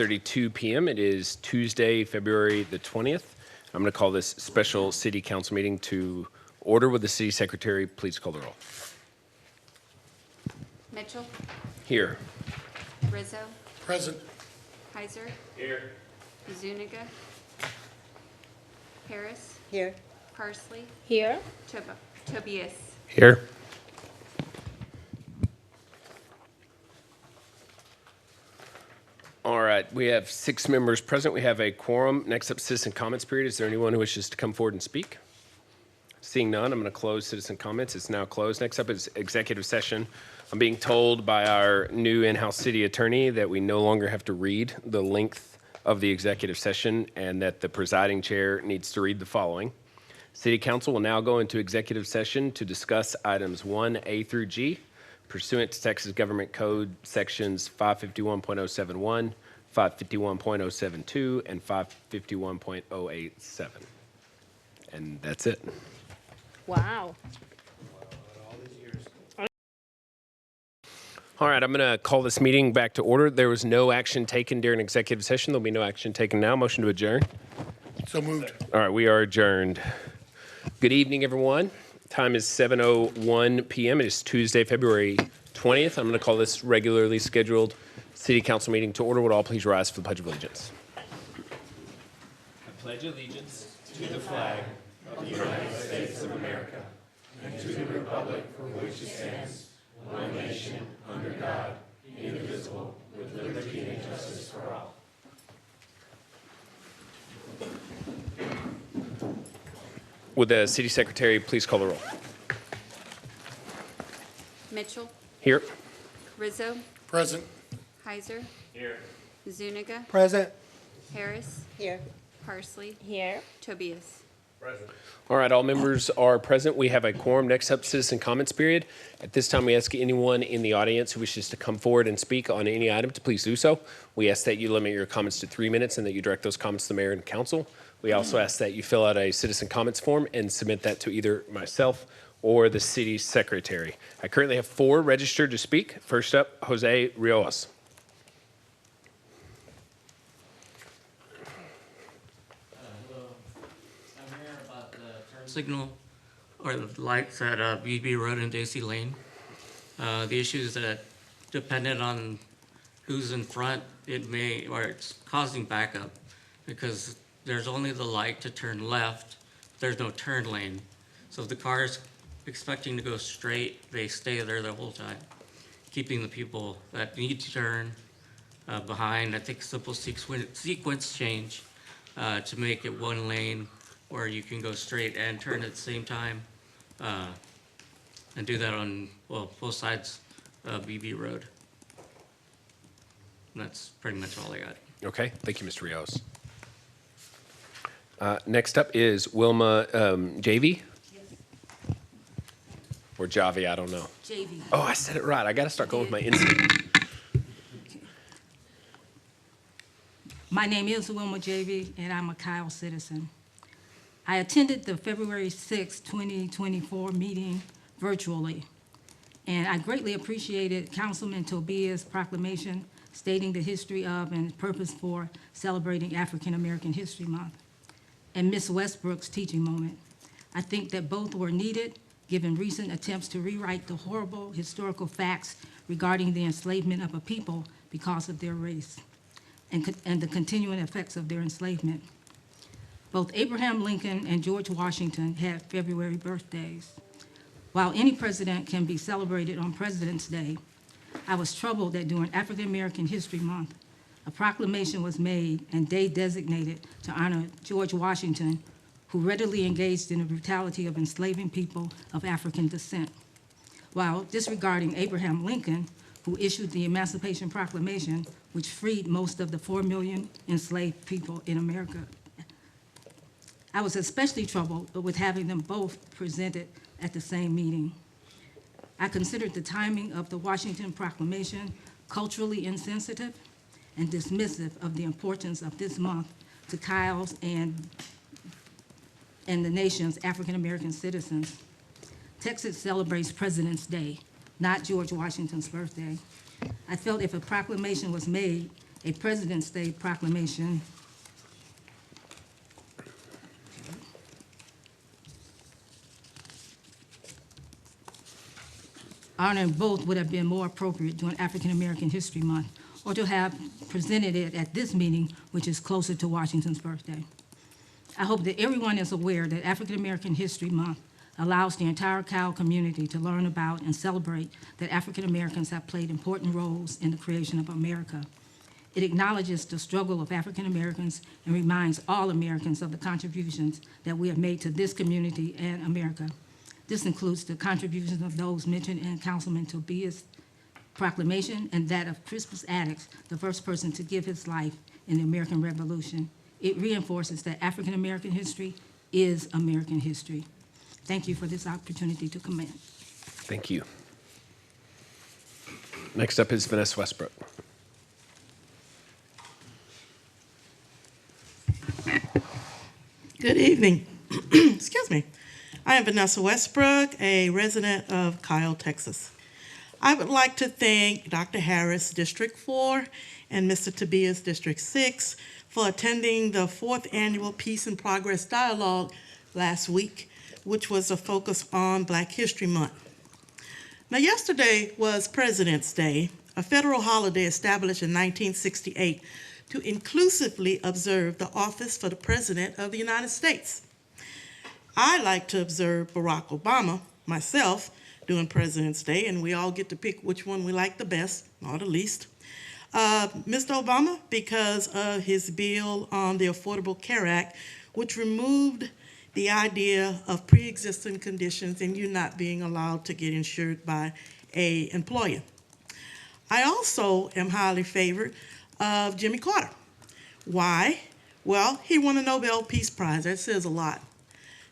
6:32 p.m. It is Tuesday, February the 20th. I'm going to call this special city council meeting to order. With the city secretary please call the roll? Mitchell. Here. Rizzo. Present. Heiser. Here. Zuniga. Harris. Here. Parsley. Here. Tobias. Here. All right, we have 6 members present. We have a quorum. Next up, citizen comments period. Is there anyone who wishes to come forward and speak? Seeing none, I'm going to close citizen comments. It's now closed. Next up is executive session. I'm being told by our new in-house city attorney that we no longer have to read the length of the executive session and that the presiding chair needs to read the following. City Council will now go into executive session to discuss items 1A through G pursuant to Texas Government Code sections 551.071, 551.072, and 551.087. And that's it. Wow. All right, I'm going to call this meeting back to order. There was no action taken during executive session. There'll be no action taken now. Motion to adjourn. So moved. All right, we are adjourned. Good evening, everyone. Time is 7:01 p.m. It is Tuesday, February 20th. I'm going to call this regularly scheduled city council meeting to order. Would all please rise for the Pledge of Allegiance? I pledge allegiance to the flag of the United States of America and to the republic for which it stands, one nation, under God, indivisible, with liberty and justice for all. Would the city secretary please call the roll? Mitchell. Here. Rizzo. Present. Heiser. Here. Zuniga. Present. Harris. Here. Parsley. Here. Tobias. All right, all members are present. We have a quorum. Next up, citizen comments period. At this time, we ask anyone in the audience who wishes to come forward and speak on any item to please do so. We ask that you limit your comments to 3 minutes and that you direct those comments to the mayor and council. We also ask that you fill out a citizen comments form and submit that to either myself or the city secretary. I currently have 4 registered to speak. First up, Jose Rios. Signal or the lights at BB Road and JC Lane. The issue is that dependent on who's in front, it's causing backup because there's only the light to turn left. There's no turn lane. So if the car is expecting to go straight, they stay there the whole time, keeping the people that need to turn behind. I think simple sequence change to make it 1 lane where you can go straight and turn at the same time, and do that on, well, both sides of BB Road. And that's pretty much all I got. Okay, thank you, Mr. Rios. Next up is Wilma JV? Yes. Or Javi, I don't know. JV. Oh, I said it right. I got to start going with my instinct. My name is Wilma JV, and I'm a Kyle citizen. I attended the February 6, 2024 meeting virtually, and I greatly appreciated Councilman Tobias' proclamation stating the history of and purpose for celebrating African American History Month, and Ms. Westbrook's teaching moment. I think that both were needed given recent attempts to rewrite the horrible historical facts regarding the enslavement of a people because of their race and the continuing effects of their enslavement. Both Abraham Lincoln and George Washington had February birthdays. While any president can be celebrated on President's Day, I was troubled that during African American History Month, a proclamation was made and day designated to honor George Washington, who readily engaged in the brutality of enslaving people of African descent, while disregarding Abraham Lincoln, who issued the Emancipation Proclamation, which freed most of the 4 million enslaved people in America. I was especially troubled with having them both presented at the same meeting. I considered the timing of the Washington Proclamation culturally insensitive and dismissive of the importance of this month to Kyle's and the nation's African American citizens. Texas celebrates President's Day, not George Washington's birthday. I felt if a proclamation was made a President's Day proclamation honoring both would have been more appropriate during African American History Month, or to have presented it at this meeting, which is closer to Washington's birthday. I hope that everyone is aware that African American History Month allows the entire Cal community to learn about and celebrate that African Americans have played important roles in the creation of America. It acknowledges the struggle of African Americans and reminds all Americans of the contributions that we have made to this community and America. This includes the contributions of those mentioned in Councilman Tobias' proclamation and that of Crispus Attucks, the first person to give his life in the American Revolution. It reinforces that African American history is American history. Thank you for this opportunity to comment. Thank you. Next up is Vanessa Westbrook. Good evening. Excuse me. I am Vanessa Westbrook, a resident of Kyle, Texas. I would like to thank Dr. Harris, District 4, and Mr. Tobias, District 6, for attending the 4th Annual Peace and Progress Dialogue last week, which was a focus on Black History Month. Now, yesterday was President's Day, a federal holiday established in 1968 to inclusively observe the office for the President of the United States. I like to observe Barack Obama, myself, during President's Day, and we all get to pick which one we like the best, or the least. Mr. Obama, because of his bill on the Affordable Care Act, which removed the idea of pre-existing conditions and you not being allowed to get insured by an employer. I also am highly favored of Jimmy Carter. Why? Well, he won a Nobel Peace Prize. That says a lot.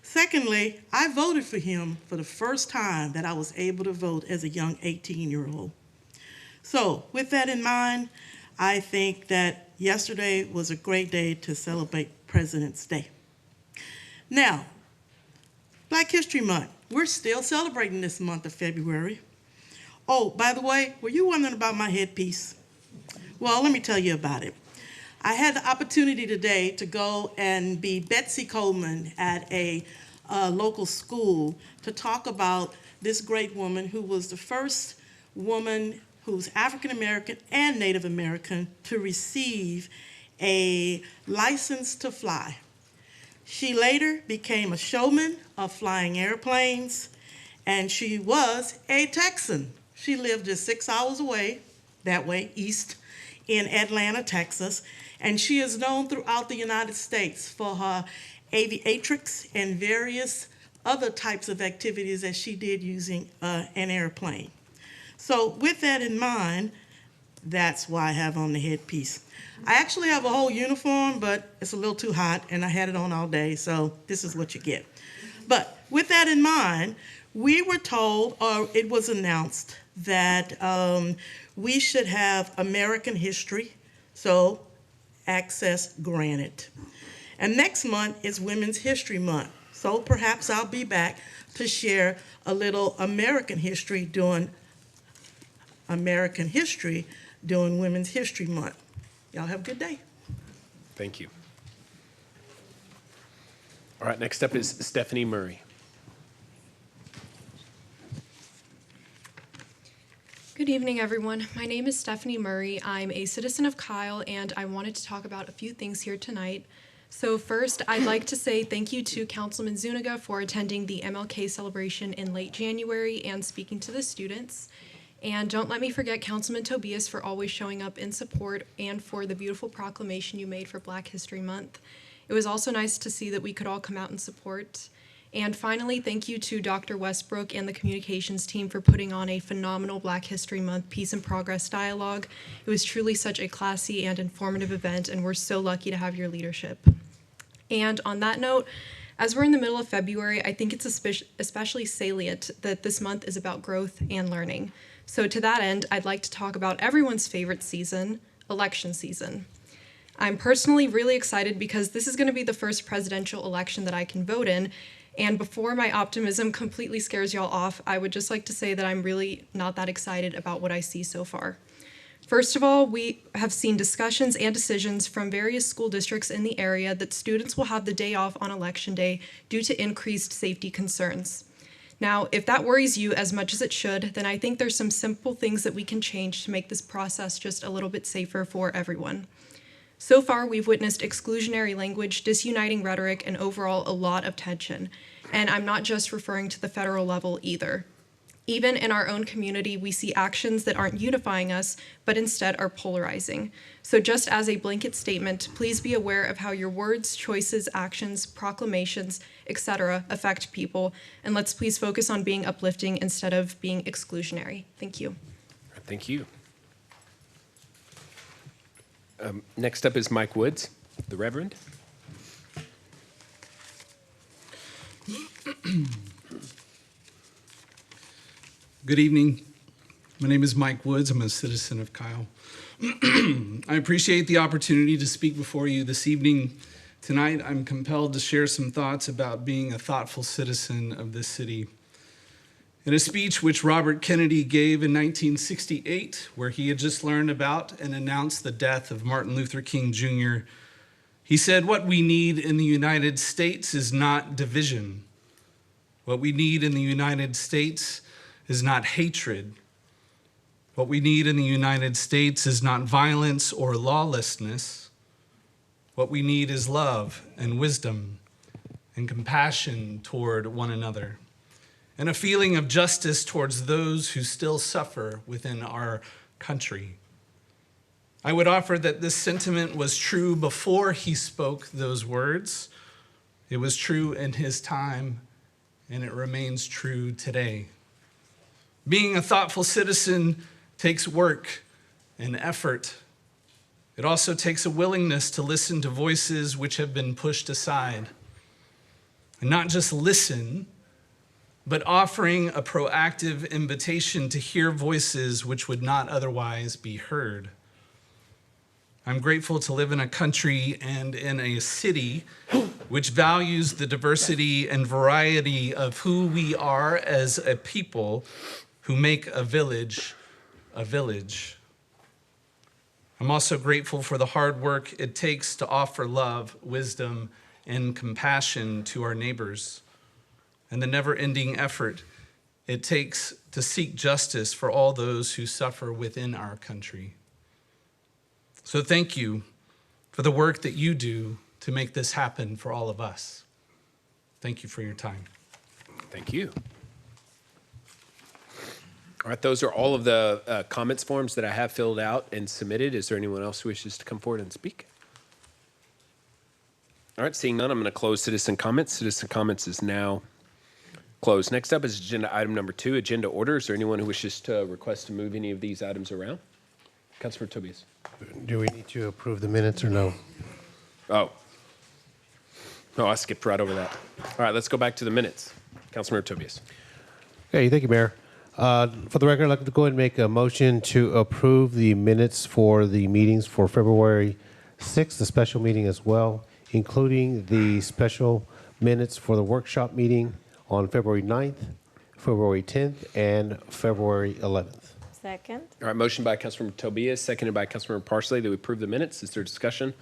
Secondly, I voted for him for the first time that I was able to vote as a young 18-year-old. So with that in mind, I think that yesterday was a great day to celebrate President's Day. Now, Black History Month. We're still celebrating this month of February. Oh, by the way, were you wondering about my headpiece? Well, let me tell you about it. I had the opportunity today to go and be Betsy Coleman at a local school to talk about this great woman who was the first woman who's African American and Native American to receive a license to fly. She later became a showman of flying airplanes, and she was a Texan. She lived just 6 hours away, that way, east, in Atlanta, Texas, and she is known throughout the United States for her aviatrix and various other types of activities that she did using an airplane. So with that in mind, that's why I have on the headpiece. I actually have a whole uniform, but it's a little too hot, and I had it on all day, so this is what you get. But with that in mind, we were told, or it was announced, that we should have American history, so access granted. And next month is Women's History Month, so perhaps I'll be back to share a little American history during Women's History Month. Y'all have a good day. Thank you. All right, next up is Stephanie Murray. Good evening, everyone. My name is Stephanie Murray. I'm a citizen of Kyle, and I wanted to talk about a few things here tonight. So first, I'd like to say thank you to Councilman Zuniga for attending the MLK celebration in late January and speaking to the students. And don't let me forget Councilman Tobias for always showing up in support and for the beautiful proclamation you made for Black History Month. It was also nice to see that we could all come out and support. And finally, thank you to Dr. Westbrook and the communications team for putting on a phenomenal Black History Month Peace and Progress dialogue. It was truly such a classy and informative event, and we're so lucky to have your leadership. And on that note, as we're in the middle of February, I think it's especially salient that this month is about growth and learning. So to that end, I'd like to talk about everyone's favorite season, election season. I'm personally really excited because this is going to be the first presidential election that I can vote in. And before my optimism completely scares y'all off, I would just like to say that I'm really not that excited about what I see so far. First of all, we have seen discussions and decisions from various school districts in the area that students will have the day off on Election Day due to increased safety concerns. Now, if that worries you as much as it should, then I think there's some simple things that we can change to make this process just a little bit safer for everyone. So far, we've witnessed exclusionary language, disuniting rhetoric, and overall a lot of tension. And I'm not just referring to the federal level either. Even in our own community, we see actions that aren't unifying us, but instead are polarizing. So just as a blanket statement, please be aware of how your words, choices, actions, proclamations, etc. affect people, and let's please focus on being uplifting instead of being exclusionary. Thank you. Thank you. Next up is Mike Woods, the Reverend. Good evening. My name is Mike Woods. I'm a citizen of Kyle. I appreciate the opportunity to speak before you this evening. Tonight, I'm compelled to share some thoughts about being a thoughtful citizen of this city. In a speech which Robert Kennedy gave in 1968, where he had just learned about and announced the death of Martin Luther King Jr., he said, "What we need in the United States is not division. What we need in the United States is not hatred. What we need in the United States is not violence or lawlessness. What we need is love and wisdom and compassion toward one another, and a feeling of justice towards those who still suffer within our country." I would offer that this sentiment was true before he spoke those words. It was true in his time, and it remains true today. Being a thoughtful citizen takes work and effort. It also takes a willingness to listen to voices which have been pushed aside. And not just listen, but offering a proactive invitation to hear voices which would not otherwise be heard. I'm grateful to live in a country and in a city which values the diversity and variety of who we are as a people who make a village a village. I'm also grateful for the hard work it takes to offer love, wisdom, and compassion to our neighbors, and the never-ending effort it takes to seek justice for all those who suffer within our country. So thank you for the work that you do to make this happen for all of us. Thank you for your time. Thank you. All right, those are all of the comments forms that I have filled out and submitted. Is there anyone else who wishes to come forward and speak? All right, seeing none, I'm going to close citizen comments. Citizen comments is now closed. Next up is agenda item number 2, agenda order. Is there anyone who wishes to request to move any of these items around? Councilor Tobias. Do we need to approve the minutes or no? Oh. No, I skipped right over that. All right, let's go back to the minutes. Councilmember Tobias. Okay, thank you, Mayor. For the record, I'd like to go ahead and make a motion to approve the minutes for the meetings for February 6th, the special meeting as well, including the special minutes for the workshop meeting on February 9th, February 10th, and February 11th. Second. All right, motion by Councilmember Tobias, seconded by Councilmember Parsley that we approve the minutes. Is there discussion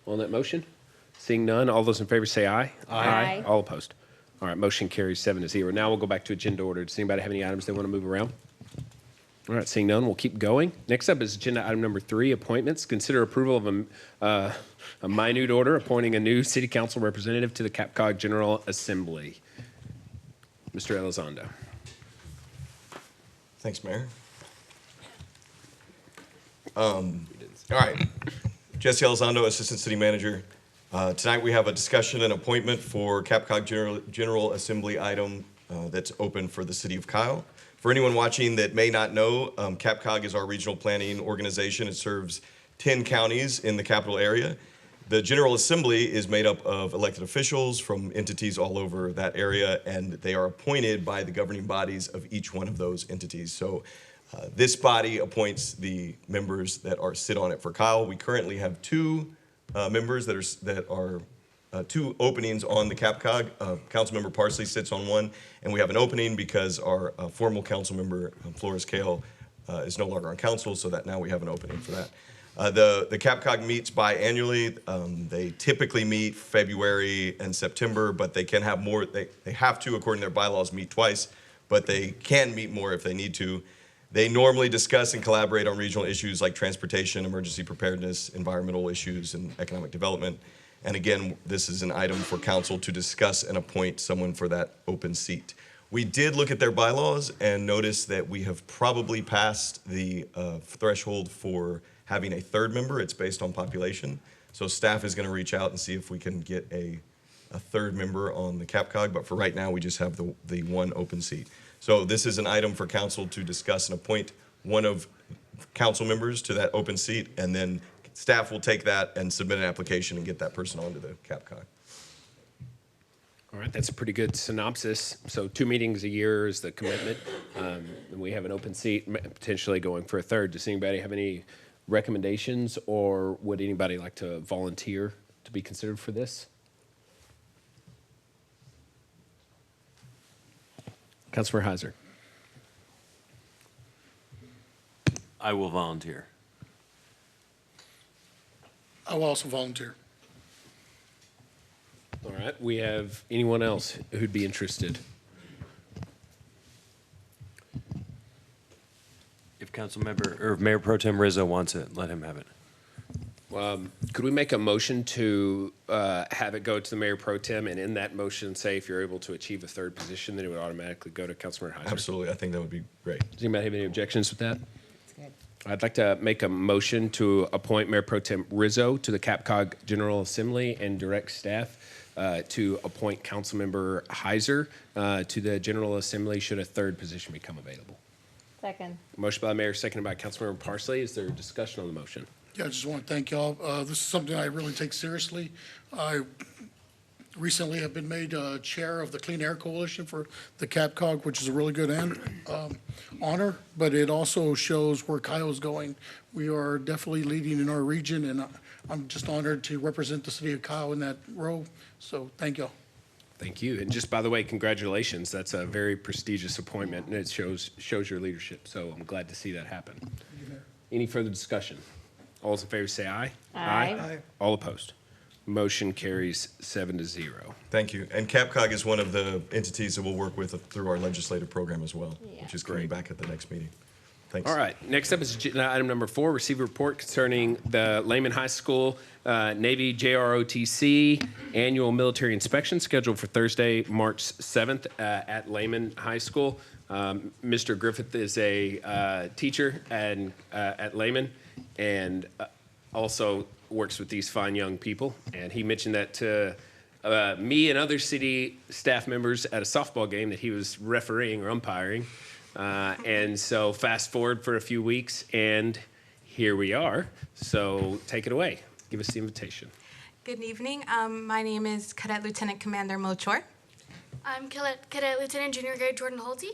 on that motion? Seeing none, all those in favor say aye. Aye. All opposed. All right, motion carries 7-0. Now we'll go back to agenda order. Does anybody have any items they want to move around? All right, seeing none, we'll keep going. Next up is agenda item number 3, appointments. Consider approval of a minute order appointing a new city council representative to the CAPCOG General Assembly. Mr. Elizondo. Thanks, Mayor. All right, Jesse Elizondo, Assistant City Manager. Tonight we have a discussion and appointment for CAPCOG General Assembly item that's open for the City of Kyle. For anyone watching that may not know, CAPCOG is our regional planning organization. It serves 10 counties in the capital area. The General Assembly is made up of elected officials from entities all over that area, and they are appointed by the governing bodies of each one of those entities. So this body appoints the members that sit on it for Kyle. We currently have 2 members that are 2 openings on the CAPCOG. Councilmember Parsley sits on one, and we have an opening because our former council member, Flores Cale, is no longer on council, so that now we have an opening for that. The CAPCOG meets biannually. They typically meet February and September, but they can have more. They have to, according to their bylaws, meet twice, but they can meet more if they need to. They normally discuss and collaborate on regional issues like transportation, emergency preparedness, environmental issues, and economic development. And again, this is an item for council to discuss and appoint someone for that open seat. We did look at their bylaws and noticed that we have probably passed the threshold for having a third member. It's based on population. So staff is going to reach out and see if we can get a third member on the CAPCOG, but for right now, we just have the one open seat. So this is an item for council to discuss and appoint one of council members to that open seat, and then staff will take that and submit an application and get that person onto the CAPCOG. All right, that's a pretty good synopsis. So 2 meetings a year is the commitment. And we have an open seat, potentially going for a third. Does anybody have any recommendations, or would anybody like to volunteer to be considered for this? Councilor Heiser. I will volunteer. I will also volunteer. All right, we have anyone else who'd be interested? If Councilmember or Mayor Pro Tem Rizzo wants it, let him have it. Could we make a motion to have it go to the Mayor Pro Tem, and in that motion say if you're able to achieve a third position, then it would automatically go to Councilmember Heiser? Absolutely, I think that would be great. Does anybody have any objections with that? I'd like to make a motion to appoint Mayor Pro Tem Rizzo to the CAPCOG General Assembly and direct staff to appoint Councilmember Heiser to the General Assembly should a third position become available. Second. Motion by the mayor, seconded by Councilmember Parsley. Is there discussion on the motion? Yeah, I just want to thank y'all. This is something I really take seriously. I recently have been made chair of the Clean Air Coalition for the CAPCOG, which is a really good honor, but it also shows where Kiowa's going. We are definitely leading in our region, and I'm just honored to represent the city of Kiowa in that role. So thank y'all. Thank you. And just by the way, congratulations. That's a very prestigious appointment, and it shows your leadership. So I'm glad to see that happen. Any further discussion? All those in favor say aye. Aye. All opposed. Motion carries 7-0. Thank you. And CAPCOG is one of the entities that we'll work with through our legislative program as well, Yeah. which is coming back at the next meeting. Thanks. All right. Next up is item number 4, receive a report concerning the Lehman High School Navy JROTC annual military inspection scheduled for Thursday, March 7th at Lehman High School. Mr. Griffith is a teacher at Lehman and also works with these fine young people. And he mentioned that to me and other city staff members at a softball game that he was refereeing or umpiring. And so fast forward for a few weeks, and here we are. So take it away. Give us the invitation. Good evening. My name is Cadet Lieutenant Commander Mochor. I'm Cadet Lieutenant Junior Grade Jordan Holtzy.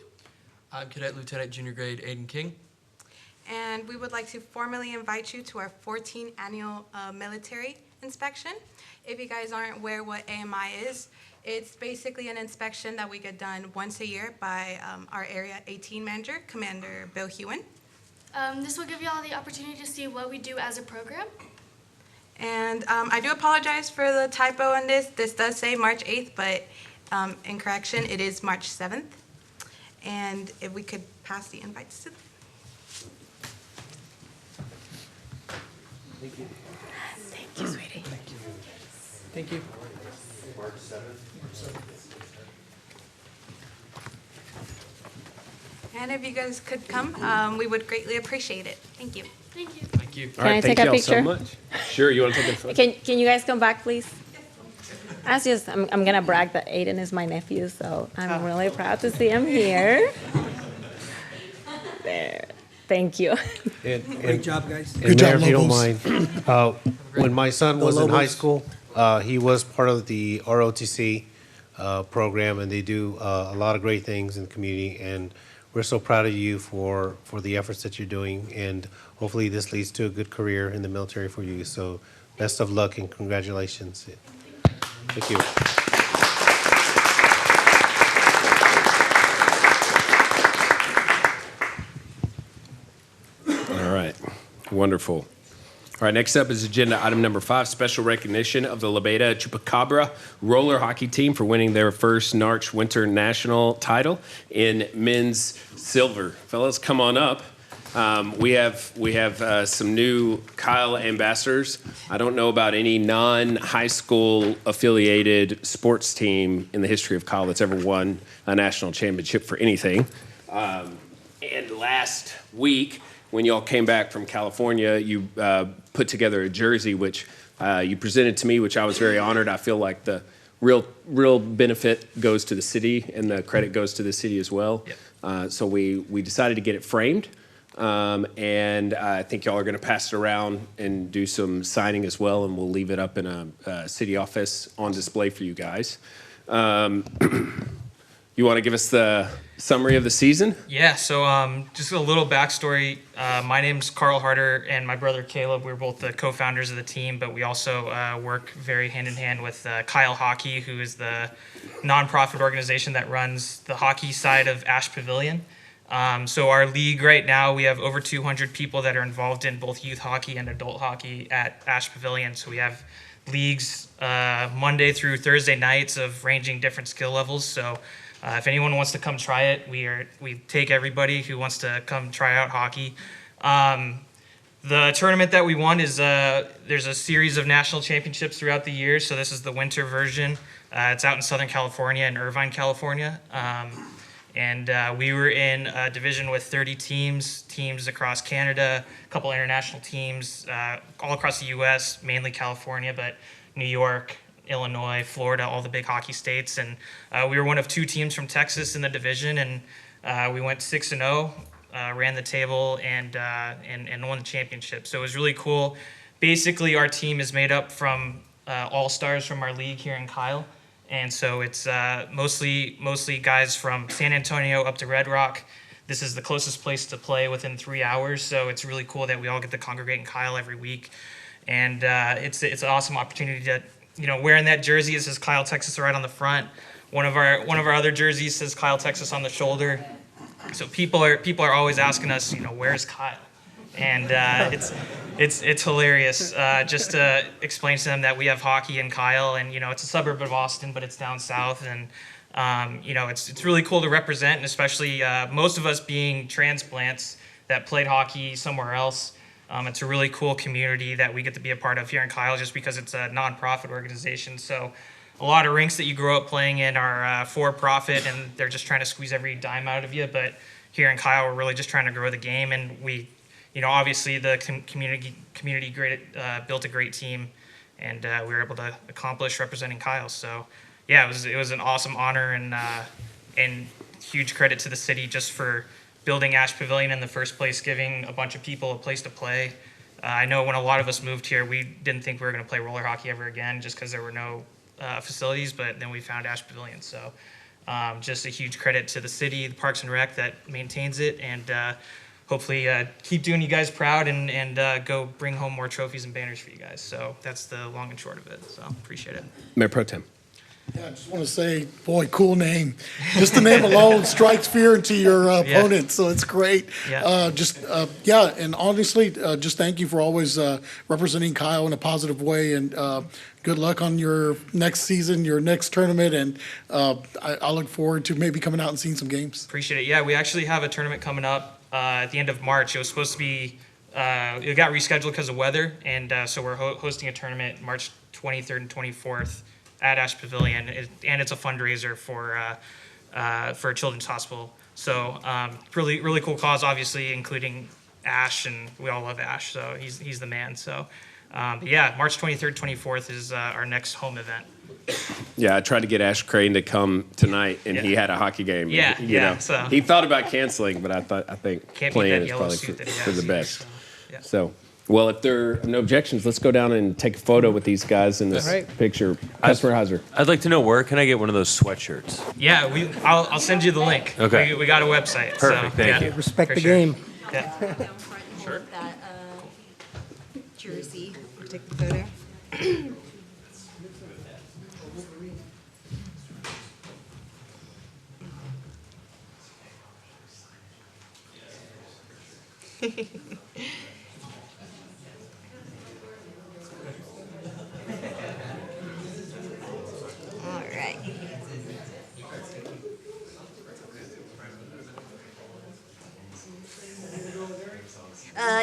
I'm Cadet Lieutenant Junior Grade Aiden King. And we would like to formally invite you to our 14th annual military inspection. If you guys aren't aware what AMI is, it's basically an inspection that we get done once a year by our Area 18 Manager, Commander Bill Hewen. This will give you all the opportunity to see what we do as a program. And I do apologize for the typo on this. This does say March 8th, but in correction, it is March 7th. And if we could pass the invites to them. Thank you. Thank you, sweetie. Thank you. March 7th. And if you guys could come, we would greatly appreciate it. Thank you. Thank you. Thank you. All right, I take a thank y'all so picture? much. Sure, you want to take a photo? Can you guys come back, please? I'm gonna brag that Aiden is my nephew, so I'm really proud to see him here. There. Thank you. Great job, guys. Good Mayor, job, if you don't Lobos. mind, when my son was in high Lobos. school, he was part of the ROTC program, and they do a lot of great things in the community. And we're so proud of you for the efforts that you're doing, and hopefully this leads to a good career in the military for you. So best of luck and congratulations. Thank you. Wonderful. All right, next up is agenda item number 5, special recognition of the Lebeda Chupacabra roller hockey team for winning their first NARCH Winter National title in men's silver. Fellas, come on up. We have some new Kyle ambassadors. I don't know about any non-high school affiliated sports team in the history of Kyle that's ever won a national championship for anything. And last week, when y'all came back from California, you put together a jersey which you presented to me, which I was very honored. I feel like the real benefit goes to the city, and the credit goes to the city as well. Yep. So we decided to get it framed, and I think y'all are going to pass it around and do some signing as well, and we'll leave it up in a city office on display for you guys. You want to give us the summary of the season? Yeah, so just a little backstory. My name's Carl Harder, and my brother Caleb. We're both the co-founders of the team, but we also work very hand-in-hand with Kyle Hockey, who is the nonprofit organization that runs the hockey side of Ash Pavilion. So our league right now, we have over 200 people that are involved in both youth hockey and adult hockey at Ash Pavilion. So we have leagues Monday through Thursday nights of ranging different skill levels. So if anyone wants to come try it, we take everybody who wants to come try out hockey. The tournament that we won is there's a series of national championships throughout the year. So this is the winter version. It's out in Southern California, in Irvine, California. And we were in a division with 30 teams across Canada, a couple international teams, all across the U.S., mainly California, but New York, Illinois, Florida, all the big hockey states. And we were one of 2 teams from Texas in the division, and we went 6-0, ran the table, and won the championship. So it was really cool. Basically, our team is made up from all-stars from our league here in Kyle. And so it's mostly guys from San Antonio up to Red Rock. This is the closest place to play within 3 hours. So it's really cool that we all get to congregate in Kyle every week. And it's an awesome opportunity to, wearing that jersey, it says Kyle, Texas right on the front. One of our other jerseys says Kyle, Texas on the shoulder. So people are always asking us, where's Kyle? And it's hilarious just to explain to them that we have hockey in Kyle, and it's a suburb of Austin, but it's down south, and it's really cool to represent, and especially most of us being transplants that played hockey somewhere else. It's a really cool community that we get to be a part of here in Kyle, just because it's a nonprofit organization. So a lot of rinks that you grow up playing in are for-profit, and they're just trying to squeeze every dime out of you. But here in Kyle, we're really just trying to grow the game, and we, obviously the community built a great team, and we were able to accomplish representing Kyle. So yeah, it was an awesome honor, and huge credit to the city just for building Ash Pavilion in the first place, giving a bunch of people a place to play. I know when a lot of us moved here, we didn't think we were going to play roller hockey ever again, just because there were no facilities, but then we found Ash Pavilion. So just a huge credit to the city, the Parks and Rec that maintains it, and hopefully keep doing you guys proud, and go bring home more trophies and banners for you guys. So that's the long and short of it. So appreciate it. Mayor Pro Tem. Yeah, I just want to say, boy, cool name. Just the name alone strikes fear into your opponent, so it's great. Yeah. And honestly, just thank you for always representing Kyle in a positive way, and good luck on your next season, your next tournament, and I look forward to maybe coming out and seeing some games. Appreciate it. Yeah, we actually have a tournament coming up at the end of March. It was supposed to be, it got rescheduled because of weather, and so we're hosting a tournament March 23rd and 24th at Ash Pavilion, and it's a fundraiser for Children's Hospital. So really, really cool cause, obviously, including Ash, and we all love Ash, so he's the man. So but yeah, March 23rd, 24th is our next home event. Yeah, I tried to get Ash Crane to come tonight, and he had a hockey game. Yeah, so he thought about canceling, but I think Can't beat playing that is yellow probably suit that he for has the either, best. yeah. So, well, if there are no objections, let's go down and take a photo with these guys in this All right. picture. Customer Hauser. I'd like to know, where can I get one of those sweatshirts? Yeah, I'll send you the link. Okay. We got a website. Perfect, thank you. Respect for the sure. game. Yeah. Down front and hold that jersey. Take the photo.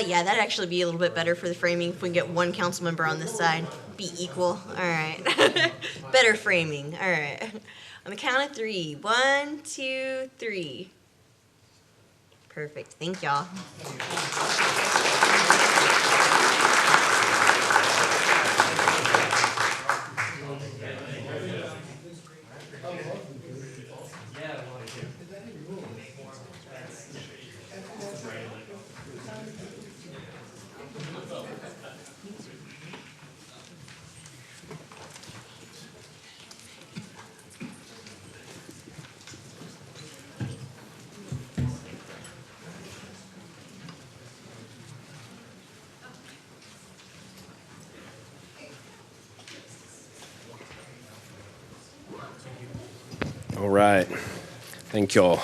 Yeah, that'd actually be a little bit better for the framing if we can get one council member on this side. Be equal. All right. Better framing. All right. On the count of 3. 1, 2, 3. Perfect. Thank y'all. All right. Thank y'all.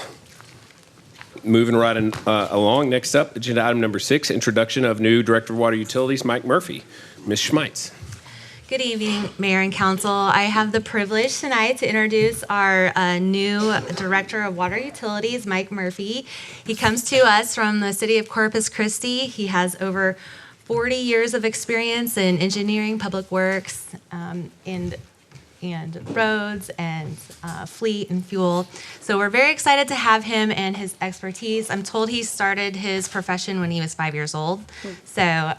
Moving right along. Next up, agenda item number 6, introduction of new Director of Water Utilities, Mike Murphy. Ms. Schmeitz. Good evening, Mayor and Council. I have the privilege tonight to introduce our new Director of Water Utilities, Mike Murphy. He comes to us from the city of Corpus Christi. He has over 40 years of experience in engineering, public works, and roads and fleet and fuel. So we're very excited to have him and his expertise. I'm told he started his profession when he was 5 years old. So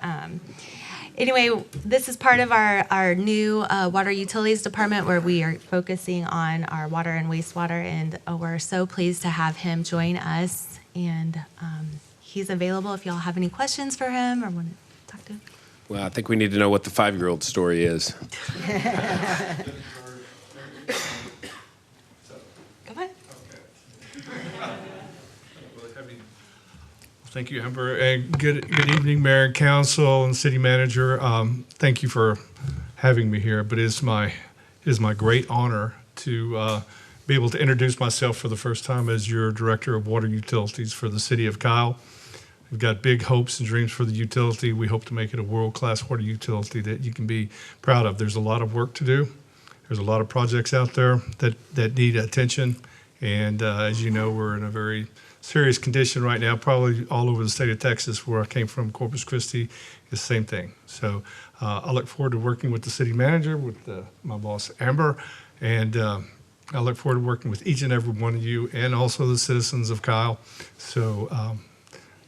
anyway, this is part of our new water utilities department where we are focusing on our water and wastewater, and we're so pleased to have him join us. And he's available if y'all have any questions for him or want to talk to him. Well, I think we need to know what the 5-year-old story is. Go ahead. Thank you, Amber, and good evening, Mayor and Council and City Manager. Thank you for having me here, but it is my great honor to be able to introduce myself for the first time as your Director of Water Utilities for the City of Kyle. We've got big hopes and dreams for the utility. We hope to make it a world-class water utility that you can be proud of. There's a lot of work to do. There's a lot of projects out there that need attention, and as you know, we're in a very serious condition right now, probably all over the state of Texas, where I came from, Corpus Christi, is the same thing. So I look forward to working with the city manager, with my boss, Amber, and I look forward to working with each and every one of you and also the citizens of Kyle. So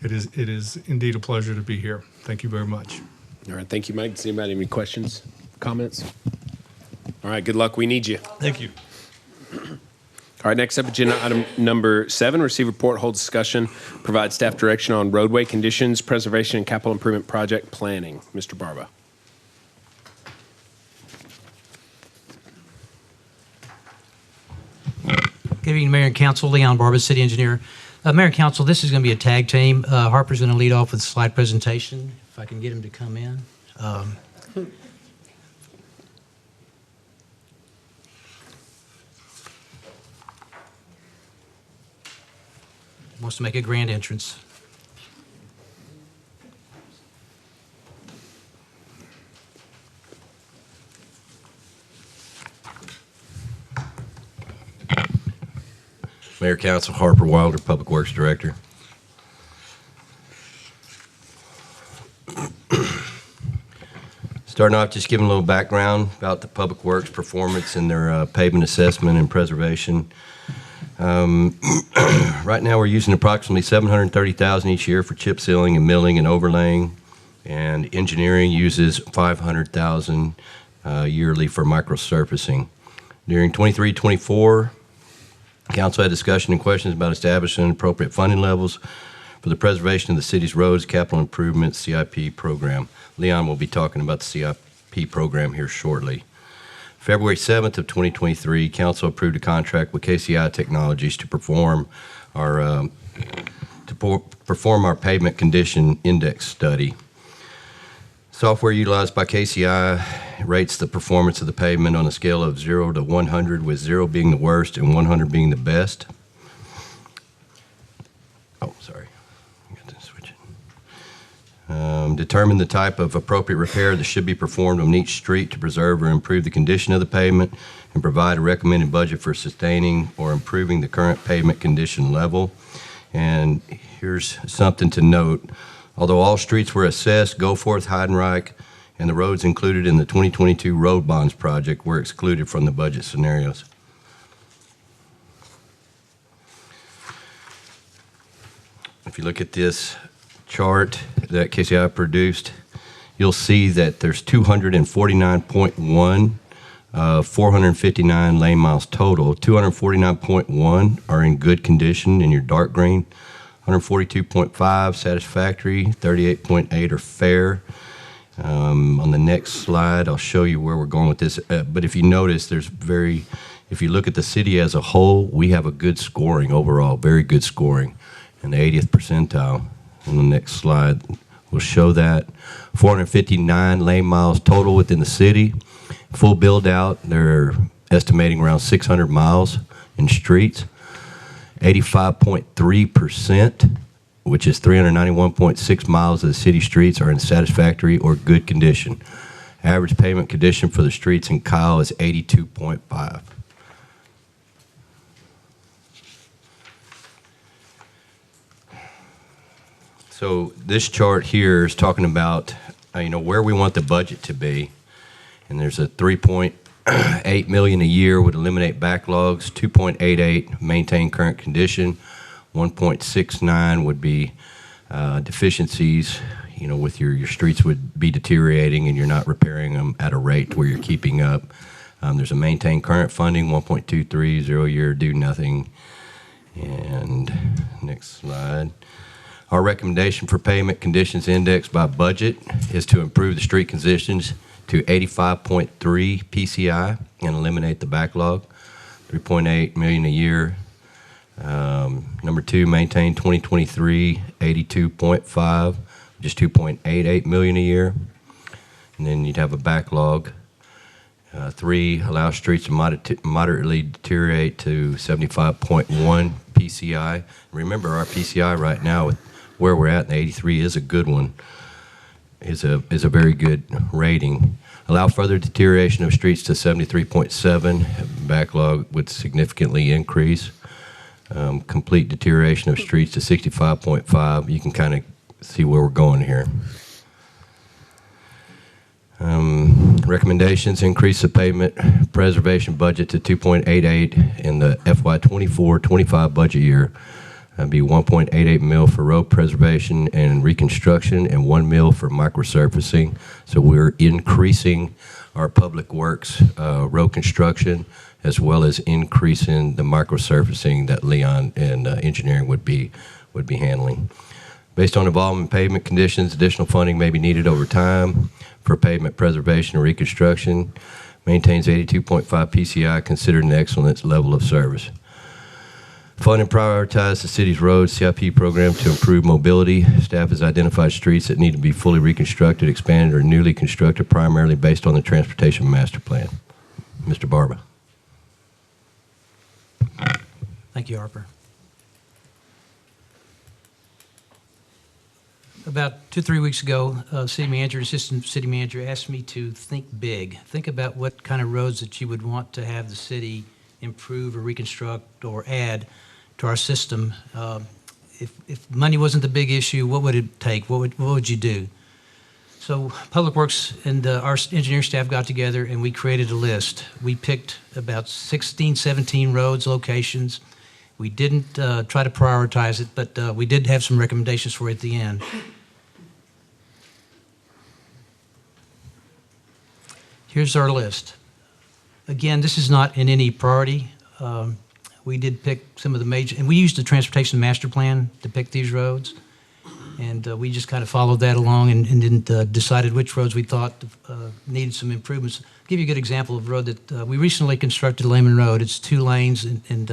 it is indeed a pleasure to be here. Thank you very much. All right. Thank you, Mike. Does anybody have any questions, comments? All right. Good luck. We need you. Thank you. All right, next up, agenda item number 7, receive report, hold discussion, provide staff direction on roadway conditions, preservation, and capital improvement project planning. Mr. Barba. Good evening, Mayor and Council. Leon Barba, City Engineer. Mayor and Council, this is going to be a tag team. Harper's going to lead off with a slide presentation, if I can get him to come in. Wants to make a grand entrance. Mayor, Council, Harper Wilder, Public Works Director. Starting off, just giving a little background about the Public Works performance in their pavement assessment and preservation. Right now, we're using approximately $730,000 each year for chip sealing and milling and overlaying, and engineering uses $500,000 yearly for microsurfacing. During 23-24, Council had discussion and questions about establishing appropriate funding levels for the preservation of the city's roads capital improvement CIP program. Leon will be talking about the CIP program here shortly. February 7th of 2023, Council approved a contract with KCI Technologies to perform our pavement condition index study. Software utilized by KCI rates the performance of the pavement on a scale of 0 to 100, with 0 being the worst and 100 being the best. Oh, sorry. I got to switch it. Determine the type of appropriate repair that should be performed on each street to preserve or improve the condition of the pavement, and provide a recommended budget for sustaining or improving the current pavement condition level. And here's something to note. Although all streets were assessed, Goforth, Heidenreich, and the roads included in the 2022 road bonds project were excluded from the budget scenarios. If you look at this chart that KCI produced, you'll see that there's 249.1 459 lane miles total. 249.1 are in good condition in your dark green. 142.5 satisfactory. 38.8 are fair. On the next slide, I'll show you where we're going with this. But if you notice, if you look at the city as a whole, we have a good scoring overall, very good scoring in the 80th percentile. On the next slide, we'll show that. 459 lane miles total within the city. Full build out, they're estimating around 600 miles in streets. 85.3%, which is 391.6 miles of the city streets, are in satisfactory or good condition. Average pavement condition for the streets in Kyle is 82.5. So this chart here is talking about where we want the budget to be, and there's a 3.8 million a year would eliminate backlogs, 2.88 maintain current condition, 1.69 would be deficiencies. With your streets would be deteriorating and you're not repairing them at a rate where you're keeping up. There's a maintain current funding, 1.23, 0 year, do nothing. And next slide. Our recommendation for payment conditions indexed by budget is to improve the street conditions to 85.3 PCI and eliminate the backlog, 3.8 million a year. Number two, maintain 2023 82.5, just 2.88 million a year. And then you'd have a backlog. Three, allow streets to moderately deteriorate to 75.1 PCI. Remember, our PCI right now, with where we're at in the 83, is a good one. Is a very good rating. Allow further deterioration of streets to 73.7. Backlog would significantly increase. Complete deterioration of streets to 65.5. You can kind of see where we're going here. Recommendations: increase the pavement preservation budget to 2.88 in the FY 24-25 budget year. That'd be 1.88 mil for road preservation and reconstruction and 1 mil for microsurfacing. So we're increasing our public works road construction as well as increasing the microsurfacing that Leon and engineering would be handling. Based on evolving pavement conditions, additional funding may be needed over time for pavement preservation and reconstruction. Maintains 82.5 PCI, considered an excellent level of service. Fund and prioritize the city's road CIP program to improve mobility. Staff has identified streets that need to be fully reconstructed, expanded, or newly constructed, primarily based on the transportation master plan. Mr. Barba. Thank you, Harper. About 2-3 weeks ago, city manager, assistant city manager asked me to think big. Think about what kind of roads that you would want to have the city improve or reconstruct or add to our system. If money wasn't the big issue, what would it take? What would you do? So Public Works and our engineering staff got together and we created a list. We picked about 16, 17 roads, locations. We didn't try to prioritize it, but we did have some recommendations for it at the end. Here's our list. Again, this is not in any priority. We did pick some of the major, and we used the transportation master plan to pick these roads. And we just kind of followed that along and decided which roads we thought needed some improvements. I'll give you a good example of a road that we recently constructed, Lehman Road. It's 2 lanes and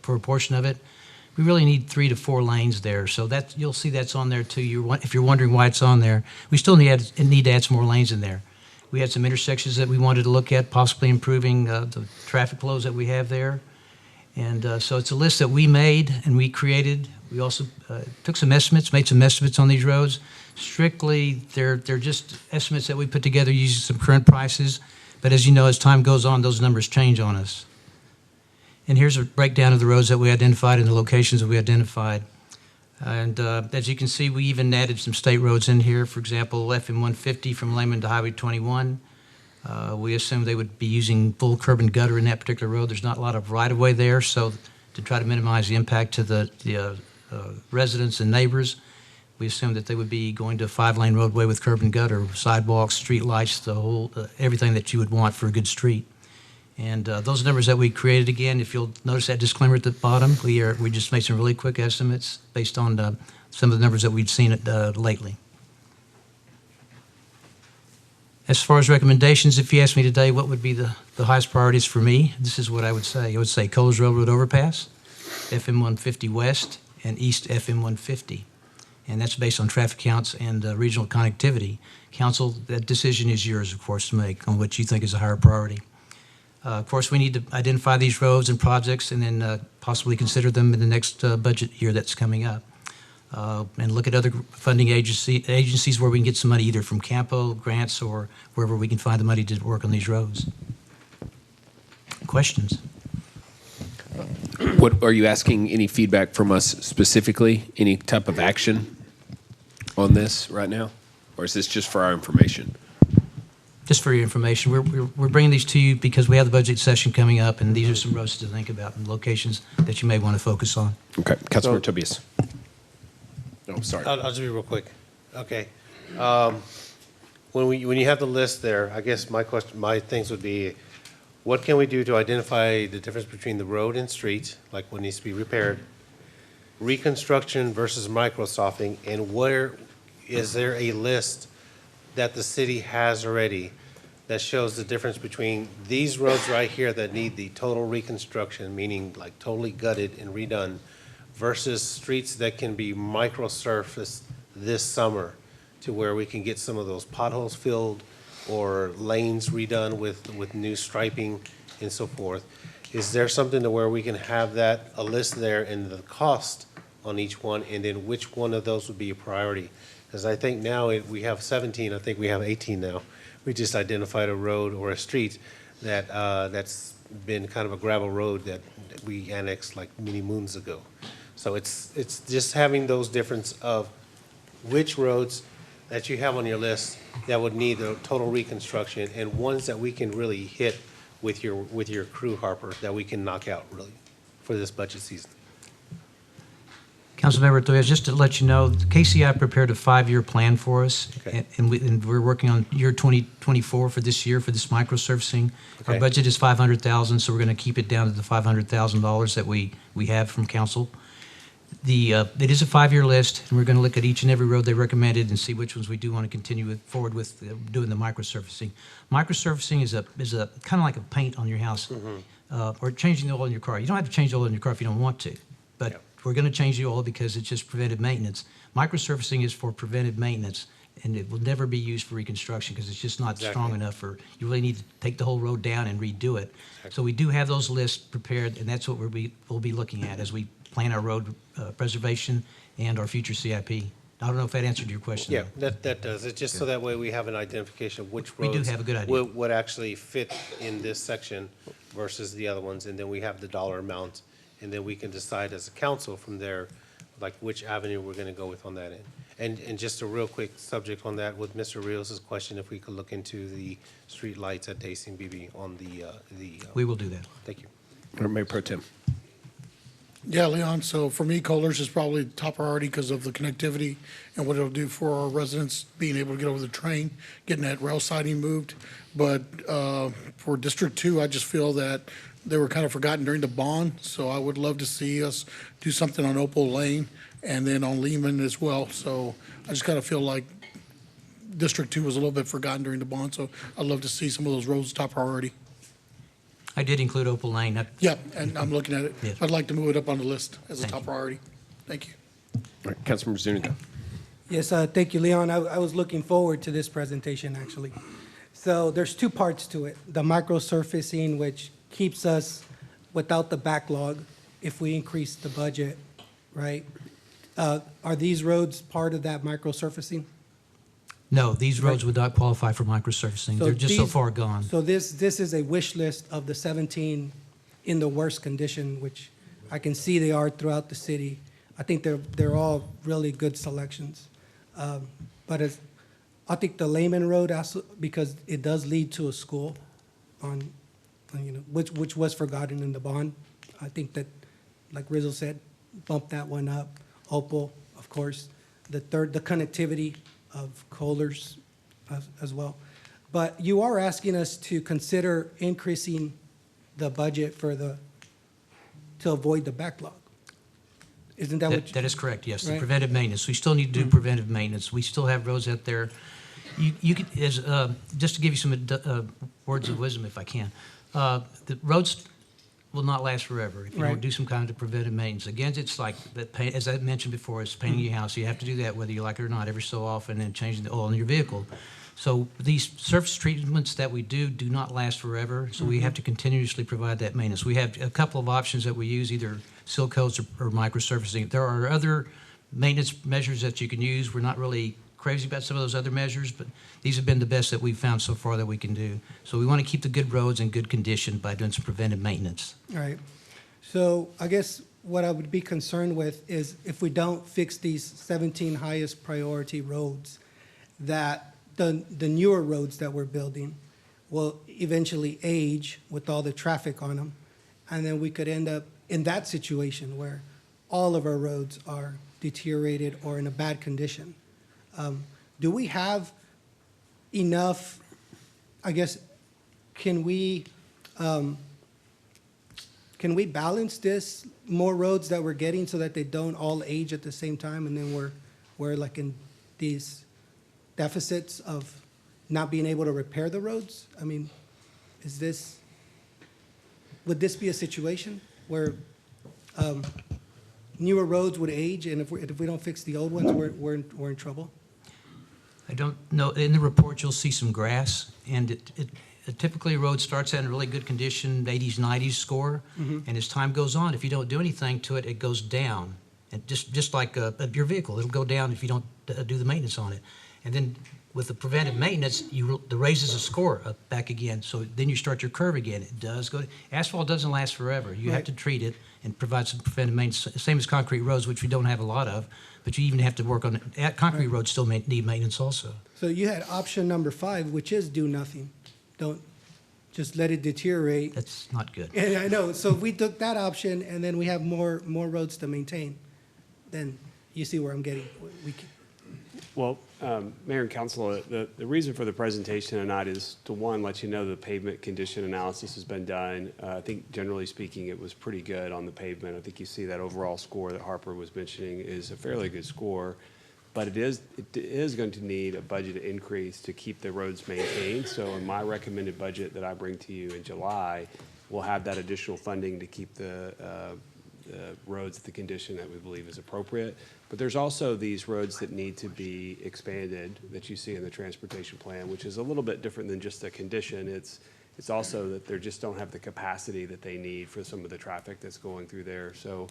for a portion of it. We really need 3 to 4 lanes there. So that you'll see that's on there too. If you're wondering why it's on there, we still need to add some more lanes in there. We had some intersections that we wanted to look at, possibly improving the traffic flows that we have there. And so it's a list that we made and we created. We also took some estimates, made some estimates on these roads. Strictly, they're just estimates that we put together using some current prices. But as you know, as time goes on, those numbers change on us. And here's a breakdown of the roads that we identified and the locations that we identified. And as you can see, we even added some state roads in here. For example, FM 150 from Lehman to Highway 21. We assumed they would be using full curb and gutter in that particular road. There's not a lot of right-of-way there, so to try to minimize the impact to the residents and neighbors, we assumed that they would be going to a 5-lane roadway with curb and gutter, sidewalks, street lights, the whole, everything that you would want for a good street. And those numbers that we created, again, if you'll notice that disclaimer at the bottom, we just made some really quick estimates based on some of the numbers that we'd seen lately. As far as recommendations, if you ask me today what would be the highest priorities for me, this is what I would say. I would say Coles Railroad Overpass, FM 150 West, and East FM 150. And that's based on traffic counts and regional connectivity. Council, that decision is yours, of course, to make on what you think is a higher priority. Of course, we need to identify these roads and projects and then possibly consider them in the next budget year that's coming up. And look at other funding agencies where we can get some money either from CAMPO, grants, or wherever we can find the money to work on these roads. Questions? What, are you asking any feedback from us specifically? Any type of action on this right now? Or is this just for our information? Just for your information, we're bringing these to you because we have the budget session coming up, and these are some roads to think about and locations that you may want to focus on. Okay, Councilmember Tobias. Oh, sorry. I'll just be real quick. Okay. When you have the list there, I guess my things would be, what can we do to identify the difference between the road and street, like what needs to be repaired, reconstruction versus microsofting, and where is there a list that the city has already that shows the difference between these roads right here that need the total reconstruction, meaning like totally gutted and redone, versus streets that can be microsurfaced this summer to where we can get some of those potholes filled or lanes redone with new striping and so forth. Is there something to where we can have that, a list there and the cost on each one, and then which one of those would be a priority? Because I think now we have 17, I think we have 18 now. We just identified a road or a street that that's been kind of a gravel road that we annexed like many moons ago. So it's just having those difference of which roads that you have on your list that would need a total reconstruction and ones that we can really hit with your crew, Harper, that we can knock out really for this budget season. Councilmember Tobias, just to let you know, KCI prepared a 5-year plan for us, Okay. and we're working on year 2024 for this year for this microsurfacing. Our Okay. budget is $500,000, so we're going to keep it down to the $500,000 that we have from council. It is a 5-year list, and we're going to look at each and every road they recommended and see which ones we do want to continue forward with doing the microsurfacing. Microsurfacing is a kind of like a paint on your house, or changing the oil in your car. You don't have to change the oil in your car if you don't want to, but we're going to change the oil because it's just preventive maintenance. Microsurfacing is for preventive maintenance, and it will never be used for reconstruction because it's just not strong enough for, you really need to take the whole road down and redo it. So we do have those lists prepared, and that's what we'll be looking at as we plan our road preservation and our future CIP. I don't know if that answered your question. Yeah, that does. It's just so that way we have an identification of which roads We do have a good idea. would actually fit in this section versus the other ones, and then we have the dollar amount, and then we can decide as a council from there, like which avenue we're going to go with on that end. And just a real quick subject on that with Mr. Rios' question, if we could look into the street lights at Daisy and BB on the. We will do that. Thank you. Mayor Pro Tem. Yeah, Leon, so for me, Kohler's is probably top priority because of the connectivity and what it'll do for our residents, being able to get over the train, getting that rail siding moved. But for District 2, I just feel that they were kind of forgotten during the bond, so I would love to see us do something on Opal Lane and then on Lehman as well. So I just kind of feel like District 2 was a little bit forgotten during the bond, so I'd love to see some of those roads top priority. I did include Opal Lane. Yeah, and I'm looking at it. Yes. I'd like to move it up on the list as a Thank top you. priority. Thank you. All right, Councilmember Zuniga. Yes, thank you, Leon. I was looking forward to this presentation, actually. So there's two parts to it. The microsurfacing, which keeps us without the backlog if we increase the budget, right? Are these roads part of that microsurfacing? No, these roads would not qualify for microsurfacing. They're just so far gone. So this is a wish list of the 17 in the worst condition, which I can see they are throughout the city. I think they're all really good selections. But I think the Lehman Road, because it does lead to a school which was forgotten in the bond. I think that, like Rizzo said, bump that one up. Opal, of course. The connectivity of Kohler's as well. But you are asking us to consider increasing the budget to avoid the backlog. Isn't that what? That is correct, yes. The Right. preventive maintenance. We still need to do preventive maintenance. We still have roads out there. You could, just to give you some words of wisdom, if I can. The roads will not last forever if you Right. don't do some kind of preventive maintenance. Again, it's like, as I mentioned before, it's painting your house. You have to do that whether you like it or not every so often, and changing the oil in your vehicle. So these surface treatments that we do not last forever, so we have to continuously provide that maintenance. We have a couple of options that we use, either seal coats or microsurfacing. There are other maintenance measures that you can use. We're not really crazy about some of those other measures, but these have been the best that we've found so far that we can do. So we want to keep the good roads in good condition by doing some preventive maintenance. All right. So I guess what I would be concerned with is if we don't fix these 17 highest priority roads, that the newer roads that we're building will eventually age with all the traffic on them. And then we could end up in that situation where all of our roads are deteriorated or in a bad condition. Do we have enough, I guess, can we balance this, more roads that we're getting so that they don't all age at the same time, and then we're like in these deficits of not being able to repair the roads? I mean, would this be a situation where newer roads would age, and if we don't fix the old ones, we're in trouble? I don't know. In the report, you'll see some grass, and it typically a road starts out in really good condition, 80s, 90s score, and as time goes on, if you don't do anything to it, it goes down. And just like your vehicle, it'll go down if you don't do the maintenance on it. And then with the preventive maintenance, the raises a score up back again. So then you start your curve again. It does go. Asphalt doesn't last forever. You have to treat it and provide some preventive maintenance. Same as concrete roads, which we don't have a lot of, but you even have to work on it. Concrete roads still need maintenance also. So you had option number 5, which is do nothing. Don't just let it deteriorate. That's not good. Yeah, I know. So if we took that option and then we have more roads to maintain, then you see where I'm getting. Well, Mayor and Council, the reason for the presentation tonight is to, one, let you know the pavement condition analysis has been done. I think generally speaking, it was pretty good on the pavement. I think you see that overall score that Harper was mentioning is a fairly good score, but it is going to need a budget increase to keep the roads maintained. So in my recommended budget that I bring to you in July, we'll have that additional funding to keep the roads at the condition that we believe is appropriate. But there's also these roads that need to be expanded that you see in the transportation plan, which is a little bit different than just the condition. It's also that they just don't have the capacity that they need for some of the traffic that's going through there. So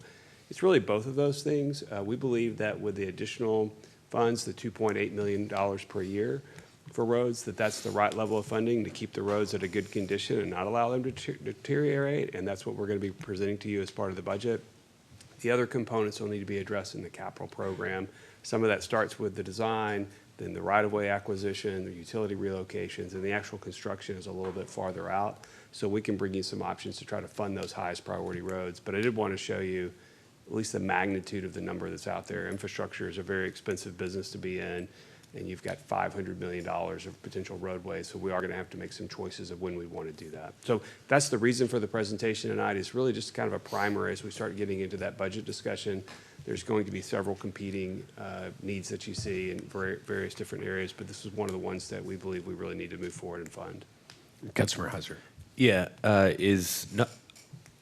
it's really both of those things. We believe that with the additional funds, the $2.8 million per year for roads, that's the right level of funding to keep the roads at a good condition and not allow them to deteriorate. And that's what we're going to be presenting to you as part of the budget. The other components will need to be addressed in the capital program. Some of that starts with the design, then the right-of-way acquisition, the utility relocations, and the actual construction is a little bit farther out. So we can bring you some options to try to fund those highest priority roads. But I did want to show you at least the magnitude of the number that's out there. Infrastructure is a very expensive business to be in, and you've got $500 million of potential roadways, so we are going to have to make some choices of when we want to do that. So that's the reason for the presentation tonight. It's really just kind of a primer as we start getting into that budget discussion. There's going to be several competing needs that you see in various different areas, but this is one of the ones that we believe we really need to move forward and fund. Councilmember Hauser. Yeah,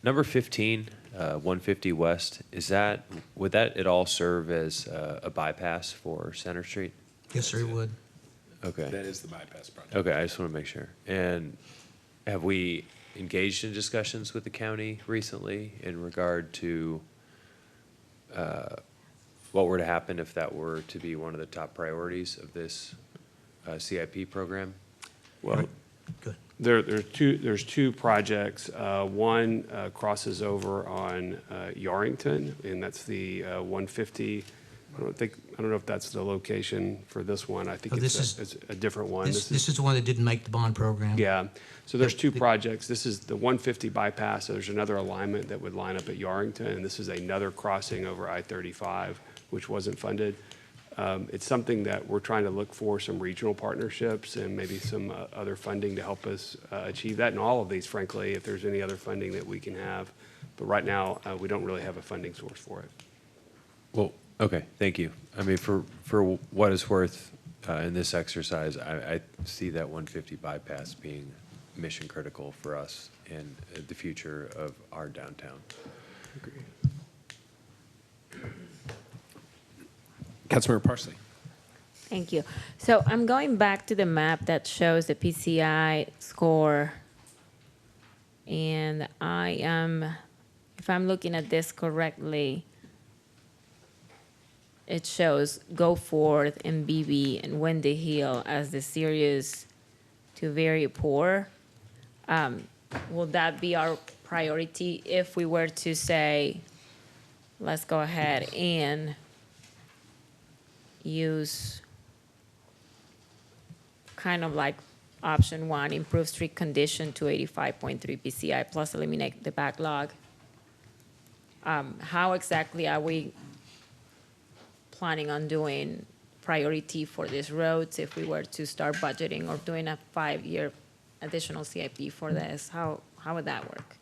number 15, 150 West, would that at all serve as a bypass for Center Street? Yes, sir, it would. Okay. That is the bypass project. Okay, I just want to make sure. And have we engaged in discussions with the county recently in regard to what were to happen if that were to be one of the top priorities of this CIP program? Well, Good. There's two projects. One crosses over on Yarrington, and that's the 150. I don't know if that's the location for this one. I think Oh, it's a different one. This is the one that didn't make the bond program. Yeah. So there's two projects. This is the 150 bypass. So there's another alignment that would line up at Yarrington, and this is another crossing over I-35, which wasn't funded. It's something that we're trying to look for some regional partnerships and maybe some other funding to help us achieve that. And all of these, frankly, if there's any other funding that we can have. But right now, we don't really have a funding source for it. Well, okay, thank you. I mean, for what it's worth, in this exercise, I see that 150 bypass being mission critical for us and the future of our downtown. Councilmember Parsley. Thank you. So I'm going back to the map that shows the PCI score. And if I'm looking at this correctly, it shows Goforth and BB and Wendy Hill as the serious to very poor. Will that be our priority if we were to say, let's go ahead and use kind of like option one, improve street condition to 85.3 PCI plus eliminate the backlog? How exactly are we planning on doing priority for these roads if we were to start budgeting or doing a 5-year additional CIP for this? How would that work?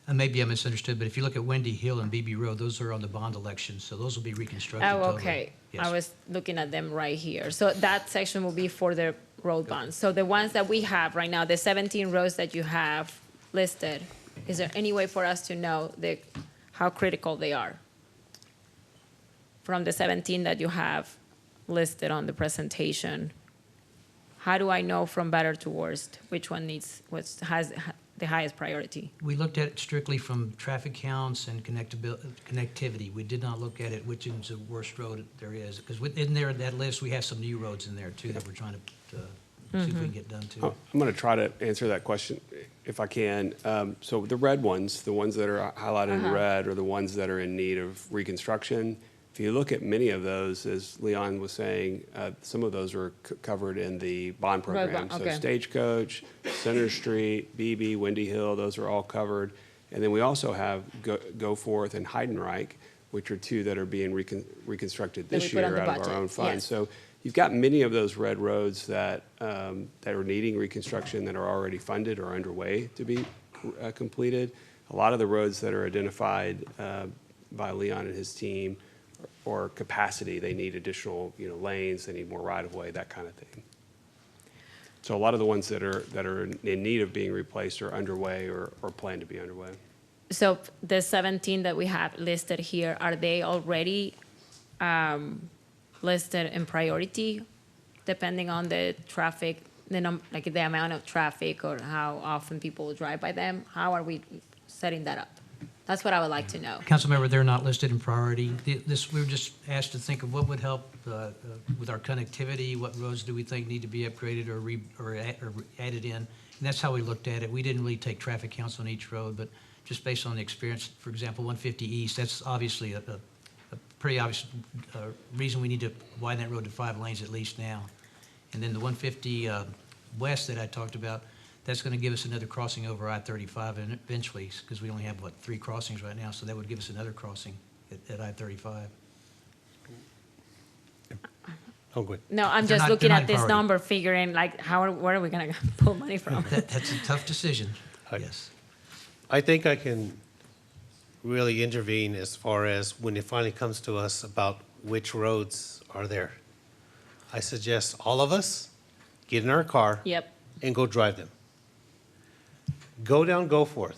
Maybe I misunderstood, but if you look at Wendy Hill and BB Road, those are on the bond election, so those will be reconstructed. Oh, totally. okay. Yes. I was looking at them right here. So that section will be for the road bonds. So the ones that we have right now, the 17 roads that you have listed, is there any way for us to know how critical they are? From the 17 that you have listed on the presentation, how do I know from better to worst which one has the highest priority? We looked at it strictly from traffic counts and connectivity. We did not look at it, which is the worst road there is. Because within there, that list, we have some new roads in there too that we're trying to see if we can get done too. I'm going to try to answer that question if I can. So the red ones, the ones that are highlighted in red, are the ones that are in need of reconstruction. If you look at many of those, as Leon was saying, some of those are covered in the bond program. Okay. So Stagecoach, Center Street, BB, Windy Hill, those are all covered. And then we also have Goforth and Heidenreich, which are two that are being reconstructed this year out of our own funds. Yes. So you've got many of those red roads that are needing reconstruction that are already funded or underway to be completed. A lot of the roads that are identified by Leon and his team or capacity, they need additional, lanes, they need more right-of-way, that kind of thing. So a lot of the ones that are in need of being replaced are underway or plan to be underway. So the 17 that we have listed here, are they already listed in priority, depending on the traffic, the amount of traffic or how often people will drive by them? How are we setting that up? That's what I would like to know. Councilmember, they're not listed in priority. We were just asked to think of what would help with our connectivity, what roads do we think need to be upgraded or added in, and that's how we looked at it. We didn't really take traffic counts on each road, but just based on the experience, for example, 150 East, that's obviously a pretty obvious reason we need to widen that road to 5 lanes at least now. And then the 150 West that I talked about, that's going to give us another crossing over I-35 and eventually, because we only have, 3 crossings right now, so that would give us another crossing at I-35. Oh, good. No, I'm They're just not- looking they're at not this priority. number, figuring where are we going to pull money from? That's a tough decision, yes. I think I can really intervene as far as when it finally comes to us about which roads are there. I suggest all of us get in our car Yep. and go drive them. Go down Goforth.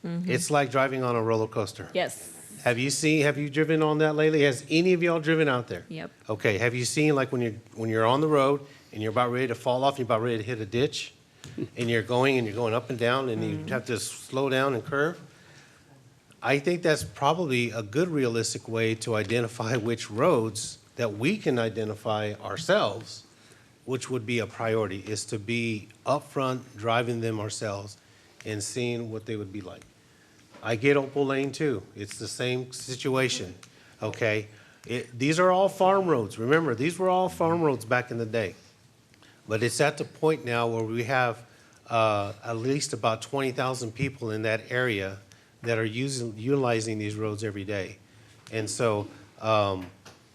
It's like driving on a roller coaster. Yes. Have you driven on that lately? Has any of y'all driven out there? Yep. Okay, have you seen when you're on the road and you're about ready to fall off, you're about ready to hit a ditch, and you're going up and down and you have to slow down and curve? I think that's probably a good realistic way to identify which roads that we can identify ourselves which would be a priority, is to be upfront, driving them ourselves and seeing what they would be like. I get Opal Lane too. It's the same situation, okay? These are all farm roads. Remember, these were all farm roads back in the day. But it's at the point now where we have at least about 20,000 people in that area that are utilizing these roads every day. And so,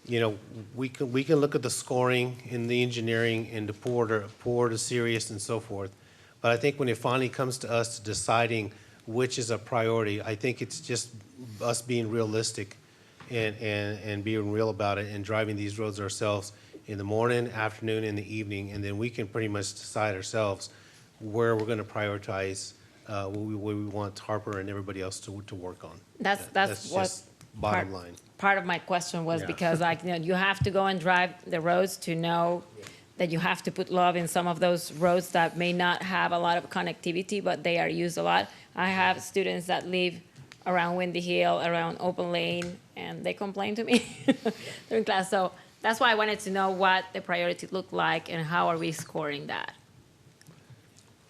you know, we can look at the scoring in the engineering and the poor to serious and so forth. But I think when it finally comes to us deciding which is a priority, I think it's just us being realistic and being real about it and driving these roads ourselves in the morning, afternoon, and the evening, and then we can pretty much decide ourselves where we're going to prioritize what we want Harper and everybody else to work on. That's what just bottom line. Part of my question was Yeah. because, like, you know, you have to go and drive the roads to know that you have to put love in some of those roads that may not have a lot of connectivity, but they are used a lot. I have students that live around Windy Hill, around Open Lane, and they complain to me during class. So that's why I wanted to know what the priority looked like and how are we scoring that?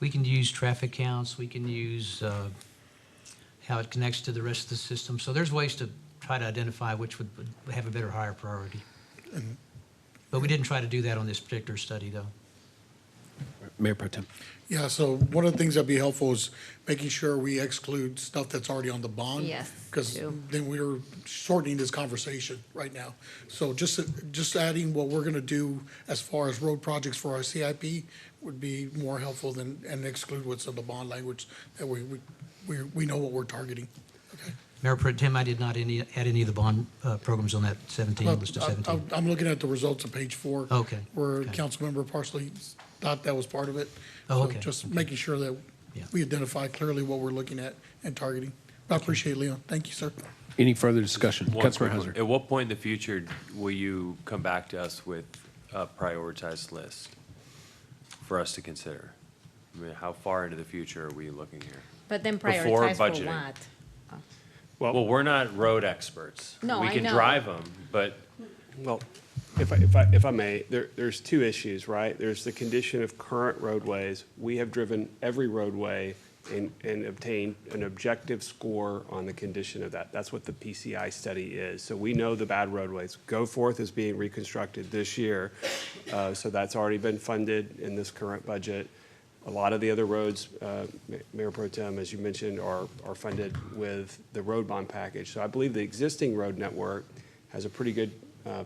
We can use traffic counts, we can use how it connects to the rest of the system. So there's ways to try to identify which would have a better, higher priority. But we didn't try to do that on this particular study, though. Mayor Pro Tem. Yeah, so one of the things that'd be helpful is making sure we exclude stuff that's already on the bond. Yes, Because true. then we're shortening this conversation right now. So just adding what we're gonna do as far as road projects for our CIP would be more helpful than, and exclude what's in the bond language, that we know what we're targeting. Mayor Pro Tem, I did not add any of the bond programs on that 17, list of 17. I'm looking at the results of page 4. Okay, Where okay. Councilmember Parsley thought that was part of it. Oh, So okay, just making sure that we identify clearly what we're looking at and targeting. I appreciate it, Leon. Thank you, sir. Any further discussion? One Councilor quick one. Hauser. At what point in the future will you come back to us with a prioritized list for us to consider? I mean, how far into the future are we looking here? But then Before prioritize for budgeting. what? Well, we're not road experts. No, We I can know. drive them, but Well, if I may, there's two issues, right? There's the condition of current roadways. We have driven every roadway and obtained an objective score on the condition of that. That's what the PCI study is. So we know the bad roadways. Goforth is being reconstructed this year, so that's already been funded in this current budget. A lot of the other roads, Mayor Pro Tem, as you mentioned, are funded with the road bond package. So I believe the existing road network has a pretty good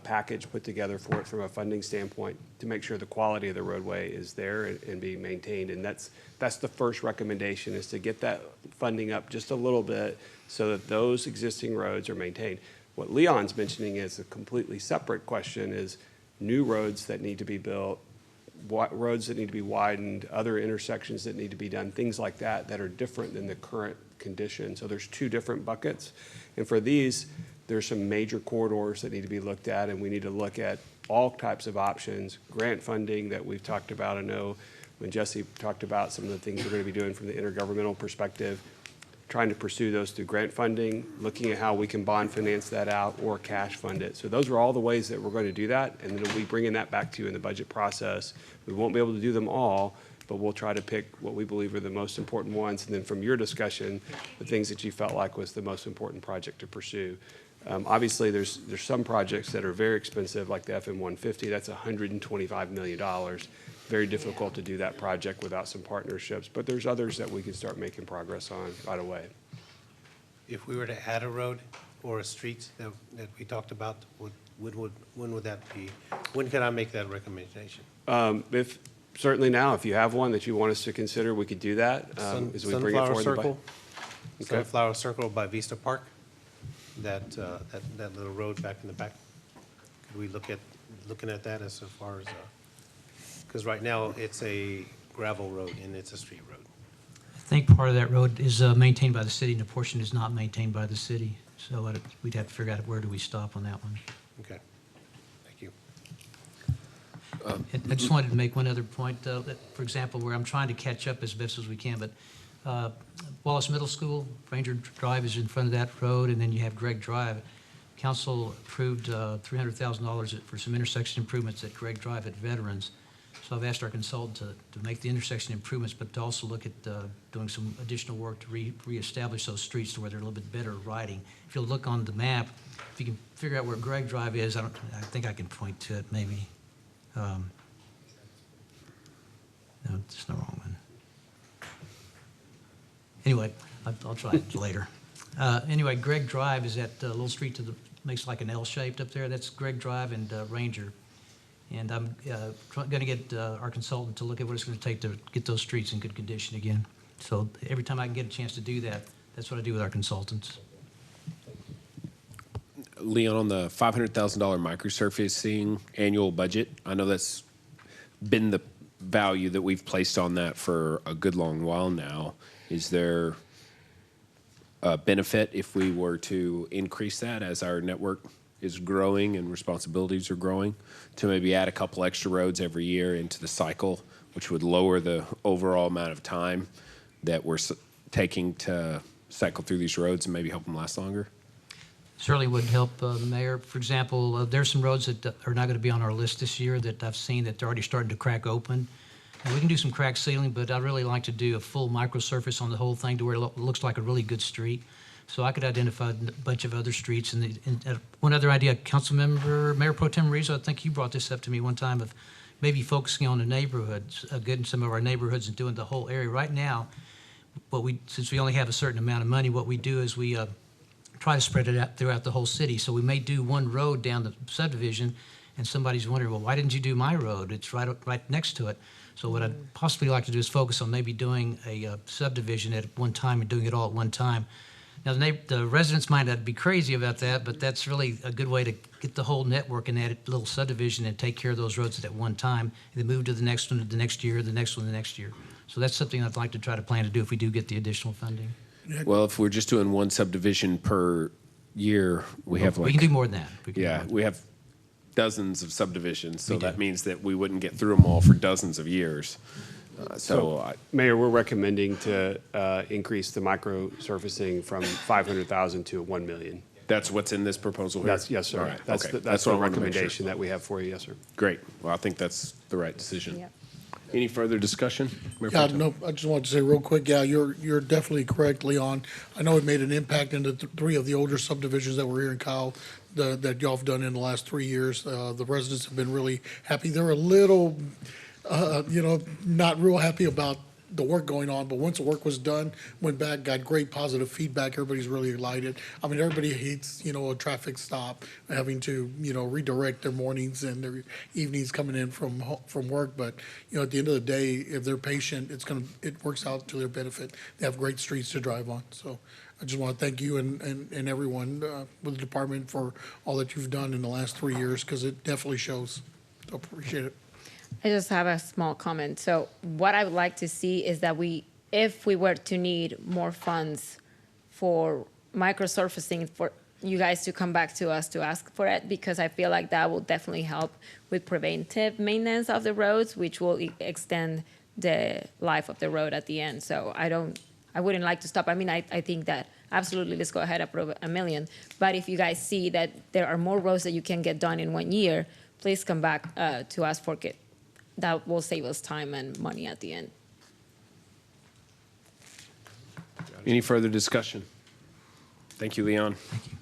package put together for it from a funding standpoint to make sure the quality of the roadway is there and being maintained. And that's the first recommendation, is to get that funding up just a little bit so that those existing roads are maintained. What Leon's mentioning is a completely separate question, is new roads that need to be built, roads that need to be widened, other intersections that need to be done, things like that, that are different than the current condition. So there's two different buckets. And for these, there's some major corridors that need to be looked at, and we need to look at all types of options. Grant funding that we've talked about. I know when Jesse talked about some of the things we're going to be doing from the intergovernmental perspective, trying to pursue those through grant funding, looking at how we can bond finance that out or cash fund it. So those are all the ways that we're going to do that, and then we'll be bringing that back to you in the budget process. We won't be able to do them all, but we'll try to pick what we believe are the most important ones, and then from your discussion, the things that you felt like was the most important project to pursue. Obviously, there's some projects that are very expensive, like the FM 150. That's $125 million. Very difficult to do that project without some partnerships, but there's others that we can start making progress on right away. If we were to add a road or a street that we talked about, when would that be? When can I make that recommendation? If certainly now, if you have one that you want us to consider, we could do that as we bring it forward. Sunflower Circle by Vista Park, that little road back in the back. Could we looking at that as far as, because right now it's a gravel road and it's a street road. I think part of that road is maintained by the city, and a portion is not maintained by the city. So we'd have to figure out where do we stop on that one. Okay, thank you. I just wanted to make one other point, that, for example, where I'm trying to catch up as best as we can, but Wallace Middle School, Ranger Drive is in front of that road, and then you have Gregg Drive. Council approved $300,000 for some intersection improvements at Gregg Drive at Veterans. So I've asked our consultant to make the intersection improvements, but to also look at doing some additional work to reestablish those streets to where they're a little bit better riding. If you'll look on the map, if you can figure out where Gregg Drive is, I think I can point to it maybe. No, it's the wrong one. Anyway, I'll try it later. Anyway, Gregg Drive is that little street makes like an L shaped up there. That's Gregg Drive and Ranger. And I'm going to get our consultant to look at what it's going to take to get those streets in good condition again. So every time I can get a chance to do that, that's what I do with our consultants. Leon, on the $500,000 microsurfacing annual budget, I know that's been the value that we've placed on that for a good long while now. Is there a benefit if we were to increase that as our network is growing and responsibilities are growing, to maybe add a couple extra roads every year into the cycle, which would lower the overall amount of time that we're taking to cycle through these roads and maybe help them last longer? Certainly would help, Mayor. For example, there's some roads that are not going to be on our list this year that I've seen that they're already starting to crack open. And we can do some crack sealing, but I'd really like to do a full microsurface on the whole thing to where it looks like a really good street. So I could identify a bunch of other streets. And one other idea, Councilmember, Mayor Pro Tem Rizzo, I think you brought this up to me one time, of maybe focusing on the neighborhoods, getting some of our neighborhoods and doing the whole area. Right now, since we only have a certain amount of money, what we do is we try to spread it out throughout the whole city. So we may do one road down the subdivision, and somebody's wondering, well, why didn't you do my road? It's right next to it. So what I'd possibly like to do is focus on maybe doing a subdivision at one time and doing it all at one time. Now, the residents might not be crazy about that, but that's really a good way to get the whole network in that little subdivision and take care of those roads at one time, and then move to the next one the next year, the next one the next year. So that's something I'd like to try to plan to do if we do get the additional funding. Well, if we're just doing one subdivision per year, we have like... We can do more than that. We have dozens of subdivisions, so that means that we wouldn't get through them all for dozens of years. Mayor, we're recommending to increase the microsurfacing from 500,000 to 1 million. That's what's in this proposal here? Yes, sir. All right, That's okay. the what I wanted to make sure. recommendation that we have for you, yes, sir. Great. Well, I think that's the right decision. Yep. Any further discussion? Mayor Yeah, Pro Tem? no, I just wanted to say real quick, yeah, you're definitely correct, Leon. I know it made an impact in the three of the older subdivisions that were here in Kyle, that y'all have done in the last 3 years. The residents have been really happy. They're a little, not real happy about the work going on, but once the work was done, went back, got great positive feedback. Everybody's really delighted. I mean, everybody hates, a traffic stop, having to, redirect their mornings and their evenings coming in from work. But, at the end of the day, if they're patient, it works out to their benefit. They have great streets to drive on. So I just want to thank you and everyone with the department for all that you've done in the last 3 years, because it definitely shows. So appreciate it. I just have a small comment. So what I would like to see is that if we were to need more funds for microsurfacing, for you guys to come back to us to ask for it, because I feel like that will definitely help with preventive maintenance of the roads, which will extend the life of the road at the end. So I wouldn't like to stop. I mean, I think that absolutely, let's go ahead and approve $1 million. But if you guys see that there are more roads that you can get done in 1 year, please come back to us for it. That will save us time and money at the end. Any further discussion? Thank you, Leon. Thank you.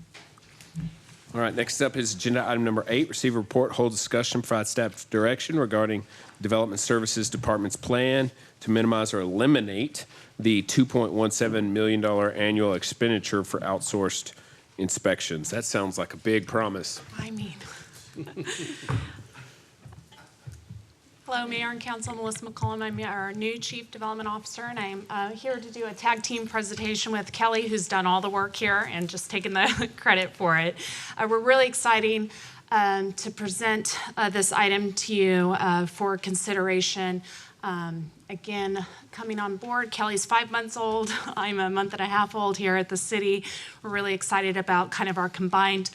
All right, next up is agenda item number 8, receive a report, hold discussion, provide staff direction regarding Development Services Department's plan to minimize or eliminate the $2.17 million annual expenditure for outsourced inspections. That sounds like a big promise. I mean. Hello, Mayor and Council. Melissa McCollum. I'm our new Chief Development Officer, and I'm here to do a tag team presentation with Kelly, who's done all the work here and just taken the credit for it. We're really excited to present this item to you for consideration. Again, coming on board, Kelly's 5 months old. I'm a month and a half old here at the city. We're really excited about kind of our combined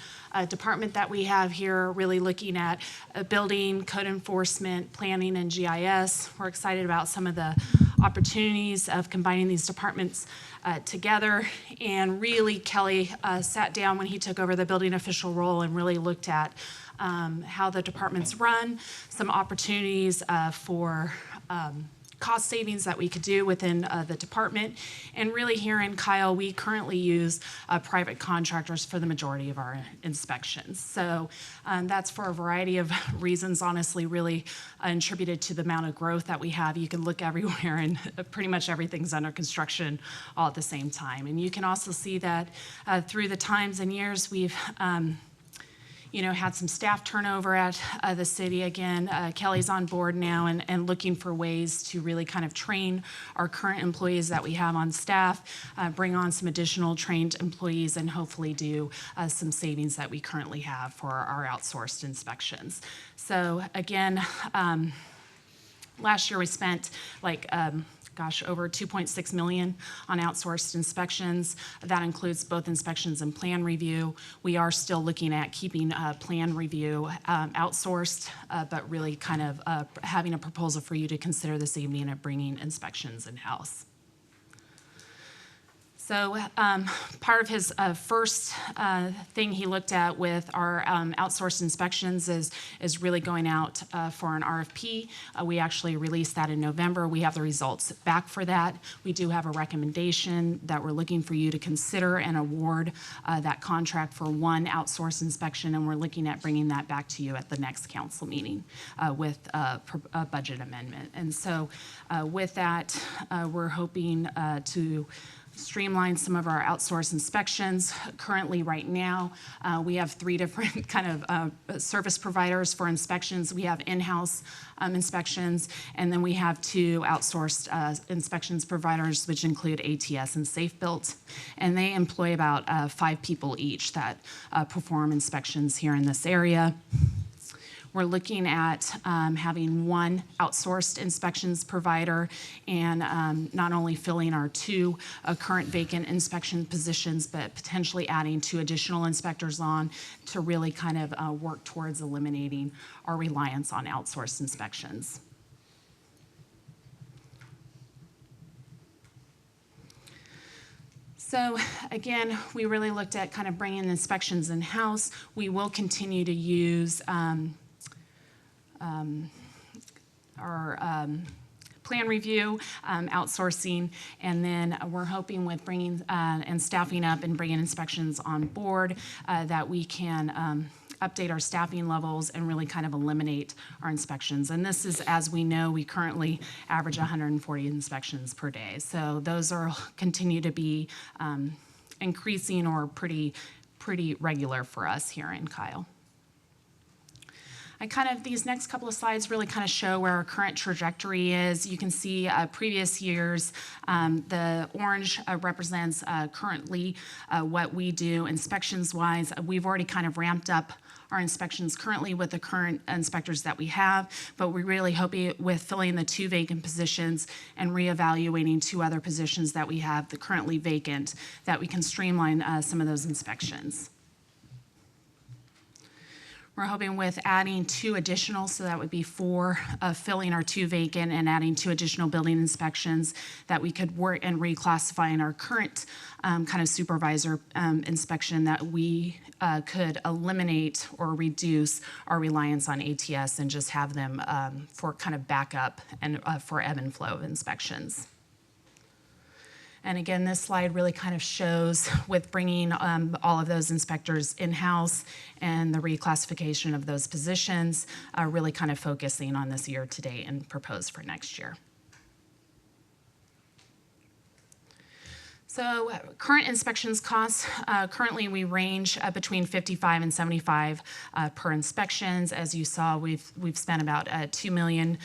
department that we have here, really looking at building, code enforcement, planning, and GIS. We're excited about some of the opportunities of combining these departments together. And really, Kelly sat down when he took over the building official role and really looked at how the department's run, some opportunities for cost savings that we could do within the department. And really here in Kyle, we currently use private contractors for the majority of our inspections. So that's for a variety of reasons, honestly, really attributed to the amount of growth that we have. You can look everywhere and pretty much everything's under construction all at the same time. And you can also see that through the times and years we've had some staff turnover at the city. Again, Kelly's on board now and looking for ways to really kind of train our current employees that we have on staff, bring on some additional trained employees, and hopefully do some savings that we currently have for our outsourced inspections. So again, last year we spent over $2.6 million on outsourced inspections. That includes both inspections and plan review. We are still looking at keeping plan review outsourced, but really kind of having a proposal for you to consider this evening of bringing inspections in-house. So part of his first thing he looked at with our outsourced inspections is really going out for an RFP. We actually released that in November. We have the results back for that. We do have a recommendation that we're looking for you to consider and award that contract for one outsourced inspection, and we're looking at bringing that back to you at the next council meeting with a budget amendment. And so with that, we're hoping to streamline some of our outsourced inspections. Currently, right now, we have 3 different kind of service providers for inspections. We have in-house inspections, and then we have 2 outsourced inspections providers, which include ATS and Safe Built, and they employ about 5 people each that perform inspections here in this area. We're looking at having one outsourced inspections provider and not only filling our 2 current vacant inspection positions, but potentially adding 2 additional inspectors on to really kind of work towards eliminating our reliance on outsourced inspections. So again, we really looked at kind of bringing inspections in-house. We will continue to use our plan review, outsourcing, and then we're hoping with bringing and staffing up and bringing inspections on board that we can update our staffing levels and really kind of eliminate our inspections. And this is, as we know, we currently average 140 inspections per day. So those are continue to be increasing or pretty regular for us here in Kyle. These next couple of slides really kind of show where our current trajectory is. You can see previous years. The orange represents currently what we do inspections-wise. We've already kind of ramped up our inspections currently with the current inspectors that we have, but we really hope with filling the 2 vacant positions and reevaluating 2 other positions that we have currently vacant, that we can streamline some of those inspections. We're hoping with adding 2 additional, so that would be 4, filling our 2 vacant and adding 2 additional building inspections, that we could work and reclassify in our current kind of supervisor inspection, that we could eliminate or reduce our reliance on ATS and just have them for kind of backup and for ebb and flow of inspections. And again, this slide really kind of shows with bringing all of those inspectors in-house and the reclassification of those positions, really kind of focusing on this year to date and proposed for next year. So current inspections costs, currently we range between $55 and $75 per inspections. As you saw, we've spent about $2 million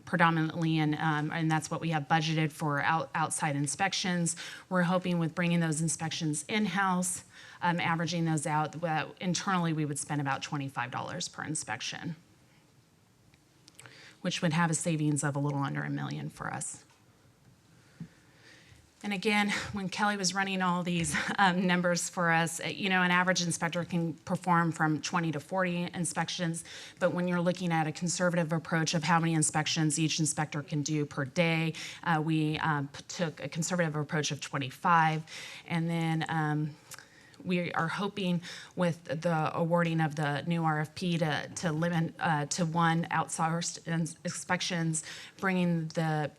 predominantly, and that's what we have budgeted for outside inspections. We're hoping with bringing those inspections in-house, averaging those out, internally we would spend about $25 per inspection, which would have a savings of a little under $1 million for us. And again, when Kelly was running all these numbers for us, an average inspector can perform from 20 to 40 inspections, but when you're looking at a conservative approach of how many inspections each inspector can do per day, we took a conservative approach of 25, and then we are hoping with the awarding of the new RFP to limit to one outsourced inspections, filling the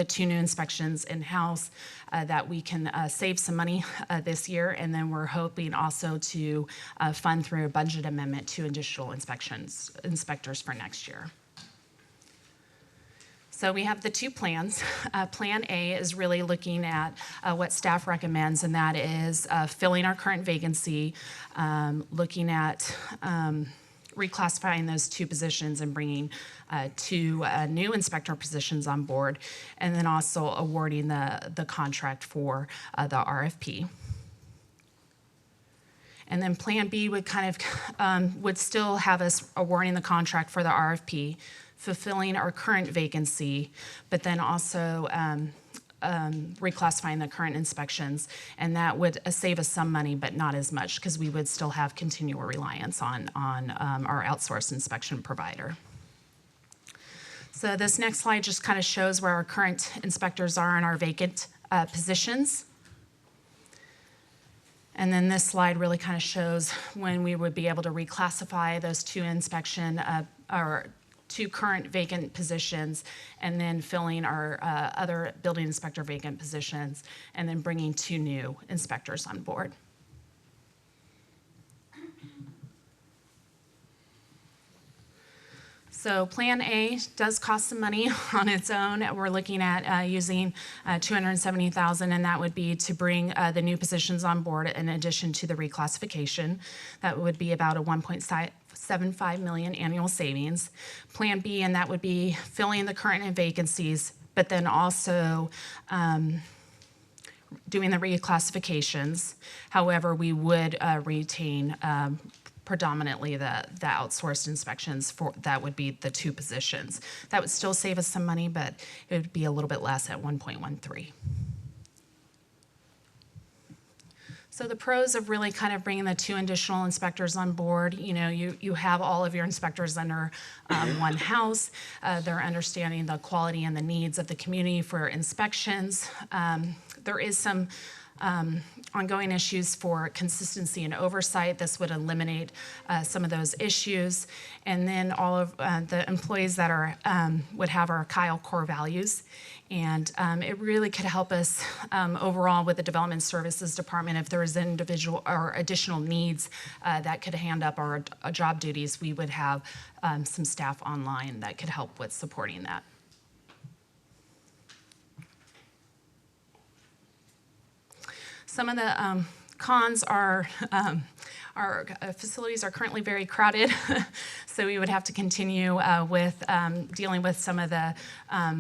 2 new inspections in-house, that we can save some money this year. And then we're hoping also to fund through a budget amendment 2 additional inspectors for next year. So we have the 2 plans. Plan A is really looking at what staff recommends, and that is filling our current vacancy, looking at reclassifying those 2 positions and bringing 2 new inspector positions on board, and then also awarding the contract for the RFP. And then Plan B would kind of would still have us awarding the contract for the RFP, fulfilling our current vacancy, but then also reclassifying the current inspections. And that would save us some money, but not as much, because we would still have continual reliance on our outsourced inspection provider. So this next slide just kind of shows where our current inspectors are in our vacant positions. And then this slide really kind of shows when we would be able to reclassify those 2 or 2 current vacant positions, and then filling our other building inspector vacant positions, and then bringing 2 new inspectors on board. So Plan A does cost some money on its own. We're looking at using $270,000, and that would be to bring the new positions on board in addition to the reclassification. That would be about a $1.75 million annual savings. Plan B, and that would be filling the current vacancies, but then also doing the reclassifications. However, we would retain predominantly the outsourced inspections for that would be the 2 positions. That would still save us some money, but it would be a little bit less at 1.13. So the pros of really kind of bringing the 2 additional inspectors on board, you have all of your inspectors under one house. They're understanding the quality and the needs of the community for inspections. There is some ongoing issues for consistency and oversight. This would eliminate some of those issues. And then all of the employees that would have our Kyle core values. And it really could help us overall with the Development Services Department. If there is individual or additional needs that could hand up our job duties, we would have some staff online that could help with supporting that. Some of the cons are our facilities are currently very crowded, so we would have to continue with dealing with some of the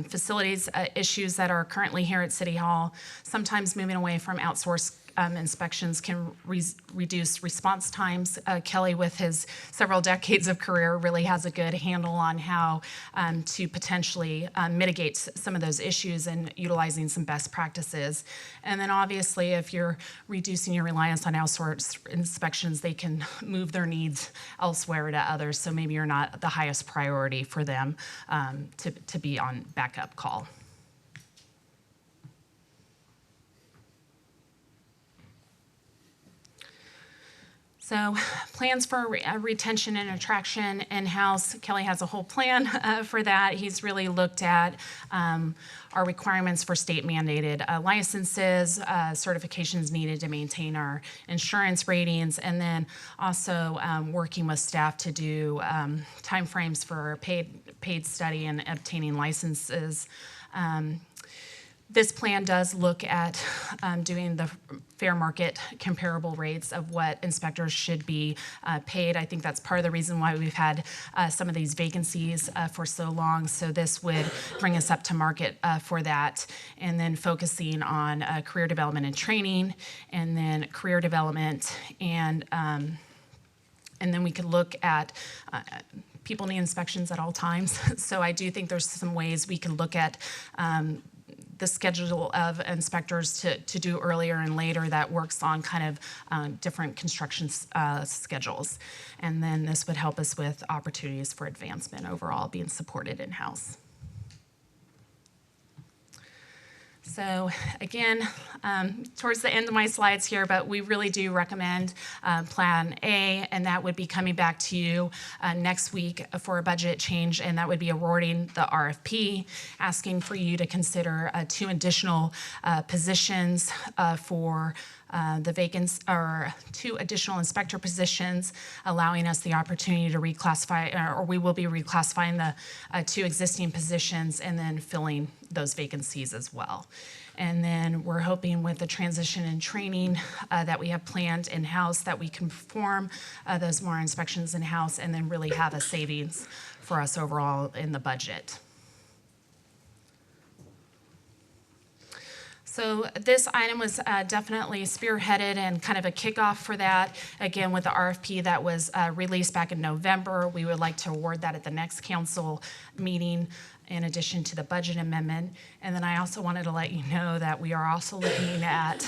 facilities issues that are currently here at City Hall. Sometimes moving away from outsourced inspections can reduce response times. Kelly, with his several decades of career, really has a good handle on how to potentially mitigate some of those issues and utilizing some best practices. And then obviously, if you're reducing your reliance on outsourced inspections, they can move their needs elsewhere to others. So maybe you're not the highest priority for them to be on backup call. So plans for retention and attraction in-house, Kelly has a whole plan for that. He's really looked at our requirements for state mandated licenses, certifications needed to maintain our insurance ratings, and then also working with staff to do timeframes for paid study and obtaining licenses. This plan does look at doing the fair market comparable rates of what inspectors should be paid. I think that's part of the reason why we've had some of these vacancies for so long. So this would bring us up to market for that. And then focusing on career development and training, and then career development, and then we could look at people need inspections at all times. So I do think there's some ways we can look at the schedule of inspectors to do earlier and later that works on kind of different construction schedules. And then this would help us with opportunities for advancement overall being supported in-house. So again, towards the end of my slides here, but we really do recommend Plan A, and that would be coming back to you next week for a budget change, and that would be awarding the RFP, asking for you to consider 2 additional positions for the vacants, or 2 additional inspector positions, allowing us the opportunity to reclassify, or we will be reclassifying the 2 existing positions and then filling those vacancies as well. And then we're hoping with the transition and training that we have planned in-house, that we can perform those more inspections in-house and then really have a savings for us overall in the budget. So this item was definitely spearheaded and kind of a kickoff for that. Again, with the RFP that was released back in November, we would like to award that at the next council meeting in addition to the budget amendment. And then I also wanted to let you know that we are also looking at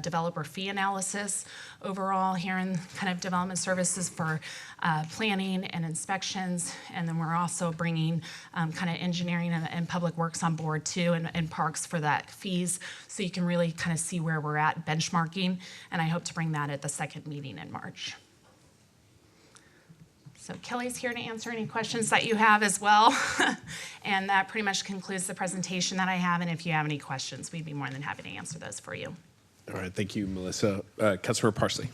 developer fee analysis overall here in kind of development services for planning and inspections. And then we're also bringing kind of engineering and public works on board too, and parks for that fees. So you can really kind of see where we're at benchmarking. And I hope to bring that at the second meeting in March. So Kelly's here to answer any questions that you have as well. And that pretty much concludes the presentation that I have. And if you have any questions, we'd be more than happy to answer those for you. All right, thank you, Melissa. Councilmember Parsley.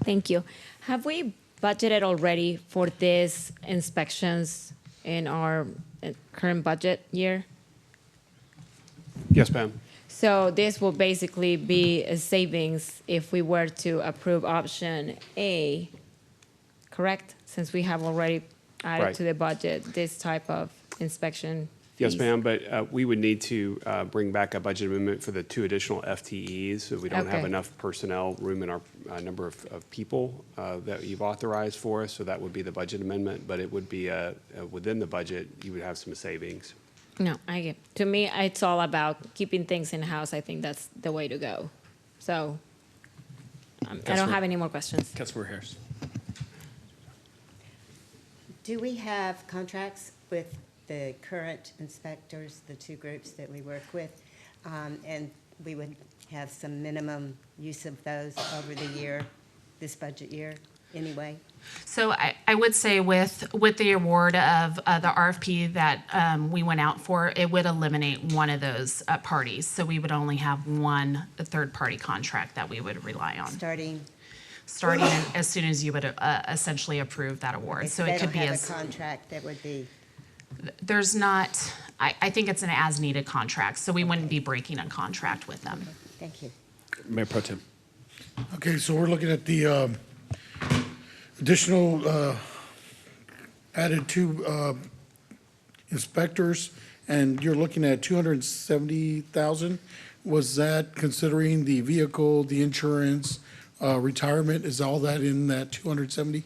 Thank you. Have we budgeted already for these inspections in our current budget year? Yes, ma'am. So this will basically be a savings if we were to approve option A, correct? Since we have already added Right. to the budget this type of inspection Yes, fees. ma'am, but we would need to bring back a budget amendment for the 2 additional FTEs. So we don't have Okay. enough personnel room in our number of people that you've authorized for us. So that would be the budget amendment, but it would be within the budget, you would have some savings. No, I get. To me, it's all about keeping things in-house. I think that's the way to go. So I don't have any more questions. Councilmember Harris. Do we have contracts with the current inspectors, the 2 groups that we work with? And we would have some minimum use of those over the year, this budget year, anyway? So I would say with the award of the RFP that we went out for, it would eliminate one of those parties. So we would only have one third-party contract that we would rely on. Starting As soon as you would essentially approve that award. Okay, so they it could don't be have as a contract that would be, there's not. I think it's an as-needed contract, so we wouldn't be breaking a contract with them. thank you. Mayor Pro Tem. Okay, so we're looking at the additional added 2 inspectors, and you're looking at 270,000. Was that considering the vehicle, the insurance, retirement? Is all that in that 270?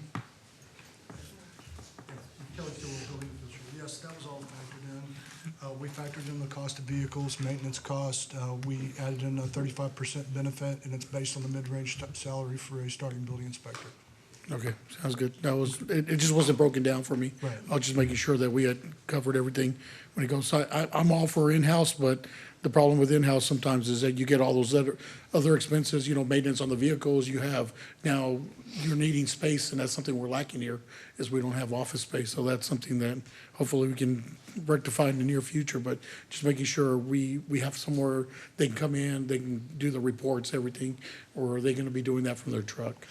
Yes, that was all factored in. We factored in the cost of vehicles, maintenance cost. We added in a 35% benefit, and it's based on the mid-range salary for a starting building inspector. Okay, sounds good. That was, it just wasn't broken down for me. Right. I was just making sure that we had covered everything when it goes. So I'm all for in-house, but the problem with in-house sometimes is that you get all those other expenses, maintenance on the vehicles you have. Now, you're needing space, and that's something we're lacking here, is we don't have office space. So that's something that hopefully we can rectify in the near future, but just making sure we have somewhere they can come in, they can do the reports, everything, or are they gonna be doing that from their truck?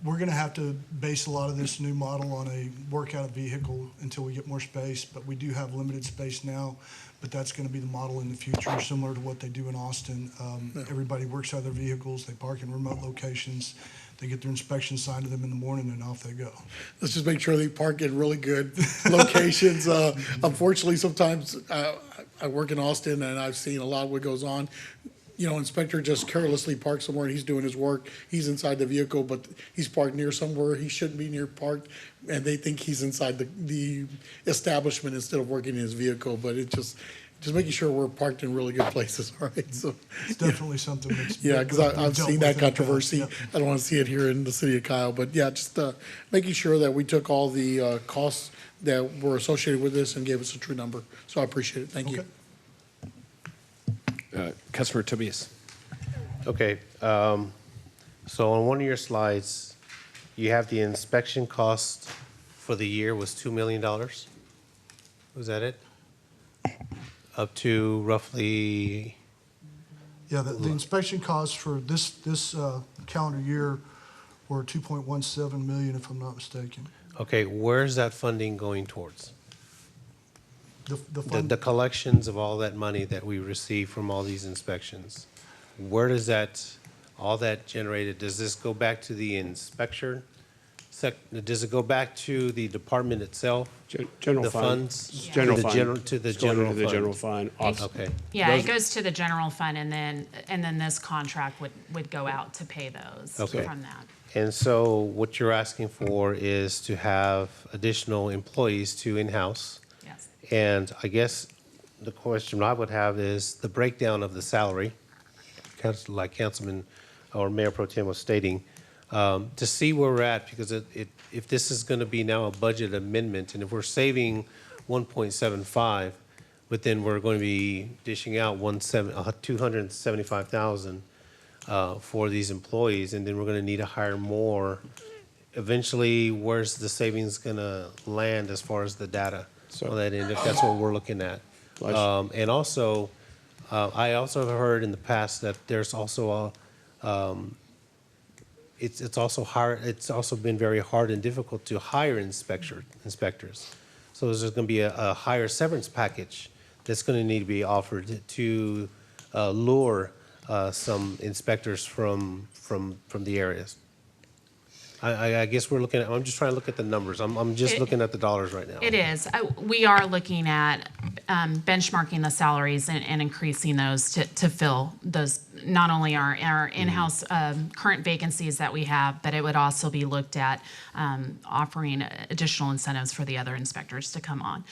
We're going to have to base a lot of this new model on a workout vehicle until we get more space, but we do have limited space now, but that's going to be the model in the future, similar to what they do in Austin. Everybody works out of their vehicles, they park in remote locations, they get their inspection signed to them in the morning, and off they go. Let's just make sure they park in really good locations. Unfortunately, sometimes I work in Austin, and I've seen a lot of what goes on. Inspector just carelessly parks somewhere, and he's doing his work. He's inside the vehicle, but he's parked near somewhere he shouldn't be near parked, and they think he's inside the establishment instead of working in his vehicle. But it just making sure we're parked in really good places, all right? So It's definitely something that's. yeah, because I've dealt seen with that in the past, controversy. yep. I don't want to see it here in the city of Kyle, but yeah, just making sure that we took all the costs that were associated with this and gave us a true number. So I appreciate it. Thank you. Councilor Tobias. Okay, so on one of your slides, you have the inspection cost for the year was $2 million. Was that it? Up to roughly, Yeah, the inspection costs for this calendar year were 2.17 million, if I'm not mistaken. okay, where's that funding going towards? The The collections of all that money that we receive from all these inspections, where does all that generated, does this go back to the inspector? Does it go back to the department itself? General The fund. funds? General To the fund. general- To the It's going general into the fund? general fund. Okay. Yeah, it Those- goes to the general fund, and then this contract would go out to pay those Okay. from that. And so what you're asking for is to have additional employees to in-house. Yes. And I guess the question I would have is the breakdown of the salary, like Councilman or Mayor Pro Tem was stating, to see where we're at, because if this is going to be now a budget amendment, and if we're saving 1.75, but then we're going to be dishing out 275,000 for these employees, and then we're going to need to hire more. Eventually, where's the savings going to land as far as the data on that end, if that's what we're looking at? And also, I also have heard in the past that there's also it's also hard. It's also been very hard and difficult to hire inspectors. So there's going to be a higher severance package that's going to need to be offered to lure some inspectors from the areas. I guess we're looking at, I'm just trying to look at the numbers. I'm just looking at the dollars right now. It is. We are looking at benchmarking the salaries and increasing those to fill those, not only our in-house current vacancies that we have, but it would also be looked at offering additional incentives for the other inspectors to come on.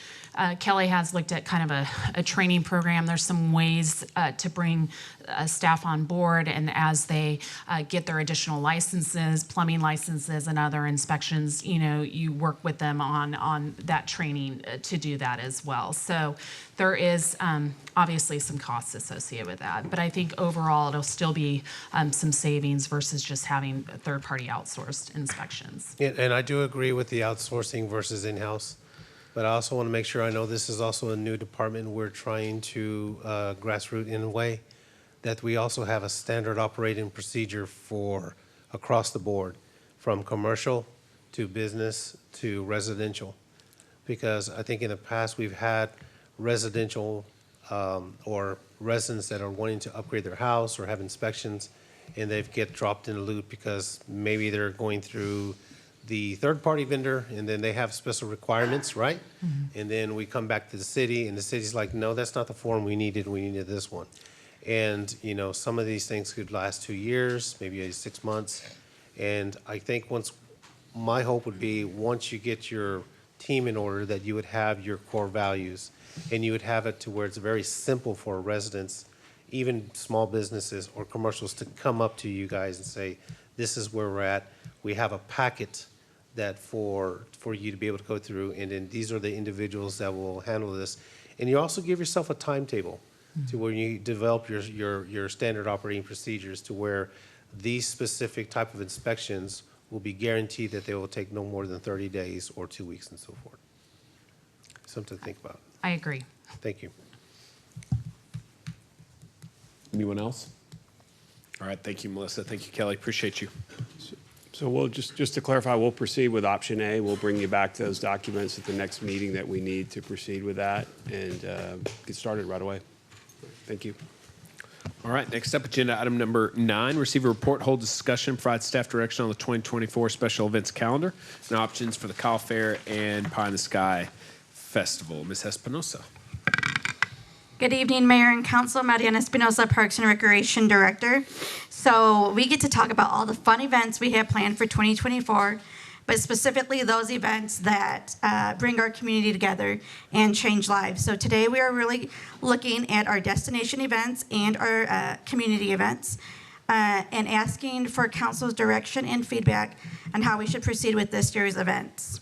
Kelly has looked at kind of a training program. There's some ways to bring staff on board, and as they get their additional licenses, plumbing licenses and other inspections, you work with them on that training to do that as well. So there is obviously some costs associated with that, but I think overall it'll still be some savings versus just having third-party outsourced inspections. And I do agree with the outsourcing versus in-house, but I also want to make sure I know this is also a new department we're trying to grassroots in a way, that we also have a standard operating procedure for across the board, from commercial to business to residential. Because I think in the past, we've had residential or residents that are wanting to upgrade their house or have inspections, and they get dropped in a loop because maybe they're going through the third-party vendor, and then they have special requirements, right? And then we come back to the city, and the city's like, no, that's not the form we needed this one. And, some of these things could last 2 years, maybe 6 months. And I think my hope would be, once you get your team in order, that you would have your core values, and you would have it to where it's very simple for residents, even small businesses or commercials, to come up to you guys and say, this is where we're at. We have a packet that for you to be able to go through, and then these are the individuals that will handle this. And you also give yourself a timetable to where you develop your standard operating procedures, to where these specific type of inspections will be guaranteed that they will take no more than 30 days or 2 weeks and so forth. Something to think about. I agree. Thank you. Anyone else? All right, thank you, Melissa. Thank you, Kelly. Appreciate you. So we'll just to clarify, we'll proceed with option A. We'll bring you back those documents at the next meeting that we need to proceed with that and get started right away. Thank you. All right, next up, agenda item number 9, receive a report, hold discussion, provide staff direction on the 2024 special events calendar and options for the Kyle Fair and Pie in the Sky Festival. Ms. Espinosa. Good evening, Mayor and Council. Mariana Espinosa, Parks and Recreation Director. So we get to talk about all the fun events we have planned for 2024, but specifically those events that bring our community together and change lives. So today we are really looking at our destination events and our community events and asking for council's direction and feedback on how we should proceed with this year's events.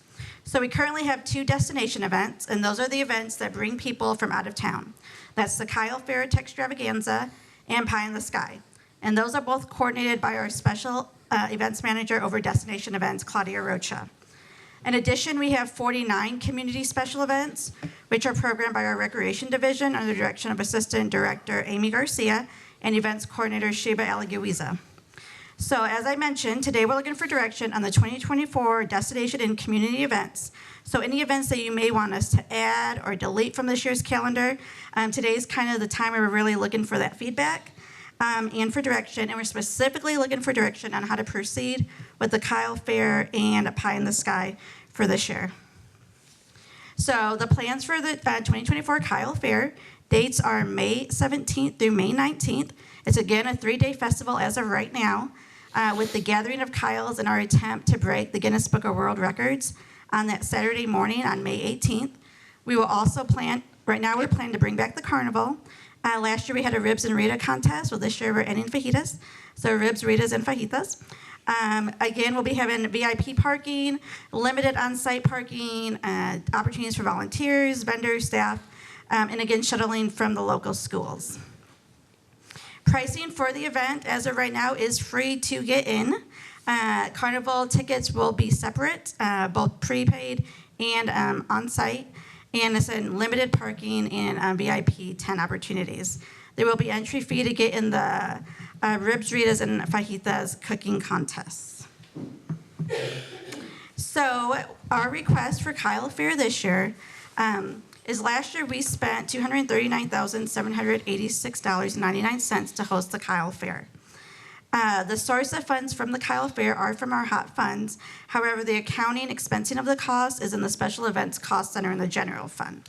So we currently have 2 destination events, and those are the events that bring people from out of town. That's the Kyle Fair Extravaganza and Pie in the Sky. And those are both coordinated by our special events manager over destination events, Claudia Rocha. In addition, we have 49 community special events, which are programmed by our Recreation Division under the direction of Assistant Director Amy Garcia and Events Coordinator Sheba Alaguiza. So as I mentioned, today we're looking for direction on the 2024 destination and community events. So any events that you may want us to add or delete from this year's calendar, today's kind of the time where we're really looking for that feedback and for direction. And we're specifically looking for direction on how to proceed with the Kyle Fair and Pie in the Sky for this year. So the plans for the 2024 Kyle Fair, dates are May 17th through May 19th. It's again a 3-day festival as of right now, with the gathering of Kyles in our attempt to break the Guinness Book of World Records on that Saturday morning on May 18th. We will also right now we're planning to bring back the carnival. Last year we had a ribs and Rita contest. Well, this year we're adding fajitas. So ribs, Ritas, and fajitas. Again, we'll be having VIP parking, limited on-site parking, opportunities for volunteers, vendors, staff, and again, shuttling from the local schools. Pricing for the event, as of right now, is free to get in. Carnival tickets will be separate, both prepaid and on-site, and it's in limited parking and VIP 10 opportunities. There will be entry fee to get in the ribs, Ritas, and fajitas cooking contests. So our request for Kyle Fair this year is last year we spent $239,786.99 to host the Kyle Fair. The source of funds from the Kyle Fair are from our hot funds. However, the accounting expensing of the cost is in the Special Events Cost Center in the general fund.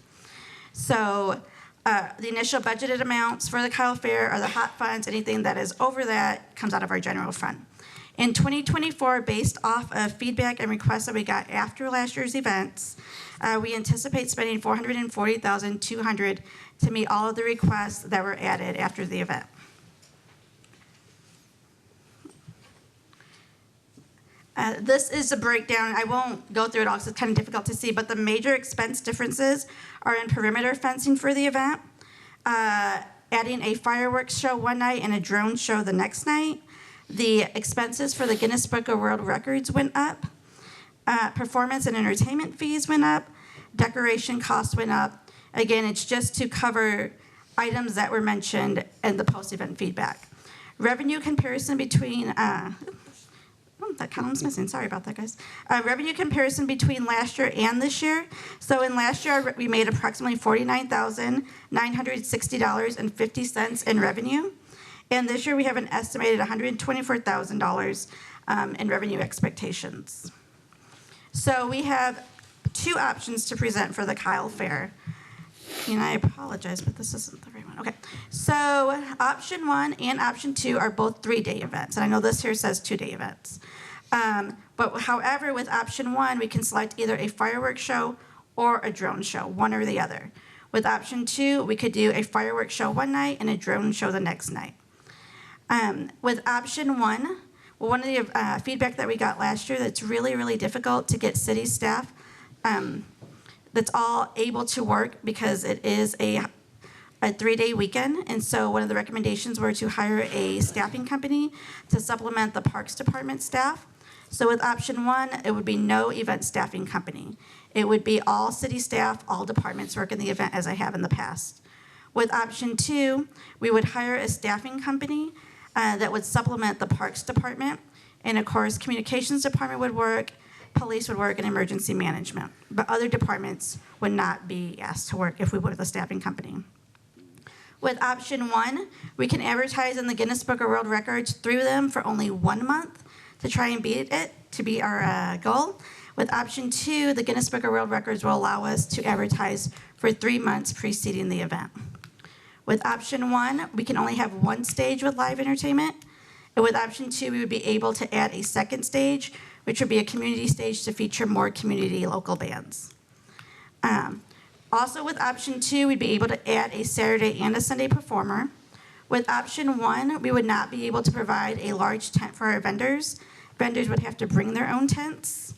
So the initial budgeted amounts for the Kyle Fair are the hot funds. Anything that is over that comes out of our general fund. In 2024, based off of feedback and requests that we got after last year's events, we anticipate spending $440,200 to meet all of the requests that were added after the event. This is a breakdown. I won't go through it all because it's kind of difficult to see, but the major expense differences are in perimeter fencing for the event, adding a fireworks show one night and a drone show the next night. The expenses for the Guinness Book of World Records went up. Performance and entertainment fees went up. Decoration costs went up. Again, it's just to cover items that were mentioned in the post-event feedback. Revenue comparison between that column's missing. Sorry about that, guys. Revenue comparison between last year and this year. So in last year, we made approximately $49,960.50 in revenue. And this year, we have an estimated $124,000 in revenue expectations. So we have 2 options to present for the Kyle Fair. And I apologize, but this isn't the right one. Okay. So option 1 and option 2 are both 3-day events. And I know this here says 2-day events. But however, with option 1, we can select either a fireworks show or a drone show, one or the other. With option 2, we could do a fireworks show one night and a drone show the next night. With option 1, well, one of the feedback that we got last year that's really, really difficult to get city staff that's all able to work because it is a 3-day weekend. And so one of the recommendations were to hire a staffing company to supplement the Parks Department staff. So with option 1, it would be no event staffing company. It would be all city staff, all departments work in the event as I have in the past. With option 2, we would hire a staffing company that would supplement the Parks Department. And of course, Communications Department would work, Police would work, and Emergency Management. But other departments would not be asked to work if we were the staffing company. With option 1, we can advertise in the Guinness Book of World Records through them for only 1 month to try and beat it, to be our goal. With option 2, the Guinness Book of World Records will allow us to advertise for 3 months preceding the event. With option 1, we can only have 1 stage with live entertainment. And with option 2, we would be able to add a 2nd stage, which would be a community stage to feature more community local bands. Also with option 2, we'd be able to add a Saturday and a Sunday performer. With option 1, we would not be able to provide a large tent for our vendors. Vendors would have to bring their own tents.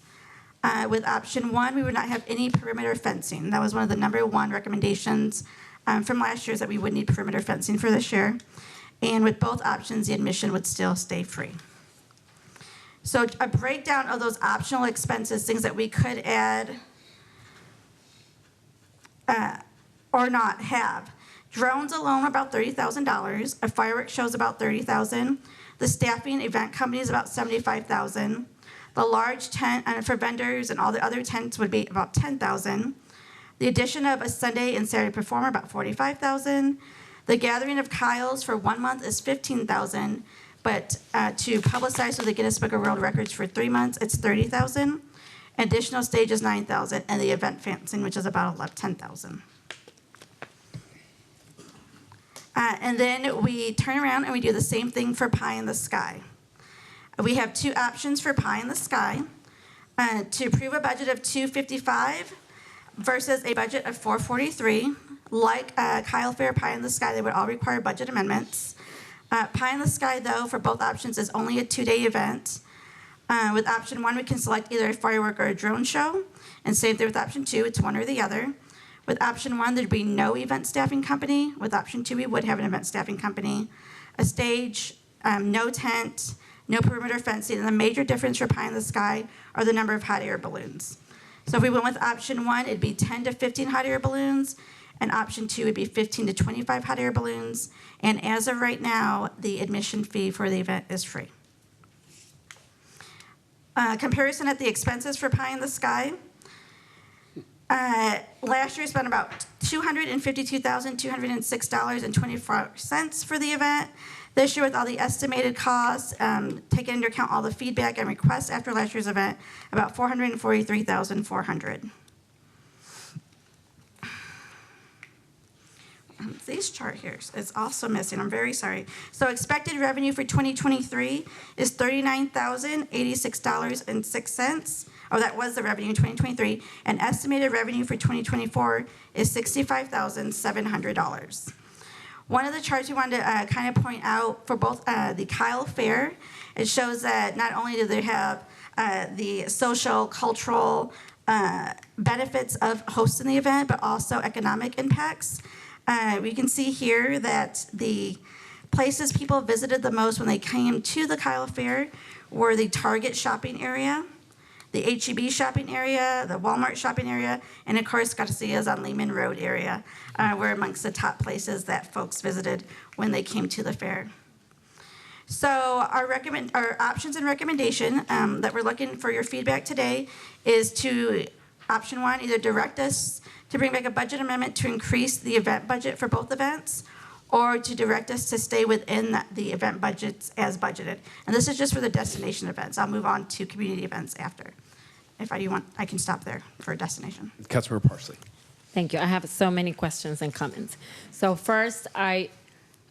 With option 1, we would not have any perimeter fencing. That was one of the number 1 recommendations from last year, is that we would need perimeter fencing for this year. And with both options, the admission would still stay free. So a breakdown of those optional expenses, things that we could add or not have. Drones alone about $30,000. A fireworks show is about $30,000. The staffing event company is about $75,000. The large tent for vendors and all the other tents would be about $10,000. The addition of a Sunday and Saturday performer about $45,000. The gathering of Kyles for 1 month is $15,000, but to publicize for the Guinness Book of World Records for 3 months, it's $30,000. Additional stage is $9,000, and the event fencing, which is about $10,000. And then we turn around and we do the same thing for Pie in the Sky. We have 2 options for Pie in the Sky. To approve a budget of $255 versus a budget of $443. Like Kyle Fair, Pie in the Sky, they would all require budget amendments. Pie in the Sky, though, for both options is only a 2-day event. With option 1, we can select either a firework or a drone show. And same thing with option 2, it's one or the other. With option 1, there'd be no event staffing company. With option 2, we would have an event staffing company. A stage, no tent, no perimeter fencing. And the major difference for Pie in the Sky are the number of hot air balloons. So if we went with option 1, it'd be 10 to 15 hot air balloons. And option 2 would be 15 to 25 hot air balloons. And as of right now, the admission fee for the event is free. Comparison at the expenses for Pie in the Sky. Last year, we spent about $252,206.24 for the event. This year, with all the estimated costs, taking into account all the feedback and requests after last year's event, about $443,400. This chart here is also missing. I'm very sorry. So expected revenue for 2023 is $39,086.06. Oh, that was the revenue in 2023. And estimated revenue for 2024 is $65,700. One of the charts we wanted to kind of point out for both the Kyle Fair, it shows that not only do they have the social, cultural benefits of hosting the event, but also economic impacts. We can see here that the places people visited the most when they came to the Kyle Fair were the Target shopping area, the H-E-B shopping area, the Walmart shopping area, and of course Garcia's on Lehman Road area were amongst the top places that folks visited when they came to the fair. So our options and recommendation that we're looking for your feedback today is to option 1, either direct us to bring back a budget amendment to increase the event budget for both events, or to direct us to stay within the event budgets as budgeted. And this is just for the destination events. I'll move on to community events after. If I do want, I can stop there for a destination. Councilmember Parsley. Thank you. I have so many questions and comments. So first, I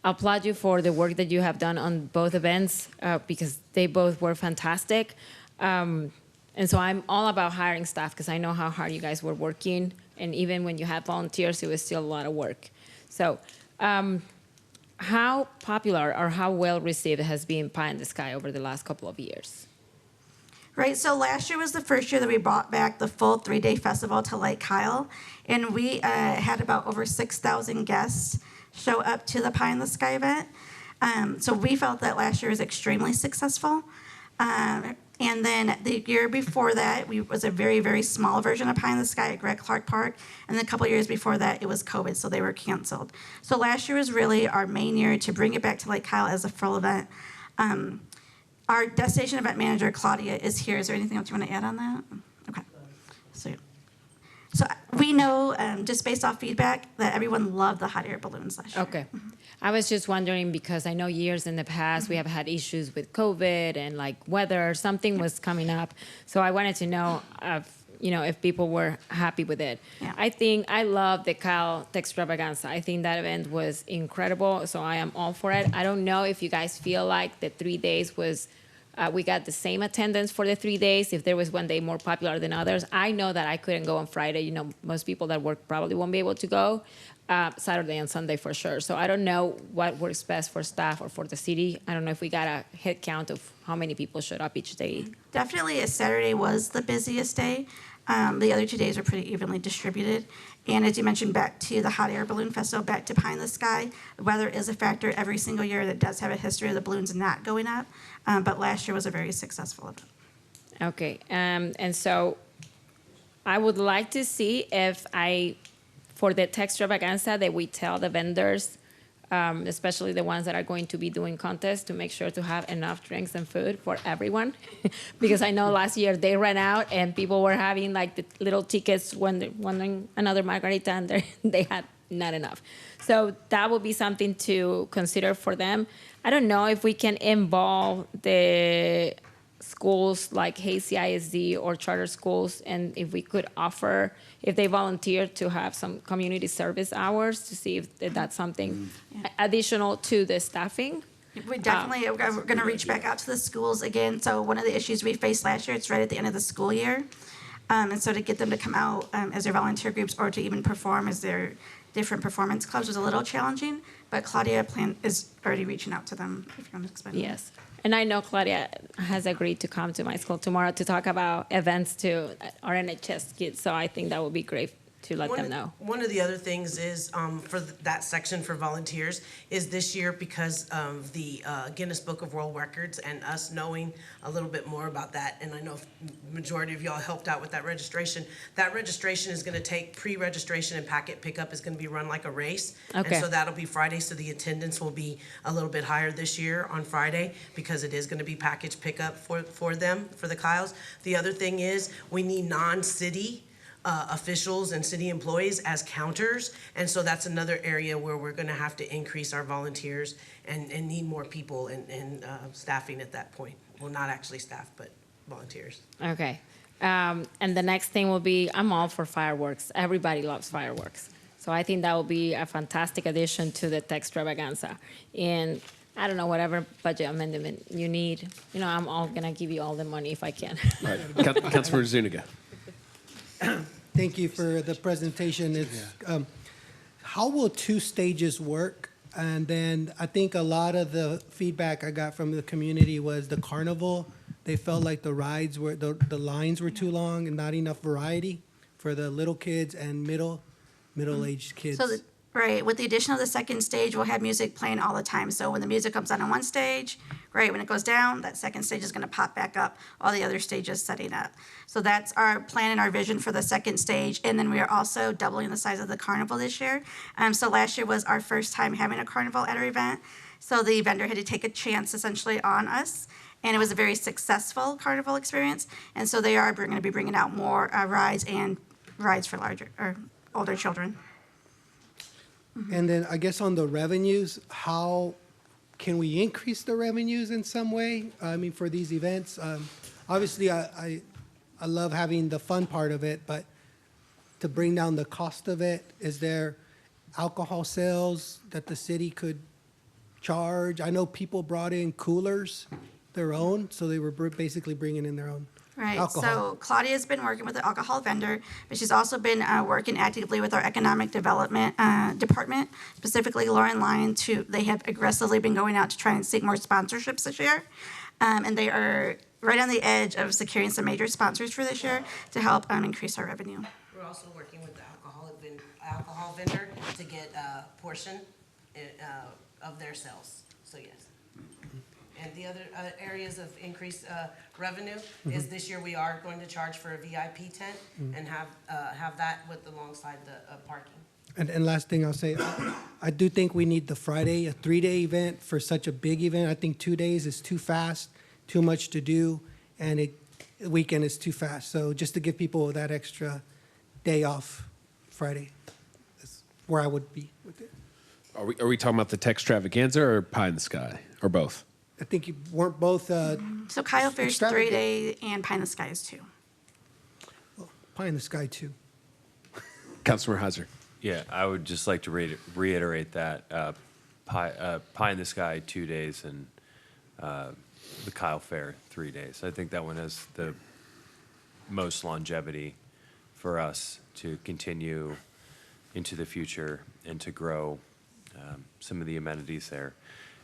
applaud you for the work that you have done on both events because they both were fantastic. And so I'm all about hiring staff because I know how hard you guys were working. And even when you had volunteers, it was still a lot of work. So how popular or how well received has been Pie in the Sky over the last couple of years? Right, so last year was the first year that we brought back the full 3-day festival to Lake Kyle. And we had about over 6,000 guests show up to the Pie in the Sky event. So we felt that last year was extremely successful. And then the year before that, we was a very, very small version of Pie in the Sky at Greg Clark Park. And then a couple of years before that, it was COVID, so they were canceled. So last year was really our main year to bring it back to Lake Kyle as a full event. Our destination event manager, Claudia, is here. Is there anything else you want to add on that? Okay. So we know, just based off feedback, that everyone loved the hot air balloons last year. Okay. I was just wondering because I know years in the past we have had issues with COVID and like weather, something was coming up. So I wanted to know if people were happy with it. Yeah. I love the Cal Extravaganza. I think that event was incredible. So I am all for it. I don't know if you guys feel like the 3 days was We got the same attendance for the 3 days. If there was one day more popular than others, I know that I couldn't go on Friday. You know, most people that work probably won't be able to go. Saturday and Sunday for sure. So I don't know what works best for staff or for the city. I don't know if we got a head count of how many people showed up each day. Definitely a Saturday was the busiest day. The other 2 days are pretty evenly distributed. And as you mentioned, back to the Hot Air Balloon Festival, back to Pie in the Sky, the weather is a factor every single year. That does have a history of the balloons not going up. But last year was a very successful event. Okay, and so I would like to see if for the extravaganza, that we tell the vendors, especially the ones that are going to be doing contests, to make sure to have enough drinks and food for everyone. Because I know last year they ran out and people were having like the little tickets wanting another margarita, and they had not enough. So that would be something to consider for them. I don't know if we can involve the schools like Hazy ISD or charter schools, and if we could offer, if they volunteer, to have some community service hours, to see if that's something additional to the staffing. We definitely, we're going to reach back out to the schools again. So one of the issues we faced last year, it's right at the end of the school year. And so to get them to come out as their volunteer groups, or to even perform as their different performance clubs, was a little challenging. But Claudia is already reaching out to them, if you want to explain. Yes. And I know Claudia has agreed to come to my school tomorrow to talk about events to our NHS kids. So I think that would be great to let them know. One of the other things is, for that section for volunteers, is this year, because of the Guinness Book of World Records and us knowing a little bit more about that, and I know majority of y'all helped out with that registration is gonna take pre-registration, and packet pickup is gonna be run like a race. Okay. And so that'll be Friday, so the attendance will be a little bit higher this year on Friday, because it is gonna be package pickup for them, for the Kyles. The other thing is, we need non-city officials and city employees as counters, and so that's another area where we're gonna have to increase our volunteers and need more people and staffing at that point. Well, not actually staff, but volunteers. Okay. And the next thing will be, I'm all for fireworks. Everybody loves fireworks. So I think that will be a fantastic addition to the extravaganza. And I don't know, whatever budget amendment you need, I'm all gonna give you all the money if I can. All right, Councilmember Zuniga. Thank you for the presentation. It's, how will 2 stages work? And then I think a lot of the feedback I got from the community was the carnival. They felt like the lines were too long and not enough variety for the little kids and middle-aged kids. So, right, with the addition of the second stage, we'll have music playing all the time. So when the music comes on one stage, great. When it goes down, that second stage is going to pop back up, all the other stages setting up. So that's our plan and our vision for the second stage. And then we are also doubling the size of the carnival this year. So last year was our first time having a carnival at our event. So the vendor had to take a chance essentially on us. And it was a very successful carnival experience. And so we're going to be bringing out more rides for larger or older children. And then I guess on the revenues, how can we increase the revenues in some way? I mean, for these events, obviously I love having the fun part of it, but to bring down the cost of it, is there alcohol sales that the city could charge? I know people brought in coolers, their own, so they were basically bringing in their own. Right, alcohol. so Claudia's been working with the alcohol vendor, but she's also been working actively with our economic development department, specifically Lauren Lyon. They have aggressively been going out to try and seek more sponsorships this year. And they are right on the edge of securing some major sponsors for this year to help increase our revenue. We're also working with the alcohol vendor to get a portion of their sales, so yes. And the other areas of increased revenue is this year we are going to charge for a VIP tent and have that alongside the parking. And last thing I'll say, I do think we need the Friday, a 3-day event for such a big event. I think 2 days is too fast, too much to do, and the weekend is too fast. So just to give people that extra day off Friday, that's where I would be with it. Are we talking about the Textravaganza or Pie in the Sky, or both? I think you weren't both. So Kyle Fair's 3-day and Pie in the Sky is 2. Well, Pie in the Sky 2. Councilmember Heiser. Yeah, I would just like to reiterate that Pie in the Sky 2 days and the Kyle Fair 3 days. I think that one has the most longevity for us to continue into the future and to grow some of the amenities there.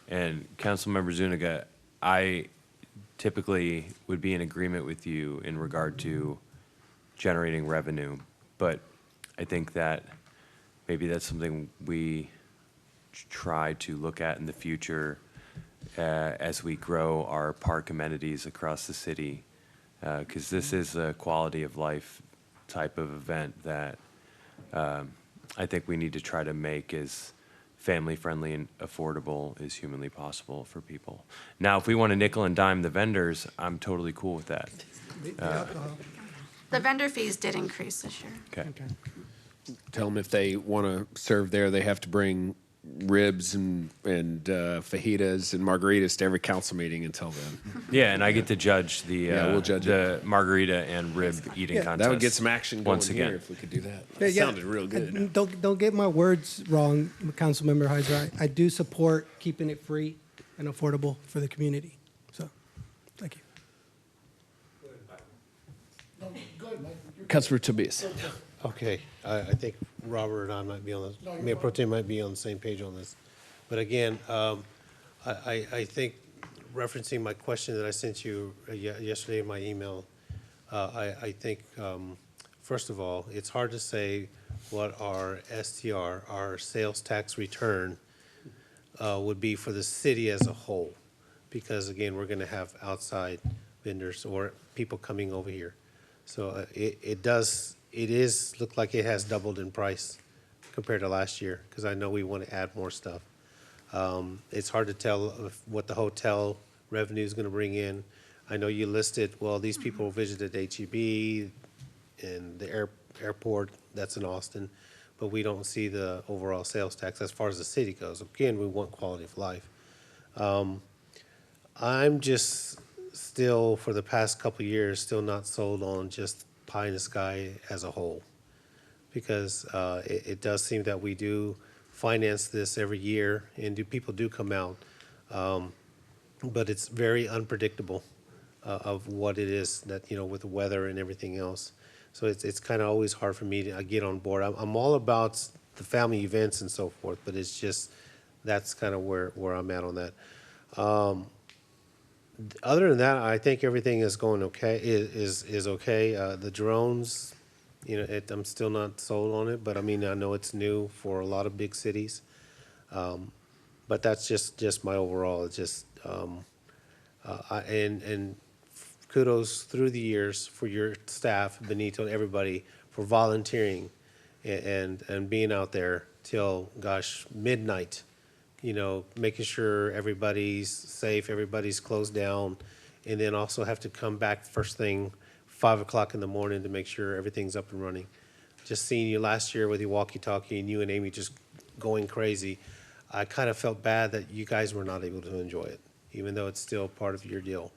And Councilmember Zuniga, I typically would be in agreement with you in regard to generating revenue, but I think that maybe that's something we try to look at in the future as we grow our park amenities across the city, because this is a quality of life type of event that I think we need to try to make as family-friendly and affordable as humanly possible for people. Now, if we want to nickel and dime the vendors, I'm totally cool with that. The vendor fees did increase this year. Okay. Tell them if they want to serve there, they have to bring ribs and fajitas and margaritas to every council meeting until then. Yeah, and I get to judge the we'll judge the margarita and rib eating contest. That would get some action going once here again. if we could do that. That Yeah, sounded real good. Don't get my words wrong, Councilmember Heiser. I do support keeping it free and affordable for the community. So, thank you. Councilor Tobias. Okay, I think Robert and I might be on the, Mayor Pro Tem might be on the same page on this. But again, I think referencing my question that I sent you yesterday in my email, I think, first of all, it's hard to say what our STR, our sales tax return, would be for the city as a whole. Because again, we're gonna have outside vendors or people coming over here. So it is look like it has doubled in price compared to last year, because I know we want to add more stuff. It's hard to tell what the hotel revenue is going to bring in. I know you listed, well, these people visited HEB and the airport, that's in Austin, but we don't see the overall sales tax as far as the city goes. Again, we want quality of life. I'm just still, for the past couple of years, still not sold on just pie in the sky as a whole, because it does seem that we do finance this every year, and people do come out, but it's very unpredictable of what it is that, with the weather and everything else. So it's kind of always hard for me to get on board. I'm all about the family events and so forth, but it's just, that's kind of where I'm at on that. Other than that, I think everything is going okay, is okay. The drones, I'm still not sold on it, but I mean, I know it's new for a lot of big cities. But that's just my overall, it's just, and kudos through the years for your staff, Benito, and everybody for volunteering and being out there till, gosh, midnight. Making sure everybody's safe, everybody's closed down, and then also have to come back first thing, 5 o'clock in the morning to make sure everything's up and running. Just seeing you last year with your walkie-talkie and you and Amy just going crazy, I kind of felt bad that you guys were not able to enjoy it, even though it's still part of your deal.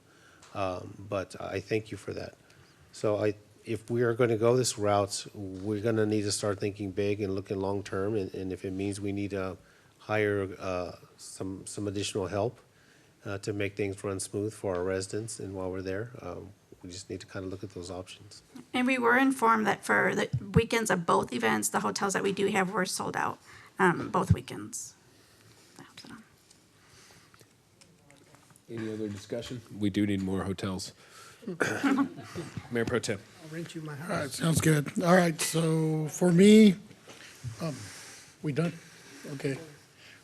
But I thank you for that. So if we are going to go this route, we're going to need to start thinking big and looking long-term, and if it means we need to hire some additional help to make things run smooth for our residents, and while we're there, we just need to kind of look at those options. And we were informed that for the weekends of both events, the hotels that we do have were sold out, both weekends. Any other discussion? We do need more hotels. Mayor Pro Tem. I'll rent you my house. All right, sounds good. All right, so for me, we done? Okay.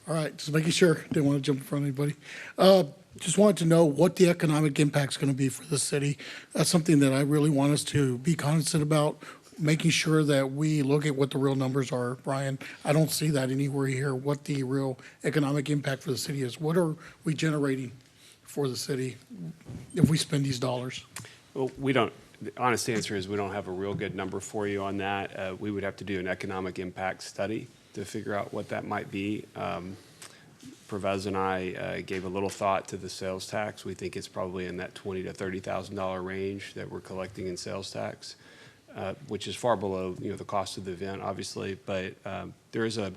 All right, just making sure. Didn't want to jump in front of anybody. Just wanted to know what the economic impact's going to be for the city. That's something that I really want us to be cognizant about, making sure that we look at what the real numbers are. Brian, I don't see that anywhere here, what the real economic impact for the city is. What are we generating for the city if we spend these dollars? Well, we don't, the honest answer is we don't have a real good number for you on that. We would have to do an economic impact study to figure out what that might be. Pervez and I gave a little thought to the sales tax. We think it's probably in that $20,000 to $30,000 range that we're collecting in sales tax, which is far below the cost of the event, obviously. But there is a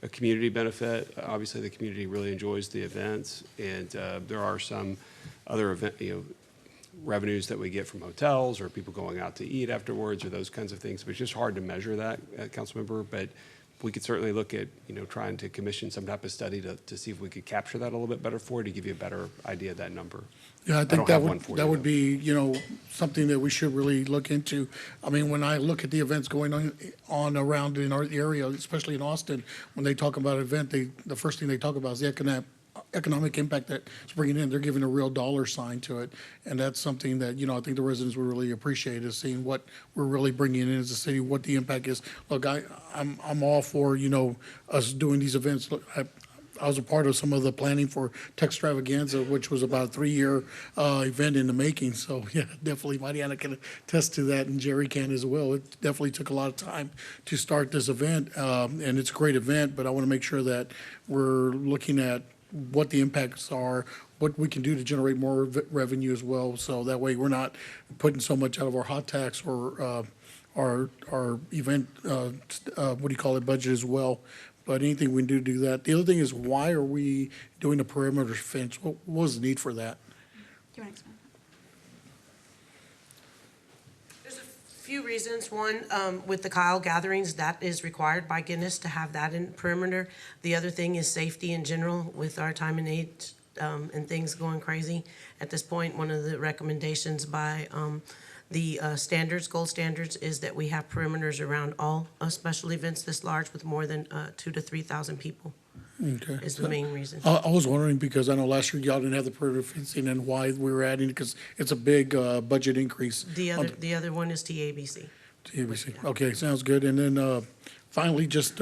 a community benefit. Obviously, the community really enjoys the events, and there are some other event, revenues that we get from hotels or people going out to eat afterwards or those kinds of things. But it's just hard to measure that, Councilmember. But we could certainly look at, trying to commission some type of study to see if we could capture that a little bit better for you, to give you a better idea of that number. Yeah, I think don't that have would, one for that you, would though. be, something that we should really look into. I mean, when I look at the events going on around in our area, especially in Austin, when they talk about an event, the first thing they talk about is the economic impact that it's bringing in. They're giving a real dollar sign to it. And that's something that, I think the residents would really appreciate, is seeing what we're really bringing in as a city, what the impact is. Look, I'm all for, us doing these events. Look, I was a part of some of the planning for Textravaganza, which was about a 3-year event in the making. So, yeah, definitely Mariana can attest to that, and Jerry can as well. It definitely took a lot of time to start this event, and it's a great event, but I want to make sure that we're looking at what the impacts are, what we can do to generate more revenue as well. So that way we're not putting so much out of our hot tax or our event, budget as well. But anything we can do that. The other thing is, why are we doing a perimeter fence? What was the need for that? Do you want to explain? There's a few reasons. One, with the Kyle gatherings, that is required by Guinness to have that in perimeter. The other thing is safety in general with our time and age and things going crazy. At this point, one of the recommendations by the gold standards, is that we have perimeters around all special events this large with more than 2,000 to 3,000 people. Okay. Is the main reason. I was wondering, because I know last year y'all didn't have the perimeter fencing, and why we were adding it, because it's a big budget increase. The other one is TABC. TABC. Okay, sounds good. And then finally, just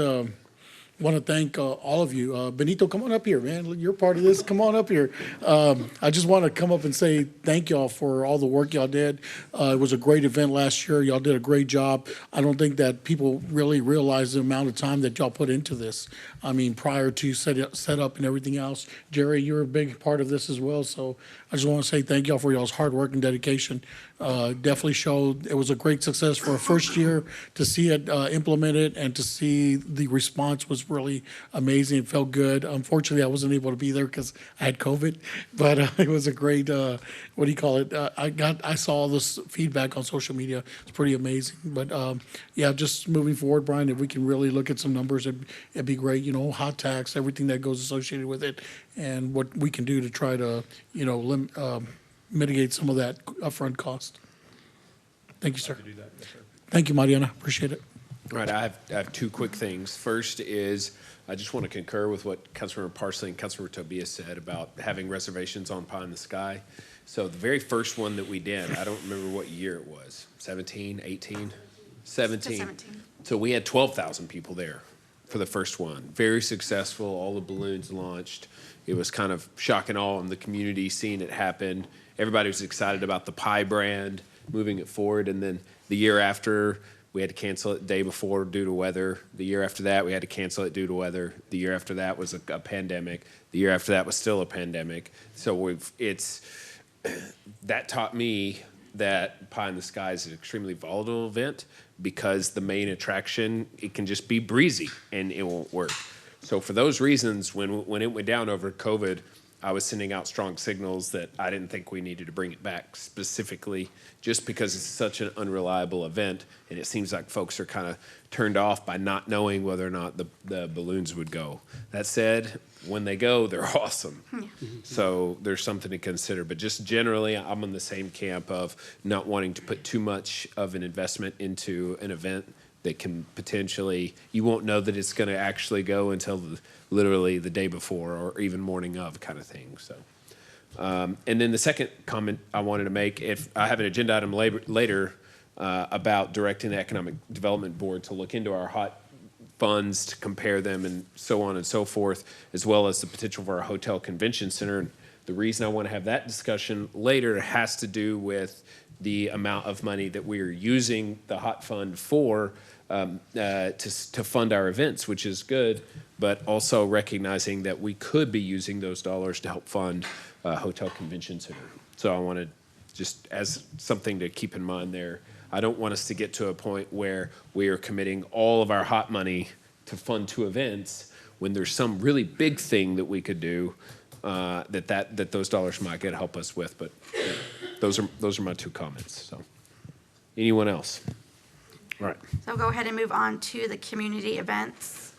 want to thank all of you. Benito, come on up here, man. You're part of this. Come on up here. I just want to come up and say thank y'all for all the work y'all did. It was a great event last year. Y'all did a great job. I don't think that people really realize the amount of time that y'all put into this. I mean, prior to set up and everything else. Jerry, you're a big part of this as well. So I just want to say thank y'all for y'all's hard work and dedication. Definitely showed it was a great success for a first year. To see it implemented and to see the response was really amazing. It felt good. Unfortunately, I wasn't able to be there because I had COVID, but it was a great, I saw all this feedback on social media. It's pretty amazing. But yeah, just moving forward, Brian, if we can really look at some numbers, it'd be great. Hot tax, everything that goes associated with it, and what we can do to try to, mitigate some of that upfront cost. Thank you, sir. Thank you, Mariana. Appreciate it. All right, I have two quick things. First is, I just want to concur with what Councilmember Parsley and Councilmember Tobias said about having reservations on Pie in the Sky. So the very first one that we did, I don't remember what year it was, 17, 18? 17. So we had 12,000 people there for the first one. Very successful, all the balloons launched. It was kind of shock and awe in the community seeing it happen. Everybody was excited about the Pie brand, moving it forward. And then the year after, we had to cancel it the day before due to weather. The year after that, we had to cancel it due to weather. The year after that was a pandemic. The year after that was still a pandemic. So that taught me that Pie in the Sky is an extremely volatile event, because the main attraction, it can just be breezy and it won't work. So for those reasons, when it went down over COVID, I was sending out strong signals that I didn't think we needed to bring it back specifically, just because it's such an unreliable event, and it seems like folks are kind of turned off by not knowing whether or not the balloons would go. That said, when they go, they're awesome. So there's something to consider. But just generally, I'm in the same camp of not wanting to put too much of an investment into an event that can potentially, you won't know that it's going to actually go until literally the day before or even morning of, kind of thing. So, and then the second comment I wanted to make, if I have an agenda item later about directing the Economic Development Board to look into our hot funds, to compare them and so on and so forth, as well as the potential for our hotel convention center. And the reason I want to have that discussion later has to do with the amount of money that we are using the hot fund for, to fund our events, which is good, but also recognizing that we could be using those dollars to help fund hotel convention center. So I want to just, as something to keep in mind there, I don't want us to get to a point where we are committing all of our hot money to fund two events when there's some really big thing that we could do, that those dollars might get help us with. But those are my two comments. So, anyone else? All right. So I'll go ahead and move on to the community events.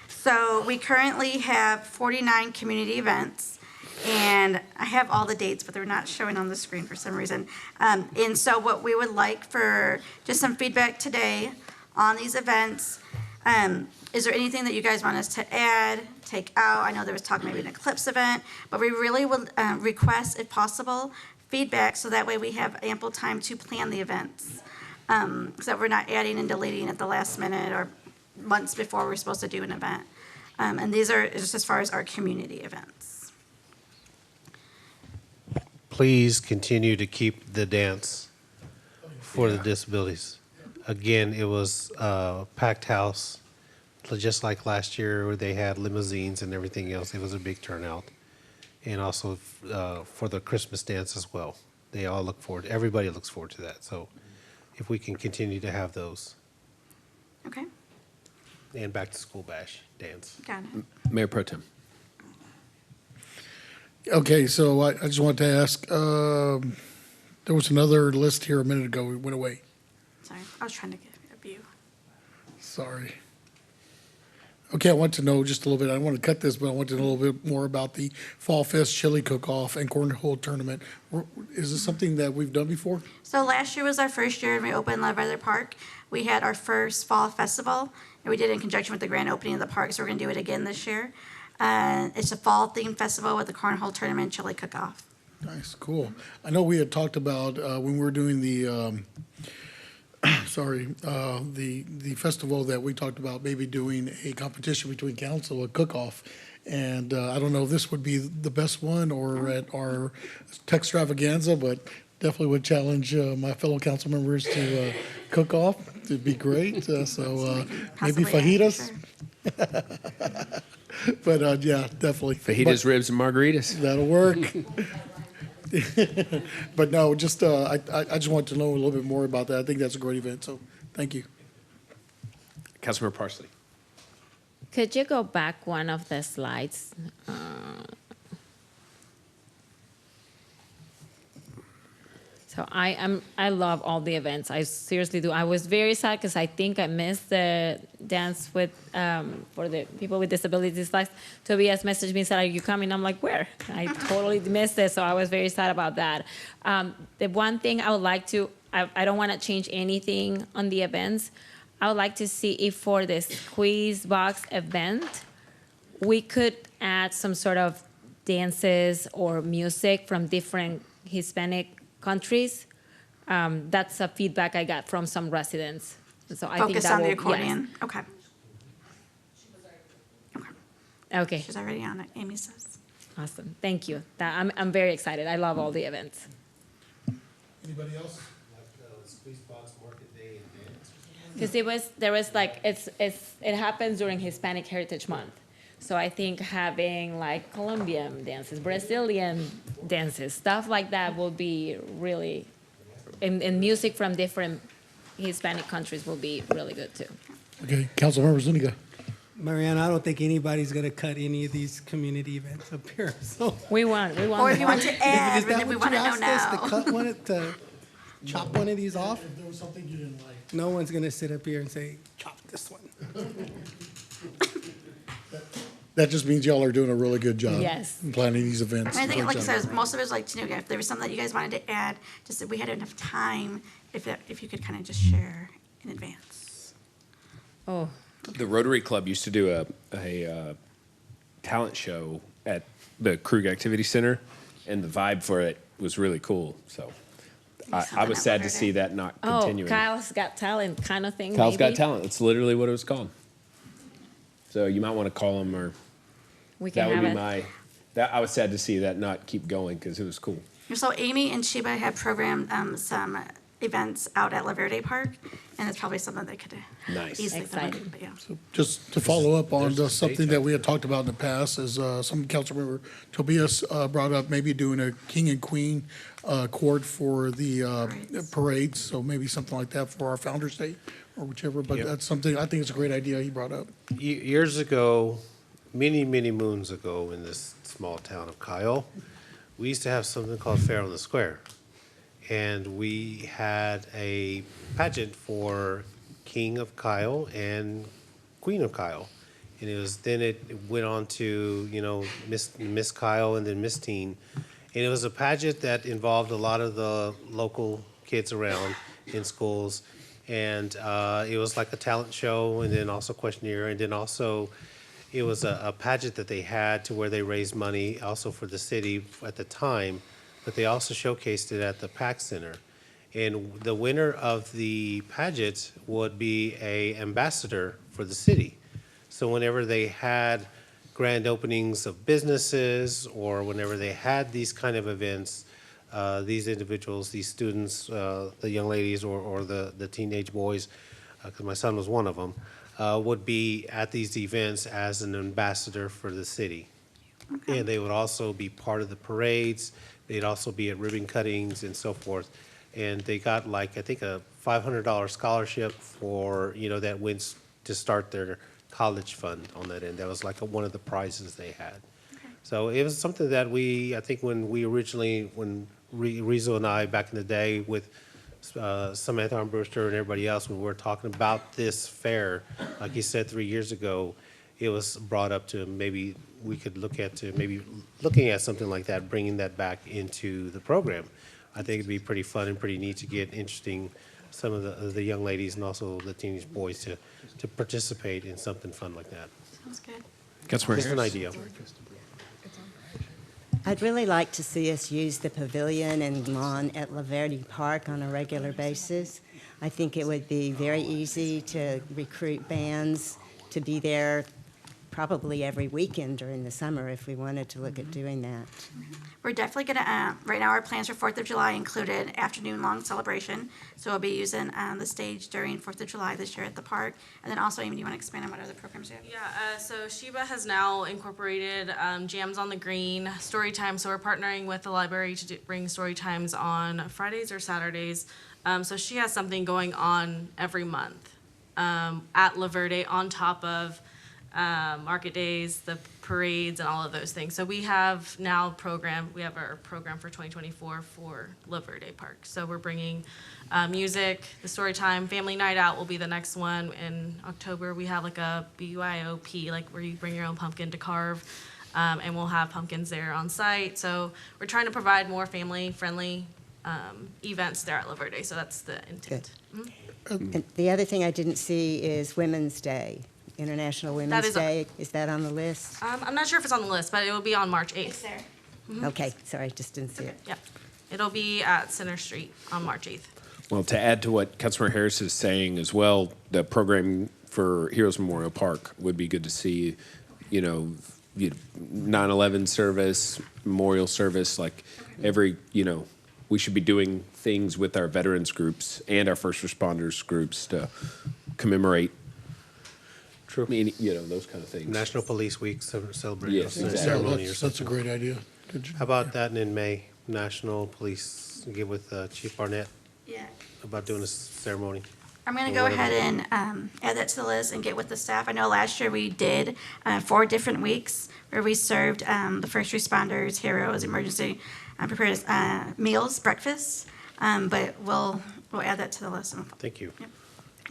So we currently have 49 community events, and I have all the dates, but they're not showing on the screen for some reason. And so what we would like for just some feedback today on these events, is there anything that you guys want us to add, take out? I know there was talk maybe an Eclipse event, but we really would request, if possible, feedback so that way we have ample time to plan the events. So that we're not adding and deleting at the last minute or months before we're supposed to do an event. And these are just as far as our community events. Please continue to keep the dance for the disabilities. Again, it was a packed house, just like last year where they had limousines and everything else. It was a big turnout. And also for the Christmas dance as well. They all look forward, everybody looks forward to that. So if we can continue to have those. Okay, And back to school bash dance. got it. Mayor Pro Tem. Okay, so I just wanted to ask, there was another list here a minute ago, it went away. Sorry, I was trying to get a view. Sorry. Okay, I want to know just a little bit, I don't want to cut this, but I want to know a little bit more about the Fall Fest Chili Cook-Off and Cornhole Tournament. Is this something that we've done before? So last year was our first year and we opened Love Weather Park. We had our first fall festival and we did it in conjunction with the grand opening of the park, so we're gonna do it again this year. It's a fall themed festival with the Cornhole Tournament Chili Cook-Off. Nice, cool. I know we had talked about, when we were doing the, the festival that we talked about maybe doing a competition between council, a cook-off. And I don't know if this would be the best one or at our tech extravaganza, but definitely would challenge my fellow council members to cook off. It'd be great. So maybe fajitas. But yeah, definitely. Fajitas, ribs, and margaritas. That'll work. But no, just I just want to know a little bit more about that. I think that's a great event. So thank you. Councilmember Parsley. Could you go back one of the slides? So I love all the events. I seriously do. I was very sad because I think I missed the dance with for the people with disabilities. Like Tobias messaged me and said, "Are you coming?" I'm like, "Where?" I totally missed it. So I was very sad about that. The one thing I would like to, I don't want to change anything on the events. I would like to see if for the squeeze box event, we could add some sort of dances or music from different Hispanic countries. That's a feedback I got from some residents. So I think Focus that on the will, accordion. Okay. Okay. She's already on it, Amy says. Awesome. Thank you. I'm very excited. I love all the events. Anybody else? Because there was like it happens during Hispanic Heritage Month. So I think having like Colombian dances, Brazilian dances, stuff like that will be really, and music from different Hispanic countries will be really good too. Okay, Councilmember Zuniga. Marianne, I don't think anybody's gonna cut any of these community events up here, so. We want. Or if you want to add, Is that we what want you to know asked us, now. to cut one, to chop one of these off? If there was something you didn't like. No one's gonna sit up here and say, chop this one. That just means y'all are doing a really good job. Yes. In planning these events. I think, Great like I job. said, most of it is like, you know, if there was something that you guys wanted to add, just that we had enough time, if you could kind of just share in advance. Oh. The Rotary Club used to do a talent show at the Krug Activity Center, and the vibe for it was really cool. So I was sad to see that not continuing. Oh, Kyle's Got Talent kind of thing. Kyle's maybe? Got Talent. That's literally what it was called. So you might want to call them, or We can that would have be it. my. That I was sad to see that not keep going because it was cool. So Amy and Sheba have programmed some events out at La Verde Park, and it's probably something they could Nice. easily Exciting. find, but yeah. Just to follow up on There's a something stage that we had talked about in the past is some councilmember Tobias brought up maybe doing a king and queen court for the parades. So maybe something like that for our Founder's Day or whichever. But Yep. that's something, I think it's a great idea he brought up. Years ago, many, many moons ago in this small town of Kyle, we used to have something called Fair on the Square. And we had a pageant for King of Kyle and Queen of Kyle. And it went on to, Miss Kyle and then Miss Teen. And it was a pageant that involved a lot of the local kids around in schools. And it was like a talent show and then also questionnaire. And then also it was a pageant that they had to where they raised money also for the city at the time. But they also showcased it at the PAC Center. And the winner of the pageant would be an ambassador for the city. So whenever they had grand openings of businesses or whenever they had these kind of events, these individuals, these students, the young ladies or the teenage boys, because my son was one of them, would be at these events as an ambassador for the city. And they would also be part of the parades. They'd also be at ribbon cuttings and so forth. And they got I think a $500 scholarship for, that went to start their college fund on that end. That was one of the prizes they had. So it was something that I think when Rizzo and I back in the day with Samantha Armbruster and everybody else, when we were talking about this fair, like you said 3 years ago, it was brought up to maybe we could look at looking at something like that, bringing that back into the program. I think it'd be pretty fun and pretty neat to get some of the young ladies and also the teenage boys to participate in something fun like that. Sounds good. Councilmember Just an Harris. idea. I'd really like to see us use the pavilion and lawn at La Verde Park on a regular basis. I think it would be very easy to recruit bands to be there probably every weekend during the summer if we wanted to look at doing that. We're definitely gonna, right now our plans for 4th of July included afternoon-long celebration. So we'll be using the stage during 4th of July this year at the park. And then also, Amy, do you want to expand on what other programs you have? Yeah, so Sheba has now incorporated Jams on the Green, story time. So we're partnering with the library to bring story times on Fridays or Saturdays. So she has something going on every month at La Verde on top of market days, the parades, and all of those things. So we have our program for 2024 for La Verde Park. So we're bringing music, the story time, family night out will be the next one. In October, we have a BYOP, where you bring your own pumpkin to carve, and we'll have pumpkins there on site. So we're trying to provide more family-friendly events there at La Verde. So that's the intent. And the other thing I didn't see is Women's Day. International Women's Day, is that on the list? I'm not sure if it's on the list, but it will be on March 8th. It's there. Okay, sorry, just didn't see it. Yep. It'll be at Center Street on March 8th. Well, to add to what Councilmember Harris is saying as well, the program for Heroes Memorial Park would be good to see, 9/11 service, memorial service, we should be doing things with our veterans groups and our first responders groups to commemorate. True. Those kind of things. National Police Week celebration. Yes, exactly. Ceremony or That's something. a great idea. How about that in May, National Police, get with Chief Barnett Yeah. about doing a ceremony? I'm going to Or go whatever. ahead and add that to the list and get with the staff. I know last year we did 4 different weeks where we served the first responders, heroes, emergency preparedness meals, breakfasts. But we'll add that to the list. Thank you. Yep.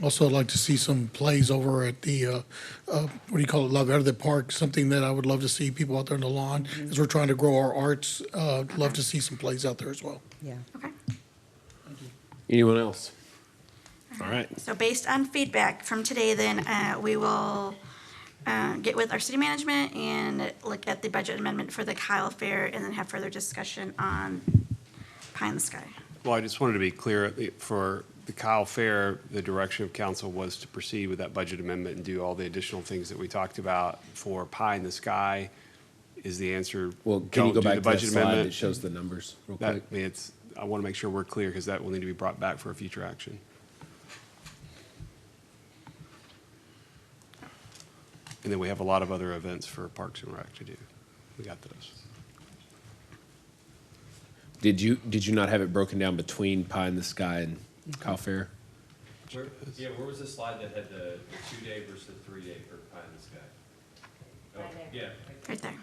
Also, I'd like to see some plays over at the, La Verde Park, something that I would love to see people out there on the lawn. As we're trying to grow our arts, love to see some plays out there as well. Yeah. Okay. Anyone else? All right. So based on feedback from today, then we will get with our city management and look at the budget amendment for the Kyle Fair and then have further discussion on Pie in the Sky. Well, I just wanted to be clear, for the Kyle Fair, the direction of council was to proceed with that budget amendment and do all the additional things that we talked about. For Pie in the Sky, is the answer, Well, can you don't go do back the to that budget slide amendment? that shows the numbers real quick? I want to make sure we're clear, because that will need to be brought back for a future action. And then we have a lot of other events for Parks and Rec to do. We got those. Did you not have it broken down between Pie in the Sky and Kyle Fair? Where was the slide that had the 2-day versus the 3-day for Pie in the Sky? Yeah. Right there.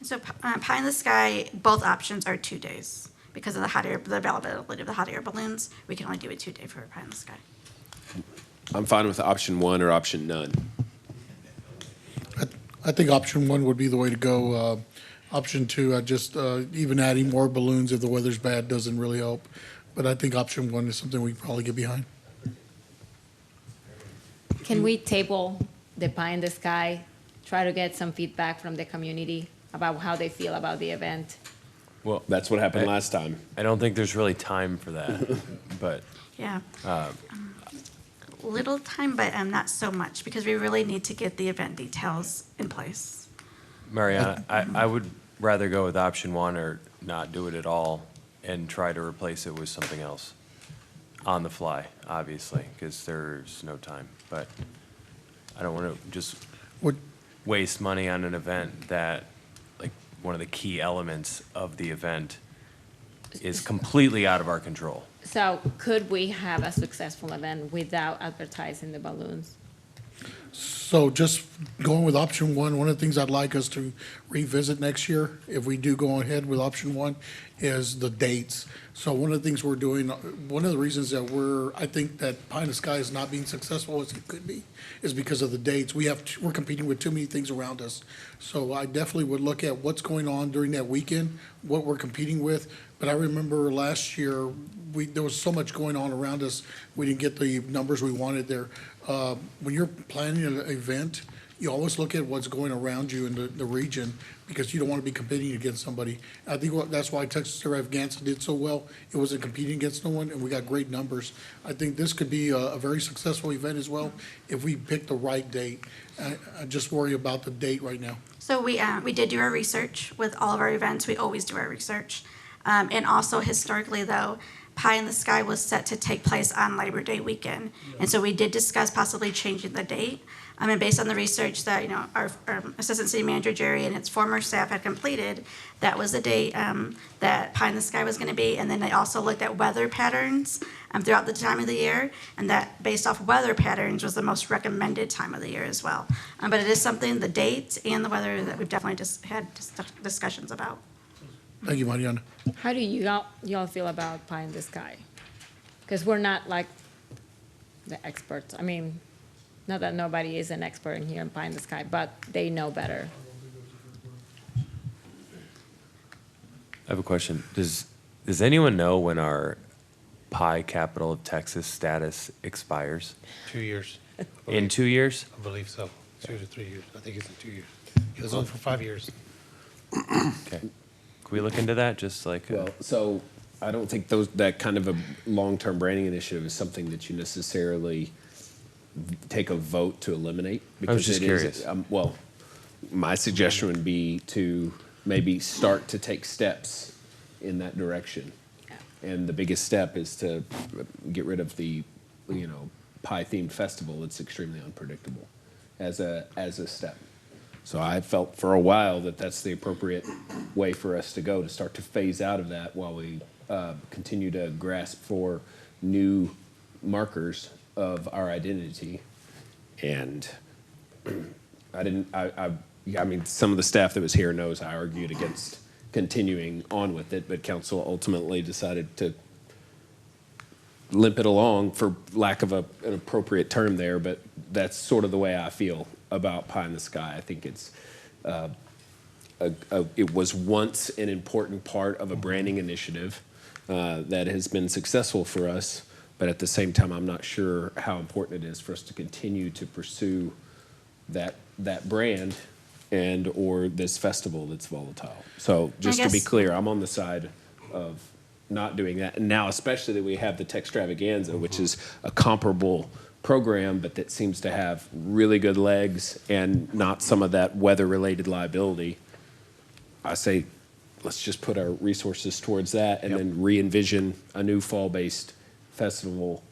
So pie in the sky, both options are 2 days. Because of the availability of the hot air balloons, we can only do a 2-day for pie in the sky. I'm fine with option one or option none. I think option one would be the way to go. Option two, even adding more balloons if the weather's bad doesn't really help. But I think option one is something we probably get behind. Can we table the pie in the sky, try to get some feedback from the community about how they feel about the event? Well, That's what happened last time. I don't think there's really time for that, but Yeah. Little time, but not so much, because we really need to get the event details in place. Mariana, I would rather go with option one or not do it at all and try to replace it with something else on the fly, obviously, because there's no time. But I don't want to just waste money on an event that, like, one of the key elements of the event is completely out of our control. So could we have a successful event without advertising the balloons? So just going with option one of the things I'd like us to revisit next year, if we do go ahead with option one, is the dates. So one of the things we're doing, one of the reasons that I think that Pie in the Sky is not being successful as it could be, is because of the dates. We're competing with too many things around us. So I definitely would look at what's going on during that weekend, what we're competing with. But I remember last year, there was so much going on around us, we didn't get the numbers we wanted there. When you're planning an event, you always look at what's going around you in the region, because you don't want to be competing against somebody. I think that's why Texas Extravaganza did so well. It wasn't competing against no one, and we got great numbers. I think this could be a very successful event as well if we pick the right date. I just worry about the date right now. So we did do our research with all of our events. We always do our research. And also historically, though, Pie in the Sky was set to take place on Labor Day weekend. And so we did discuss possibly changing the date. And based on the research that, our Assistant City Manager Jerry and its former staff had completed, that was the date that Pie in the Sky was going to be. And then they also looked at weather patterns throughout the time of the year, and that based off weather patterns was the most recommended time of the year as well. But it is something, the date and the weather, that we've definitely just had discussions about. Thank you, Mariana. How do y'all feel about Pie in the Sky? Because we're not like the experts. I mean, not that nobody is an expert in here in Pie in the Sky, but they know better. I have a question. Does anyone know when our pie capital of Texas status expires? 2 years. In 2 years? I believe so. 2 to 3 years. I think it's in 2 years. It was on for 5 years. Okay. Can we look into that? Just like Well, so I don't think that kind of a long-term branding initiative is something that you necessarily take a vote to eliminate. Because just curious. Well, my suggestion would be to maybe start to take steps in that direction. And the biggest step is to get rid of the, pie-themed festival. It's extremely unpredictable as a step. So I felt for a while that that's the appropriate way for us to go, to start to phase out of that while we continue to grasp for new markers of our identity. And I mean, some of the staff that was here knows I argued against continuing on with it, but council ultimately decided to limp it along, for lack of an appropriate term there, but that's sort of the way I feel about Pie in the Sky. I think it's it was once an important part of a branding initiative that has been successful for us, but at the same time, I'm not sure how important it is for us to continue to pursue that brand and or this festival that's volatile. So just to be clear, I'm on the side of not doing that. And now, especially that we have the Tech Extravaganza, which is a comparable program, but that seems to have really good legs and not some of that weather-related liability. I say, let's just put our resources towards that and then re-envision a new fall-based festival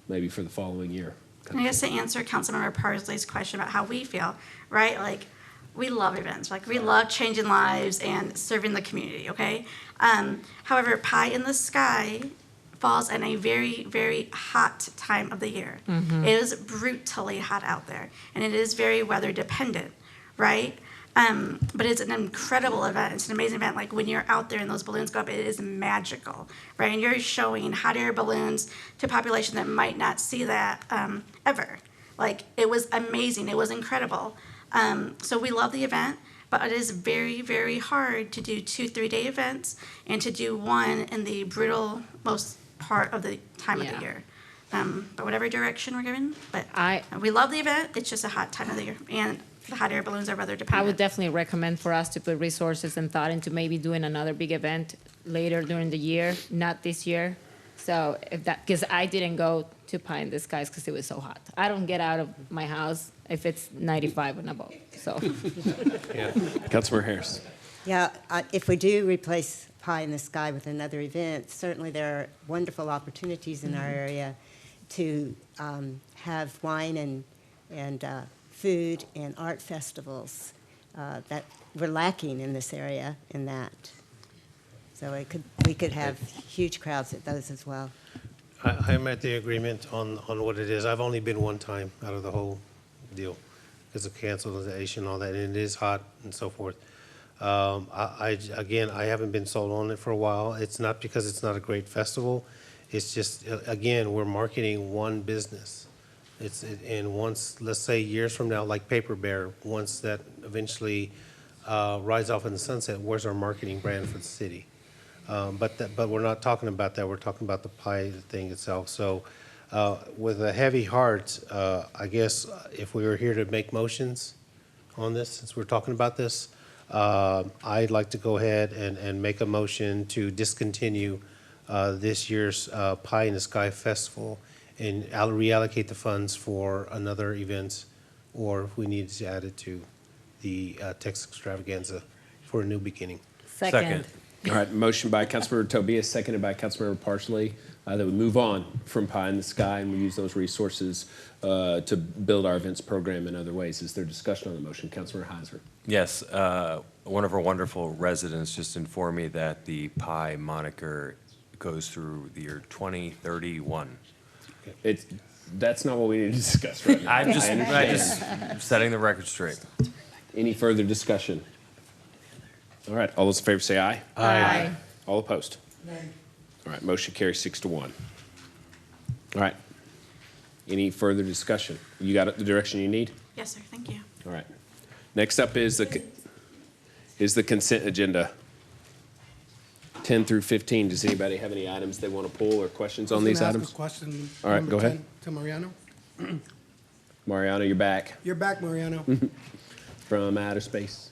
maybe for the following year. I guess to answer Councilmember Parsley's question about how we feel, right? Like, we love events. Like, we love changing lives and serving the community, okay? However, Pie in the Sky falls in a very, very hot time of the year. Mhm. It is brutally hot out there, and it is very weather dependent, right? But it's an incredible event. It's an amazing event. Like when you're out there and those balloons go up, it is magical, right? And you're showing hot air balloons to a population that might not see that ever. Like it was amazing. It was incredible. So we love the event, but it is very, very hard to do 2 3-day events and to do one in the brutal most part of the time of the year. But whatever direction we're given, but we love the event. It's just a hot time of the year, and the hot air balloons are weather I dependent. would definitely recommend for us to put resources and thought into maybe doing another big event later during the year, not this year. So if that, because I didn't go to Pie in the Skies because it was so hot. I don't get out of my house if it's 95 and above, so. Yeah. Councilmember Harris. Yeah, if we do replace Pie in the Sky with another event, certainly there are wonderful opportunities in our area to have wine and food and art festivals that we're lacking in this area in that. So we could have huge crowds at those as well. I'm at the agreement on what it is. I've only been one time out of the whole deal because of cancellation and all that, and it is hot and so forth. Again, I haven't been sold on it for a while. It's not because it's not a great festival. It's just, again, we're marketing one business. And once, let's say years from now, like Paper Bear, once that eventually rides off in the sunset, where's our marketing brand for the city? But we're not talking about that. We're talking about the pie thing itself. So with a heavy heart, I guess if we were here to make motions on this, since we're talking about this, I'd like to go ahead and make a motion to discontinue this year's Pie in the Sky Festival and reallocate the funds for another event, or if we need to add it to the Texas Extravaganza for a new beginning. Second. All right, motion by Councilmember Tobias, seconded by Councilmember Parsley, that we move on from Pie in the Sky and we use those resources to build our events program in other ways. Is there discussion on the motion? Councilmember Heiser. Yes, one of our wonderful residents just informed me that the pie moniker goes through the year 2031. That's not what we need to discuss right now. I'm just setting the record straight. Any further discussion? All right, all those in favor say aye. Aye. All opposed? Nay. All right, motion carries 6-1. All right. Any further discussion? You got it, the direction you need? Yes, sir. Thank you. All right. Next up is the consent agenda. 10 through 15. Does anybody have any items they want to pull or questions on these items? Question. All right, number go ahead. 10 To Mariano. Mariano, you're back You're back, Mariano. from outer space.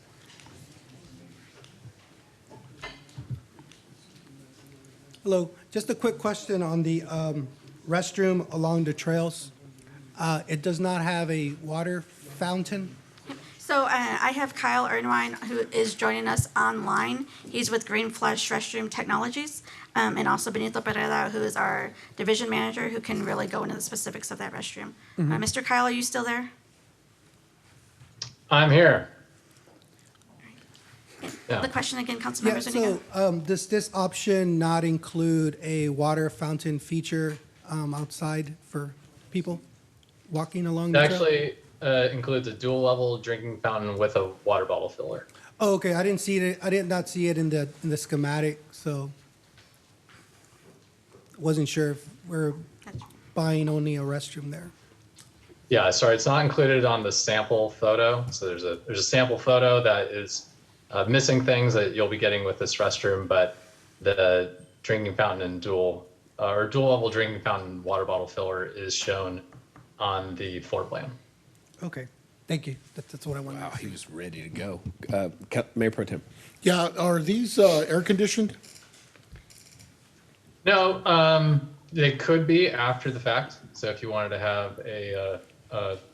Hello, just a quick question on the restroom along the trails. It does not have a water fountain? So I have Kyle Ernwine, who is joining us online. He's with Green Flush Restroom Technologies, and also Benito Pereira, who is our division manager, who can really go into the specifics of that restroom. Mr. Kyle, are you still there? I'm here. The question again, Councilmember Zuniga? So does this option not include a water fountain feature outside for people walking along It the trail? actually includes a dual level drinking fountain with a water bottle filler. Oh, okay, I didn't see it, I did not see it in the schematic, so wasn't sure if we're buying only a restroom there. Yeah, sorry, it's not included on the sample photo. So there's a sample photo that is missing things that you'll be getting with this restroom, but the drinking fountain and dual level drinking fountain water bottle filler is shown on the floor plan. Okay, thank you, that's what I wanted. Wow, he was ready to go. Mayor Pro Tem. Yeah, are these air conditioned? No, they could be after the fact. So if you wanted to have a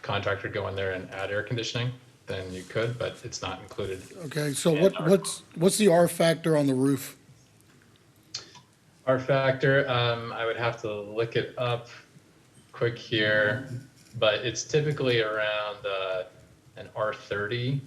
contractor go in there and add air conditioning, then you could, but it's not included. Okay, so what's the R factor on the roof? R factor, I would have to look it up quick here, but it's typically around an R30.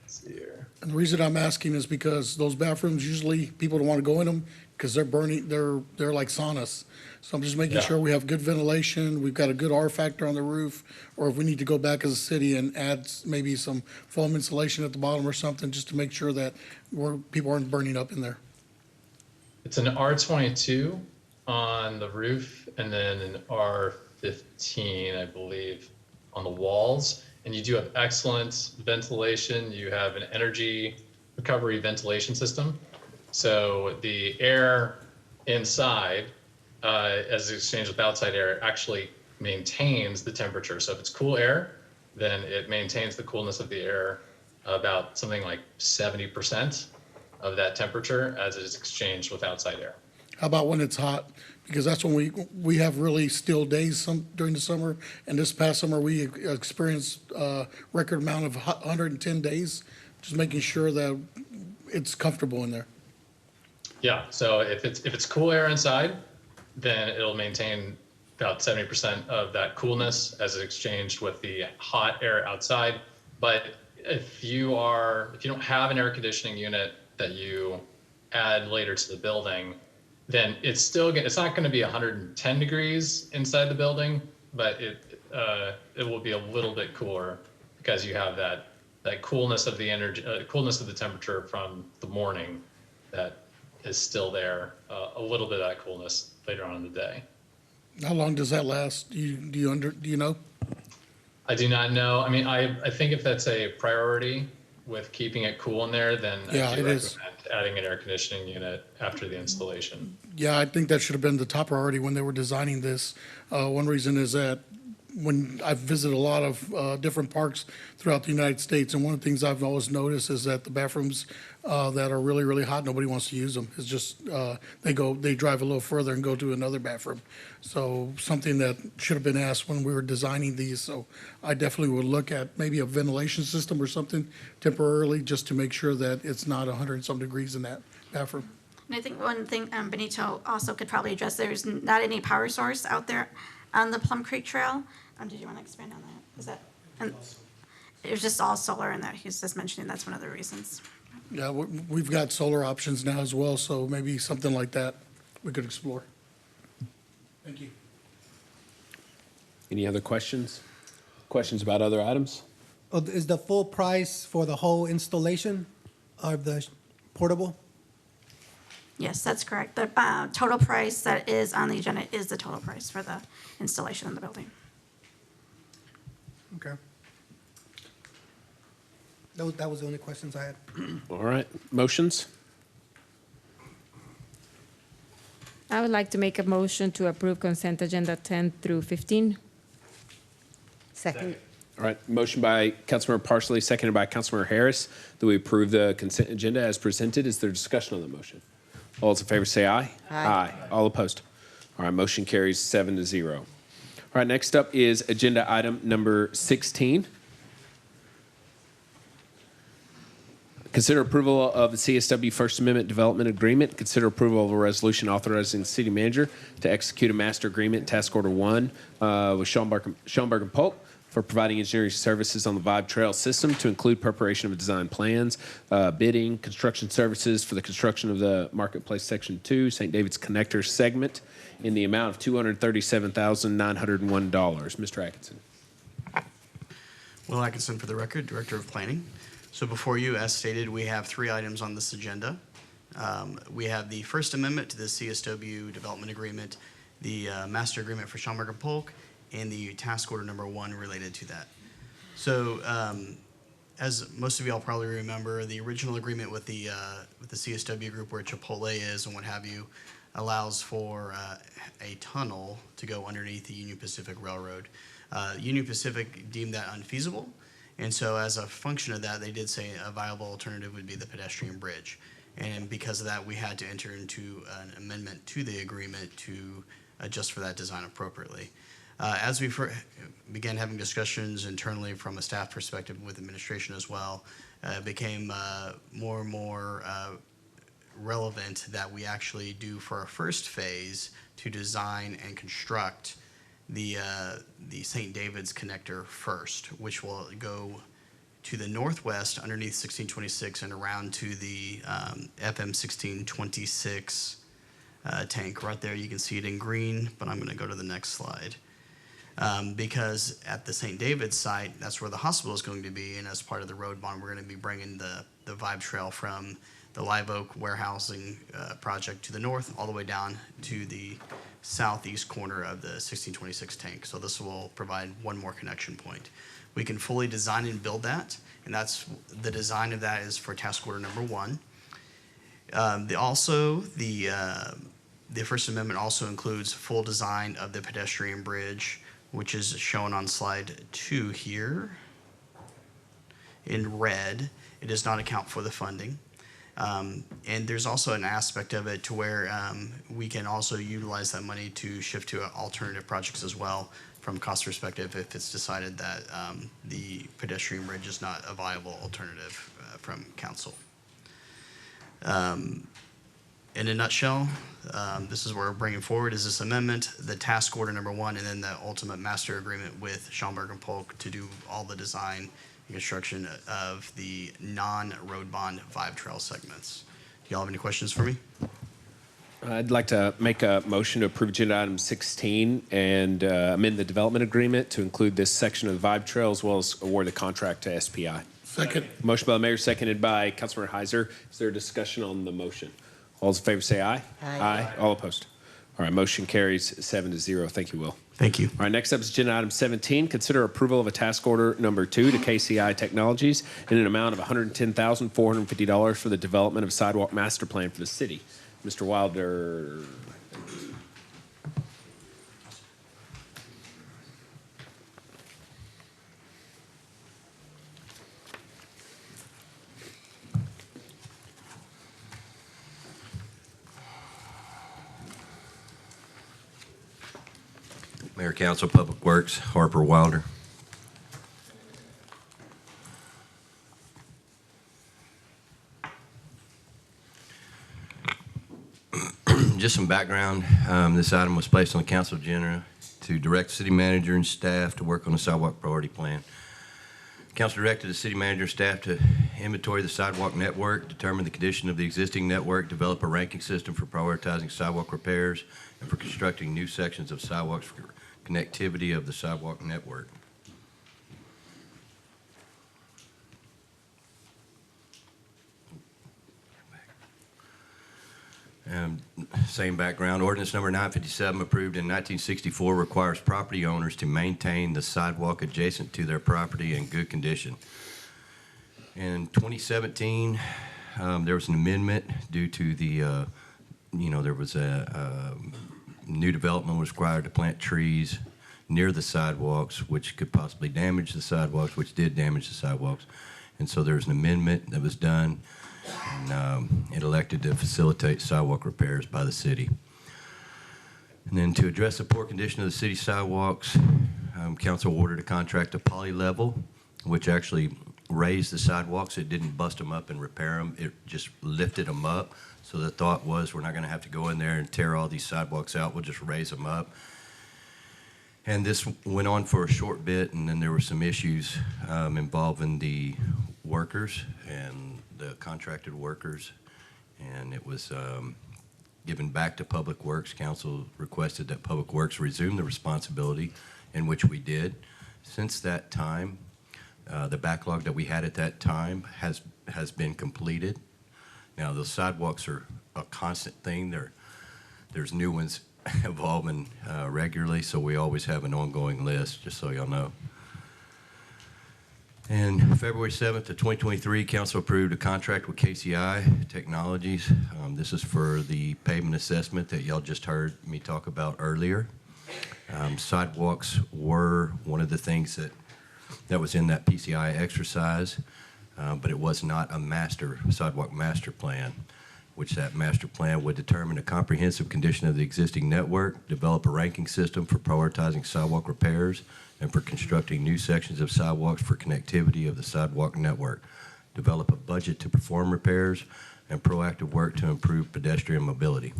see here. And the reason I'm asking is because those bathrooms, usually people don't want to go in them because they're burning, they're like saunas. So I'm just making Yeah. sure we have good ventilation, we've got a good R factor on the roof, or if we need to go back as a city and add maybe some foam insulation at the bottom or something, just to make sure that people aren't burning up in there. It's an R22 on the roof and then an R15, I believe, on the walls. And you do have excellent ventilation. You have an energy recovery ventilation system. So the air inside, as exchanged with outside air, actually maintains the temperature. So if it's cool air, then it maintains the coolness of the air about something like 70% of that temperature as it is exchanged with outside air. How about when it's hot? Because that's when we have really still days during the summer. And this past summer, we experienced a record amount of 110 days, just making sure that it's comfortable in there. Yeah, so if it's cool air inside, then it'll maintain about 70% of that coolness as it's exchanged with the hot air outside. But if you don't have an air conditioning unit that you add later to the building, then it's not going to be 110 degrees inside the building, but it will be a little bit cooler because you have that coolness of the energy, coolness of the temperature from the morning that is still there, a little bit of that coolness later on in the day. How long does that last? Do you know? I do not know. I mean, I think if that's a priority with keeping it cool in there, then Yeah, I do it is. recommend adding an air conditioning unit after the installation. Yeah, I think that should have been the top priority when they were designing this. One reason is that when I've visited a lot of different parks throughout the United States, and one of the things I've always noticed is that the bathrooms that are really, really hot, nobody wants to use them. It's just they drive a little further and go to another bathroom. So something that should have been asked when we were designing these. So I definitely would look at maybe a ventilation system or something temporarily, just to make sure that it's not 100-some degrees in that bathroom. And I think one thing Benito also could probably address, there's not any power source out there on the Plum Creek Trail. Did you want to expand on that? Is that, and it was just all solar in that. He's just mentioning that's one of the reasons. Yeah, we've got solar options now as well, so maybe something like that we could explore. Thank you. Any other questions? Questions about other items? Oh, is the full price for the whole installation of the portable? Yes, that's correct. The total price that is on the agenda is the total price for the installation in the building. Okay. That was the only questions I had. All right, motions? I would like to make a motion to approve consent agenda 10 through 15. Second. All right, motion by Councilmember Parsley, seconded by Councilmember Harris, that we approve the consent agenda as presented. Is there discussion on the motion? All those in favor say aye. Aye. All opposed? All right, motion carries 7-0. All right, next up is agenda item number 16. Consider approval of the CSW First Amendment Development Agreement. Consider approval of a resolution authorizing the city manager to execute a master agreement, Task Order 1, with Schoenberg and Polk for providing engineering services on the Vibe Trail system to include preparation of design plans, bidding, construction services for the construction of the Marketplace Section 2, St. David's Connector segment in the amount of $237,901. Mr. Atkinson. Will Atkinson for the record, Director of Planning. So before you, as stated, we have 3 items on this agenda. We have the First Amendment to the CSW Development Agreement, the Master Agreement for Schoenberg and Polk, and the Task Order number 1 related to that. So as most of y'all probably remember, the original agreement with the CSW group where Chipotle is and what have you allows for a tunnel to go underneath the Union Pacific Railroad. Union Pacific deemed that unfeasible. And so as a function of that, they did say a viable alternative would be the pedestrian bridge. And because of that, we had to enter into an amendment to the agreement to adjust for that design appropriately. As we began having discussions internally from a staff perspective with administration as well, it became more and more relevant that we actually do for our first phase to design and construct the St. David's connector first, which will go to the northwest underneath 1626 and around to the FM 1626 tank. Right there, you can see it in green, but I'm going to go to the next slide. Because at the St. David's site, that's where the hospital is going to be, and as part of the road bond, we're going to be bringing the Vibe Trail from the Live Oak warehousing project to the north, all the way down to the southeast corner of the 1626 tank. So this will provide one more connection point. We can fully design and build that, and that's the design of that is for task order number 1. The First Amendment also includes full design of the pedestrian bridge, which is shown on slide 2 here in red. It does not account for the funding. And there's also an aspect of it to where we can also utilize that money to shift to alternative projects as well from a cost perspective if it's decided that the pedestrian bridge is not a viable alternative from council. In a nutshell, this is what we're bringing forward is this amendment, the task order number 1, and then the ultimate master agreement with Schaumburg and Polk to do all the design and construction of the non-road bond Vibe Trail segments. Do y'all have any questions for me? I'd like to make a motion to approve agenda item 16 and amend the development agreement to include this section of the Vibe Trail as well as award the contract to SPI. Second. Motion by the mayor, seconded by Councilmember Heiser. Is there a discussion on the motion? All those in favor say aye. Aye. All opposed. All right, motion carries 7-0. Thank you, Will. Thank you. All right, next up is agenda item 17. Consider approval of a task order number 2 to KCI Technologies in an amount of $110,450 for the development of sidewalk master plan for the city. Mr. Wilder. Mayor, Council, Public Works, Harper Wilder. Just some background. This item was placed on the council agenda to direct city manager and staff to work on the sidewalk priority plan. Council directed the city manager and staff to inventory the sidewalk network, determine the condition of the existing network, develop a ranking system for prioritizing sidewalk repairs, and for constructing new sections of sidewalks for connectivity of the sidewalk network. Same background. Ordinance number 957, approved in 1964, requires property owners to maintain the sidewalk adjacent to their property in good condition. In 2017, there was an amendment due to the, there was a new development was required to plant trees near the sidewalks, which could possibly damage the sidewalks, which did damage the sidewalks. And so there was an amendment that was done, and it elected to facilitate sidewalk repairs by the city. And then to address the poor condition of the city sidewalks, council awarded a contract to Poly Level, which actually raised the sidewalks. It didn't bust them up and repair them. It just lifted them up. So the thought was we're not going to have to go in there and tear all these sidewalks out. We'll just raise them up. And this went on for a short bit, and then there were some issues involving the workers and the contracted workers, and it was given back to Public Works. Council requested that Public Works resume the responsibility, in which we did. Since that time, the backlog that we had at that time has been completed. Now, the sidewalks are a constant thing. There's new ones evolving regularly, so we always have an ongoing list, just so y'all know. And February 7th of 2023, council approved a contract with KCI Technologies. This is for the pavement assessment that y'all just heard me talk about earlier. Sidewalks were one of the things that was in that PCI exercise, but it was not a sidewalk master plan, which that master plan would determine a comprehensive condition of the existing network, develop a ranking system for prioritizing sidewalk repairs, and for constructing new sections of sidewalks for connectivity of the sidewalk network, develop a budget to perform repairs, and proactive work to improve pedestrian mobility.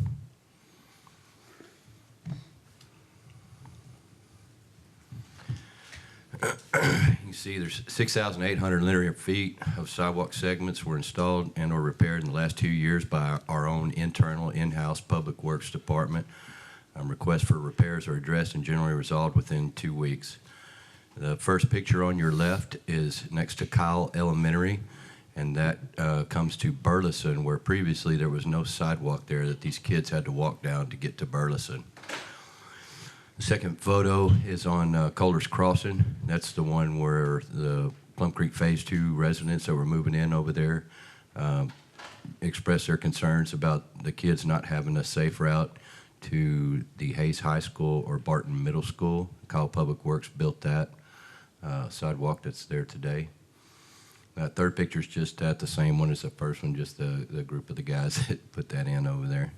You can see there's 6,800 linear feet of sidewalk segments were installed and or repaired in the last 2 years by our own internal in-house Public Works Department. Requests for repairs are addressed and generally resolved within 2 weeks. The first picture on your left is next to Kyle Elementary, and that comes to Burleson, where previously there was no sidewalk there that these kids had to walk down to get to Burleson. The second photo is on Colders Crossing. That's the one where the Plum Creek Phase 2 residents that were moving in over there expressed their concerns about the kids not having a safe route to the Hayes High School or Barton Middle School. Kyle Public Works built that sidewalk that's there today. That third picture is just the same one as the first one, just the group of the guys that put that in over there.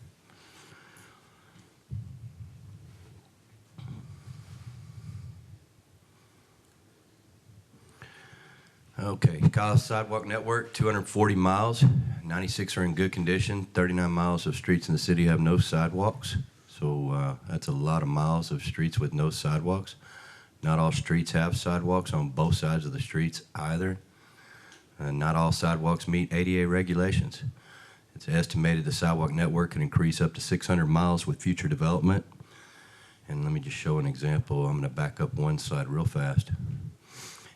Okay, Kyle Sidewalk Network, 240 miles, 96 are in good condition, 39 miles of streets in the city have no sidewalks. So that's a lot of miles of streets with no sidewalks. Not all streets have sidewalks on both sides of the streets either. Not all sidewalks meet ADA regulations. It's estimated the sidewalk network can increase up to 600 miles with future development. And let me just show an example. I'm going to back up one side real fast.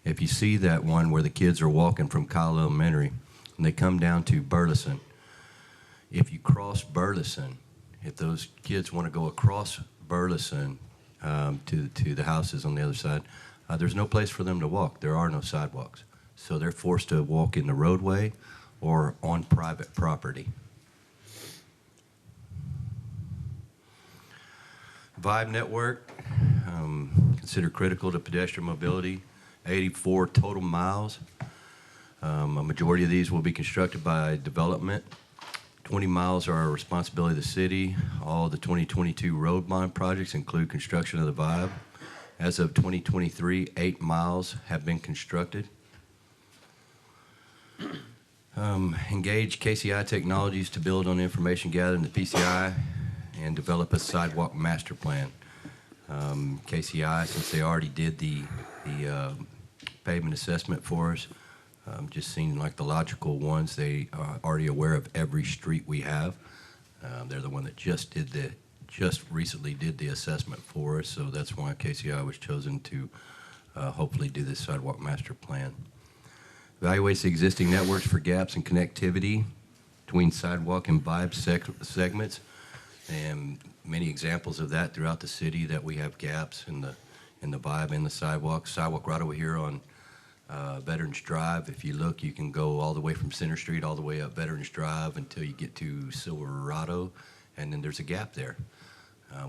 If you see that one where the kids are walking from Kyle Elementary and they come down to Burleson, if you cross Burleson, if those kids want to go across Burleson to the houses on the other side, there's no place for them to walk. There are no sidewalks. So they're forced to walk in the roadway or on private property. Vibe Network, considered critical to pedestrian mobility, 84 total miles. A majority of these will be constructed by development. 20 miles are a responsibility of the city. All the 2022 road bond projects include construction of the Vibe. As of 2023, 8 miles have been constructed. Engage KCI Technologies to build on the information gathered in the PCI and develop a sidewalk master plan. KCI, since they already did the pavement assessment for us, just seemed like the logical ones. They are already aware of every street we have. They're the one that just recently did the assessment for us, so that's why KCI was chosen to hopefully do this sidewalk master plan. Evaluates the existing networks for gaps in connectivity between sidewalk and Vibe segments, and many examples of that throughout the city that we have gaps in the Vibe and the sidewalk. Sidewalk right over here on Veterans Drive. If you look, you can go all the way from Center Street all the way up Veterans Drive until you get to Silverado, and then there's a gap there.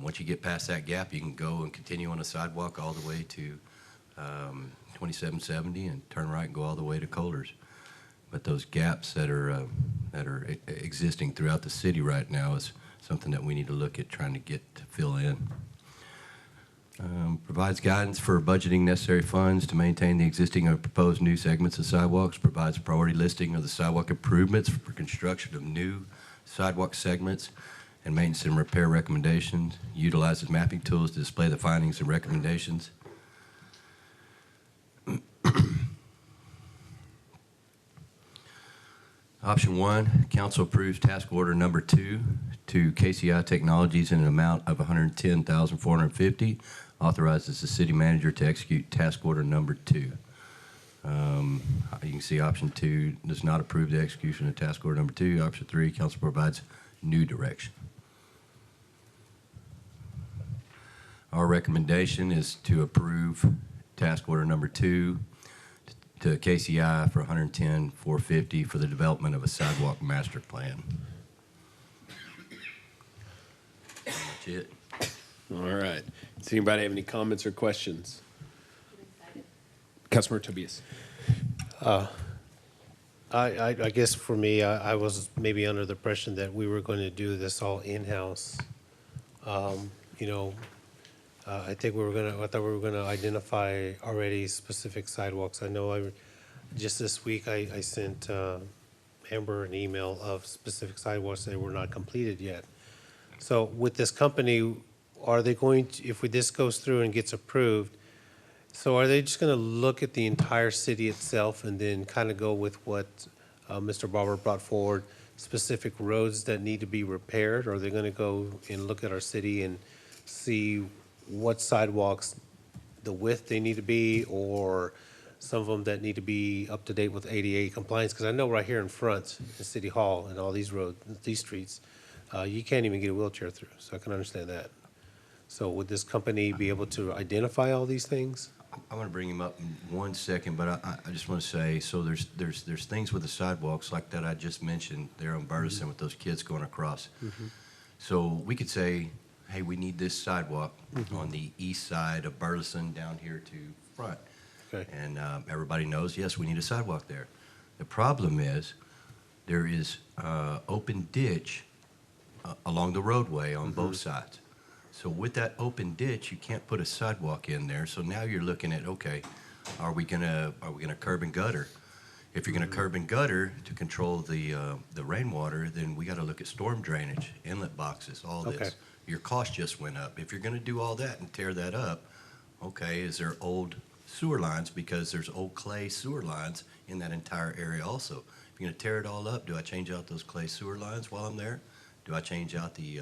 Once you get past that gap, you can go and continue on a sidewalk all the way to 2770 and turn right and go all the way to Colders. But those gaps that are existing throughout the city right now is something that we need to look at trying to get to fill in. Provides guidance for budgeting necessary funds to maintain the existing or proposed new segments of sidewalks. Provides a priority listing of the sidewalk improvements for construction of new sidewalk segments and maintenance and repair recommendations. Utilizes mapping tools to display the findings and recommendations. Option 1, council approves task order number 2 to KCI Technologies in an amount of $110,450. Authorizes the city manager to execute task order number 2. You can see option 2 does not approve the execution of task order number 2. Option 3, council provides new direction. Our recommendation is to approve task order number 2 to KCI for $110,450 for the development of a sidewalk master plan. That's it. All right. Does anybody have any comments or questions? Councilmember Tobias. I guess for me, I was maybe under the impression that we were going to do this all in-house. I think I thought we were gonna identify already specific sidewalks. I know just this week I sent Amber an email of specific sidewalks that were not completed yet. So with this company, are they going to, if this goes through and gets approved, So are they just going to look at the entire city itself and then kind of go with what Mr. Barber brought forward, specific roads that need to be repaired? Or are they going to go and look at our city and see what sidewalks, the width they need to be, or some of them that need to be up to date with ADA compliance? Because I know right here in front, in City Hall and all these roads, these streets, you can't even get a wheelchair through, so I can understand that. So would this company be able to identify all these things? I'm going to bring him up in 1 second, but I just want to say, so there's things with the sidewalks like that I just mentioned there on Burleson with those kids going across. So we could say, hey, we need this sidewalk on the east side of Burleson down here to front. Okay. And everybody knows, yes, we need a sidewalk there. The problem is there is open ditch along the roadway on both sides. So with that open ditch, you can't put a sidewalk in there. So now you're looking at, okay, are we gonna curb and gutter? If you're gonna curb and gutter to control the rainwater, then we got to look at storm drainage, inlet boxes, all this. Okay. Your cost just went up. If you're gonna do all that and tear that up, okay, is there old sewer lines? Because there's old clay sewer lines in that entire area also. If you're gonna tear it all up, do I change out those clay sewer lines while I'm there? Do I change out the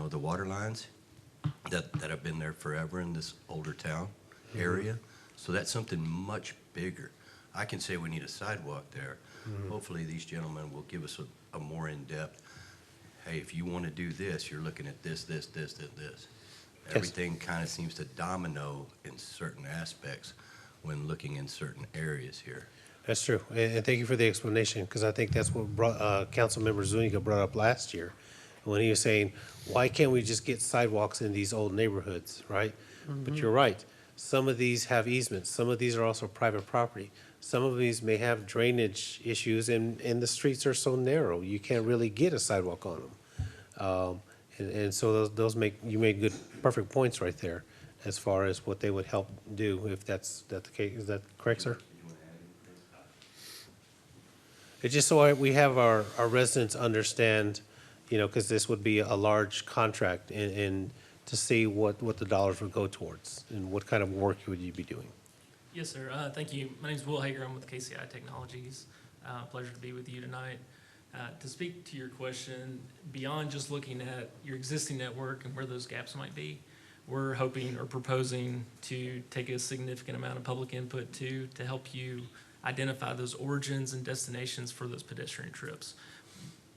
the water lines that have been there forever in this older town area? So that's something much bigger. I can say we need a sidewalk there. Hopefully these gentlemen will give us a more in-depth, hey, if you want to do this, you're looking at this, this, this, this, this. Everything kind of seems to domino in certain aspects when looking in certain areas here. That's true, and thank you for the explanation, because I think that's what Councilmember Zuniga brought up last year, when he was saying, why can't we just get sidewalks in these old neighborhoods, right? But you're right, some of these have easements, some of these are also private property. Some of these may have drainage issues, and the streets are so narrow, you can't really get a sidewalk on them. And so those you made good, perfect points right there, as far as what they would help do, if that's the case. Is that correct, sir? It's just so we have our residents understand, because this would be a large contract, and to see what the dollars would go towards, and what kind of work would you be doing. Yes, sir. Thank you. My name is Will Hager. I'm with KCI Technologies. Pleasure to be with you tonight. To speak to your question, beyond just looking at your existing network and where those gaps might be, we're hoping or proposing to take a significant amount of public input to help you identify those origins and destinations for those pedestrian trips.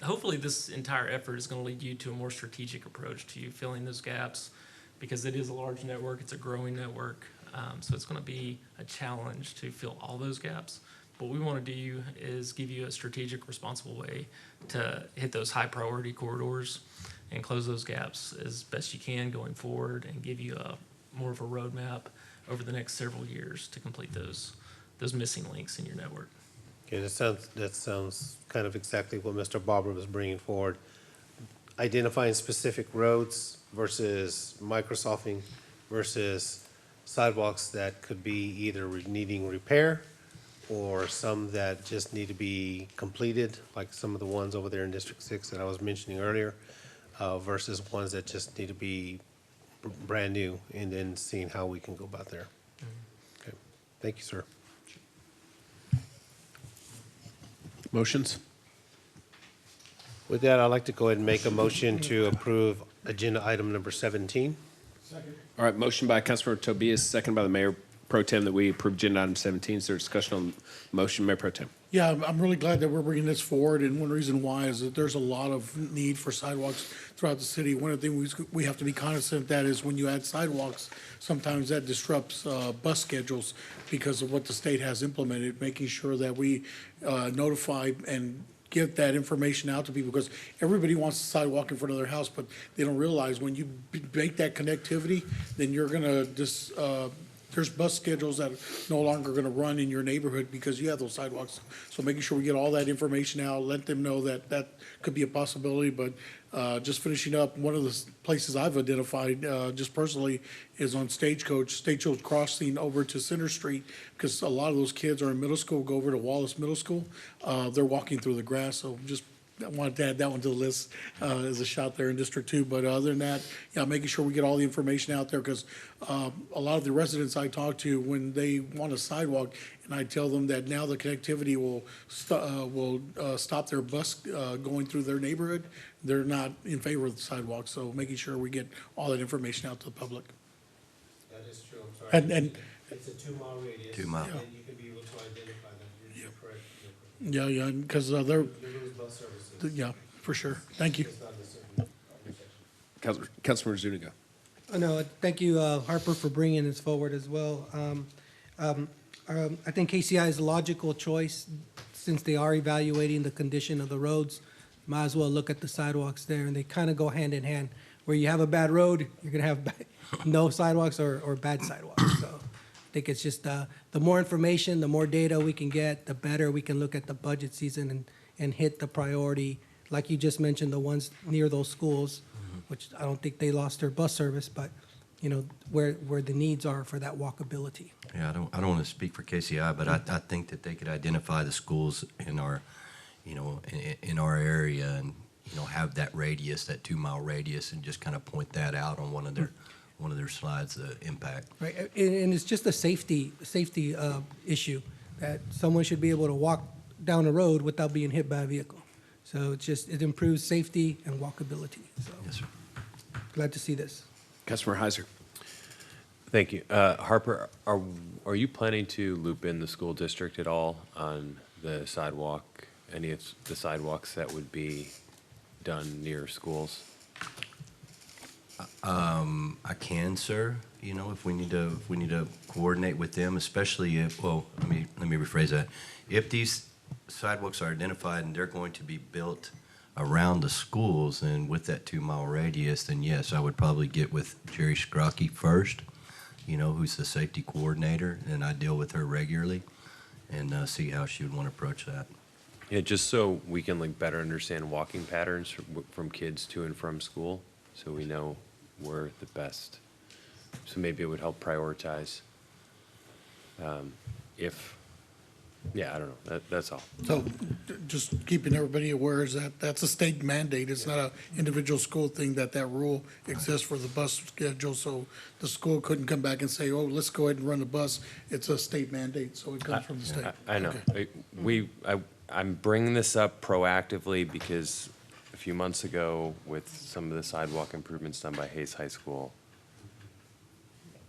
Hopefully this entire effort is going to lead you to a more strategic approach to filling those gaps, because it is a large network, it's a growing network, so it's going to be a challenge to fill all those gaps. What we want to do is give you a strategic, responsible way to hit those high priority corridors and close those gaps as best you can going forward, and give you more of a roadmap over the next several years to complete those missing links in your network. Okay, that sounds kind of exactly what Mr. Barber was bringing forward. Identifying specific roads versus microsofting versus sidewalks that could be either needing repair or some that just need to be completed, like some of the ones over there in District 6 that I was mentioning earlier, versus ones that just need to be brand new, and then seeing how we can go about there. Okay, thank you, sir. Motions? With that, I'd like to go ahead and make a motion to approve agenda item number 17. Second. All right, motion by Councilmember Tobias, second by the Mayor Pro Tem, that we approve agenda item 17. Is there discussion on the motion, Mayor Pro Tem? Yeah, I'm really glad that we're bringing this forward, and one reason why is that there's a lot of need for sidewalks throughout the city. One of the things we have to be cognizant of that is when you add sidewalks, sometimes that disrupts bus schedules because of what the state has implemented, making sure that we notify and get that information out to people, because everybody wants a sidewalk in front of their house, but they don't realize when you make that connectivity, then you're gonna just, there's bus schedules that are no longer gonna run in your neighborhood because you have those sidewalks. So making sure we get all that information out, let them know that that could be a possibility, but just finishing up, one of the places I've identified, just personally, is on Stagecoach Crossing over to Center Street, because a lot of those kids are in middle school, go over to Wallace Middle School. They're walking through the grass, so just I wanted to add that one to the list as a shot there in District 2. But other than that, yeah, making sure we get all the information out there because a lot of the residents I talk to, when they want a sidewalk, and I tell them that now the connectivity will stop their bus going through their neighborhood, they're not in favor of the sidewalk. So making sure we get all that information out to the public. That is true, I'm sorry. And It's a 2-mile radius. 2 mile. And you can be able to identify them. You're correct. yeah, because they're, You lose bus services. yeah, for sure. Thank you. It's not in a certain intersection. Councilmember Zuniga. No, thank you, Harper, for bringing this forward as well. I think KCI is a logical choice since they are evaluating the condition of the roads. Might as well look at the sidewalks there, and they kind of go hand in hand. Where you have a bad road, you're gonna have no sidewalks or bad sidewalks. So I think it's just the more information, the more data we can get, the better we can look at the budget season and hit the priority. Like you just mentioned, the ones near those schools, which I don't think they lost their bus service, but you know, where the needs are for that walkability. Yeah, I don't want to speak for KCI, but I think that they could identify the schools in our, you know, in our area and, you know, have that radius, that 2-mile radius, and just kind of point that out on one of their slides, the impact. Right, and it's just a safety issue, that someone should be able to walk down the road without being hit by a vehicle. So it improves safety and walkability. So Yes, sir. glad to see this. Councilmember Heiser. Thank you. Harper, are you planning to loop in the school district at all on the sidewalk, any of the sidewalks that would be done near schools? I can, sir. You know, if we need to coordinate with them, especially if, well, let me rephrase that. If these sidewalks are identified and they're going to be built around the schools, and with that 2-mile radius, then yes, I would probably get with Jerry Scrocky first, you know, who's the safety coordinator, and I deal with her regularly, and see how she would want to approach that. Yeah, just so we can like better understand walking patterns from kids to and from school, so we know where the best. So maybe it would help prioritize. Yeah, I don't know. That's all. So just keeping everybody aware is that that's a state mandate. It's not an individual school thing that rule exists for the bus schedule. So the school couldn't come back and say, oh, let's go ahead and run the bus. It's a state mandate, so it comes from the state. I know. Okay. I'm bringing this up proactively because a few months ago with some of the sidewalk improvements done by Hayes High School,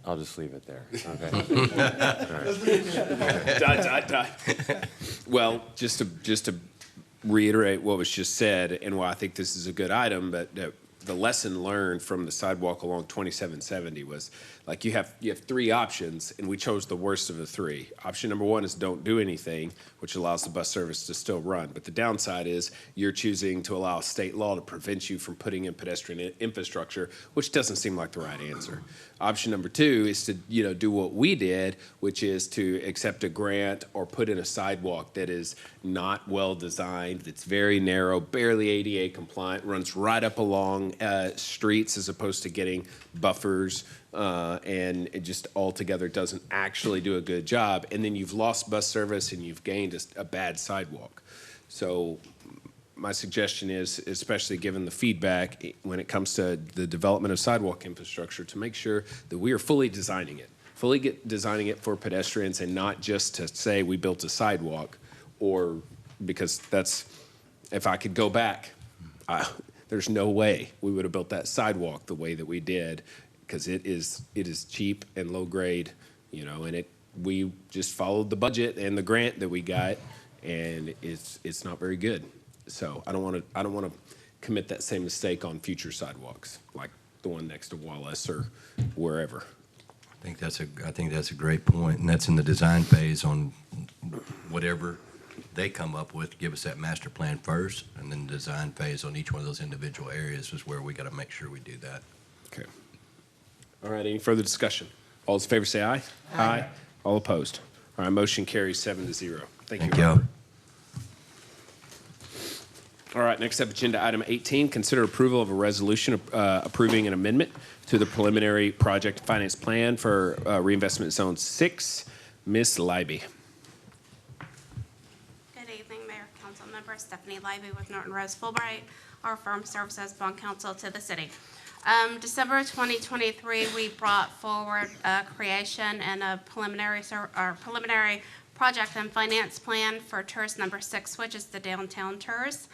I'll just leave it there, okay? Well, just to reiterate what was just said, and why I think this is a good item, but the lesson learned from the sidewalk along 2770 was, like, you have 3 options, and we chose the worst of the 3. Option number 1 is don't do anything, which allows the bus service to still run. But the downside is you're choosing to allow state law to prevent you from putting in pedestrian infrastructure, which doesn't seem like the right answer. Option number 2 is to, do what we did, which is to accept a grant or put in a sidewalk that is not well designed, that's very narrow, barely ADA compliant, runs right up along streets as opposed to getting buffers, and it just altogether doesn't actually do a good job. And then you've lost bus service and you've gained a bad sidewalk. So my suggestion is, especially given the feedback when it comes to the development of sidewalk infrastructure, to make sure that we are fully designing it for pedestrians and not just to say we built a sidewalk, or because that's, if I could go back, there's no way we would have built that sidewalk the way that we did, because it is cheap and low grade, and we just followed the budget and the grant that we got, and it's not very good. So I don't want to commit that same mistake on future sidewalks, like the one next to Wallace or wherever. I think that's a great point, and that's in the design phase on whatever they come up with. Give us that master plan first, and then the design phase on each one of those individual areas is where we got to make sure we do that. Okay. All right, any further discussion? All those in favor say aye. Aye. All opposed? All right, motion carries 7-0. Thank you. you. All right, next up, agenda item 18, consider approval of a resolution approving an amendment to the preliminary project finance plan for reinvestment zone 6. Ms. Leiby. Good evening, Mayor, Council Councilmember Stephanie Lively with Norton Rose Fulbright. Our firm serves as bond counsel to the city. December 2023, we brought forward a creation and a preliminary project and finance plan for TERS number 6, which is the downtown TERS.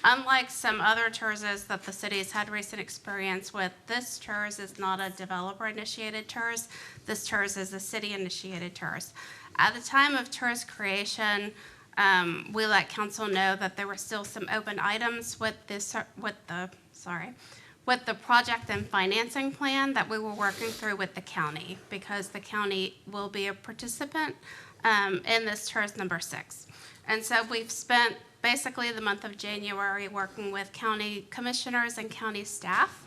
Unlike some other TERSs that the city has had recent experience with, this TERS is not a developer-initiated TERS. This TERS is a city-initiated TERS. At the time of TERS creation, we let council know that there were still some open items with the project and financing plan that we were working through with the county, because the county will be a participant in this TERS number 6. And so we've spent basically the month of January working with county commissioners and county staff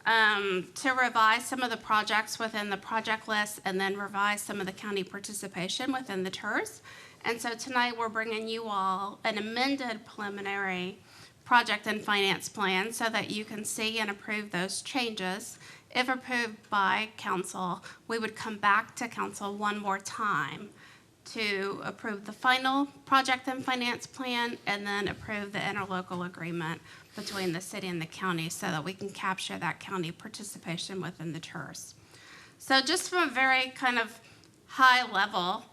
to revise some of the projects within the project list and then revise some of the county participation within the TERS. And so tonight we're bringing you all an amended preliminary project and finance plan so that you can see and approve those changes. If approved by council, we would come back to council one more time to approve the final project and finance plan and then approve the interlocal agreement between the city and the county so that we can capture that county participation within the TERS. So just from a very kind of high level,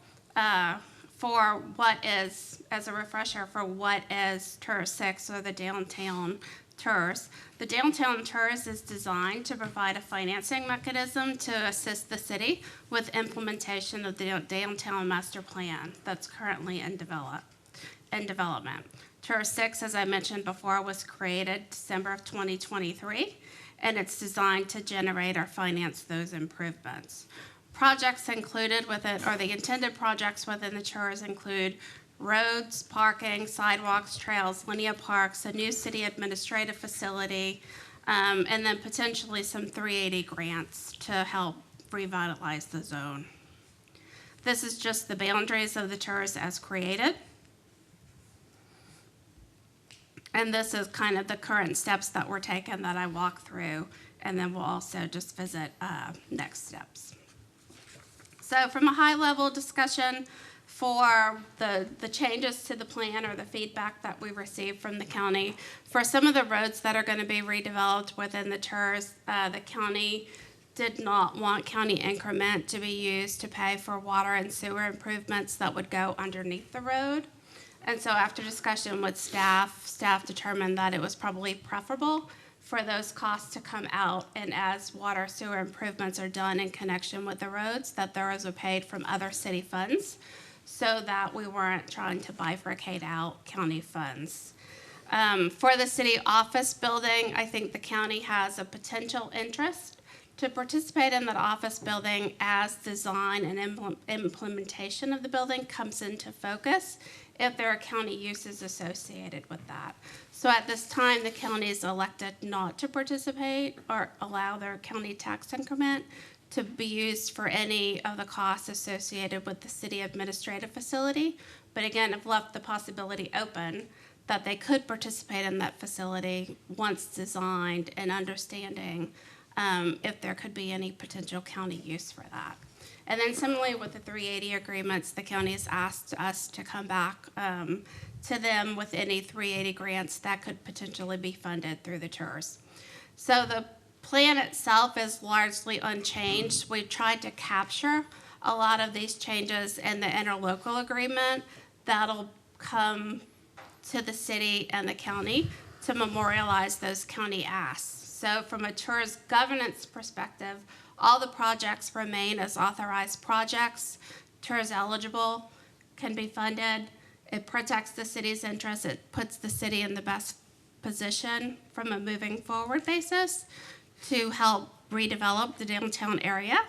for what is, as a refresher, for what is TERS 6 or the downtown TERS. The downtown TERS is designed to provide a financing mechanism to assist the city with implementation of the downtown master plan that's currently in development. TERS 6, as I mentioned before, was created December of 2023, and it's designed to generate or finance those improvements. Projects included with it, or the intended projects within the TERS include roads, parking, sidewalks, trails, linear parks, a new city administrative facility, and then potentially some 380 grants to help revitalize the zone. This is just the boundaries of the TERS as created. And this is kind of the current steps that were taken that I walk through, and then we'll also just visit next steps. So from a high-level discussion for the changes to the plan or the feedback that we received from the county, for some of the roads that are going to be redeveloped within the TERS, the county did not want county increment to be used to pay for water and sewer improvements that would go underneath the road. And so after discussion with staff determined that it was probably preferable for those costs to come out, and as water sewer improvements are done in connection with the roads, that those are paid from other city funds so that we weren't trying to bifurcate out county funds. For the city office building, I think the county has a potential interest to participate in that office building as design and implementation of the building comes into focus, if there are county uses associated with that. So at this time, the county's elected not to participate or allow their county tax increment to be used for any of the costs associated with the city administrative facility. But again, have left the possibility open that they could participate in that facility once designed and understanding if there could be any potential county use for that. And then similarly with the 380 agreements, the county has asked us to come back to them with any 380 grants that could potentially be funded through the TERS. So the plan itself is largely unchanged. We've tried to capture a lot of these changes in the interlocal agreement that'll come to the city and the county to memorialize those county asks. So from a TERS governance perspective, all the projects remain as authorized projects. TERS eligible, can be funded. It protects the city's interests. It puts the city in the best position from a moving forward basis to help redevelop the downtown area.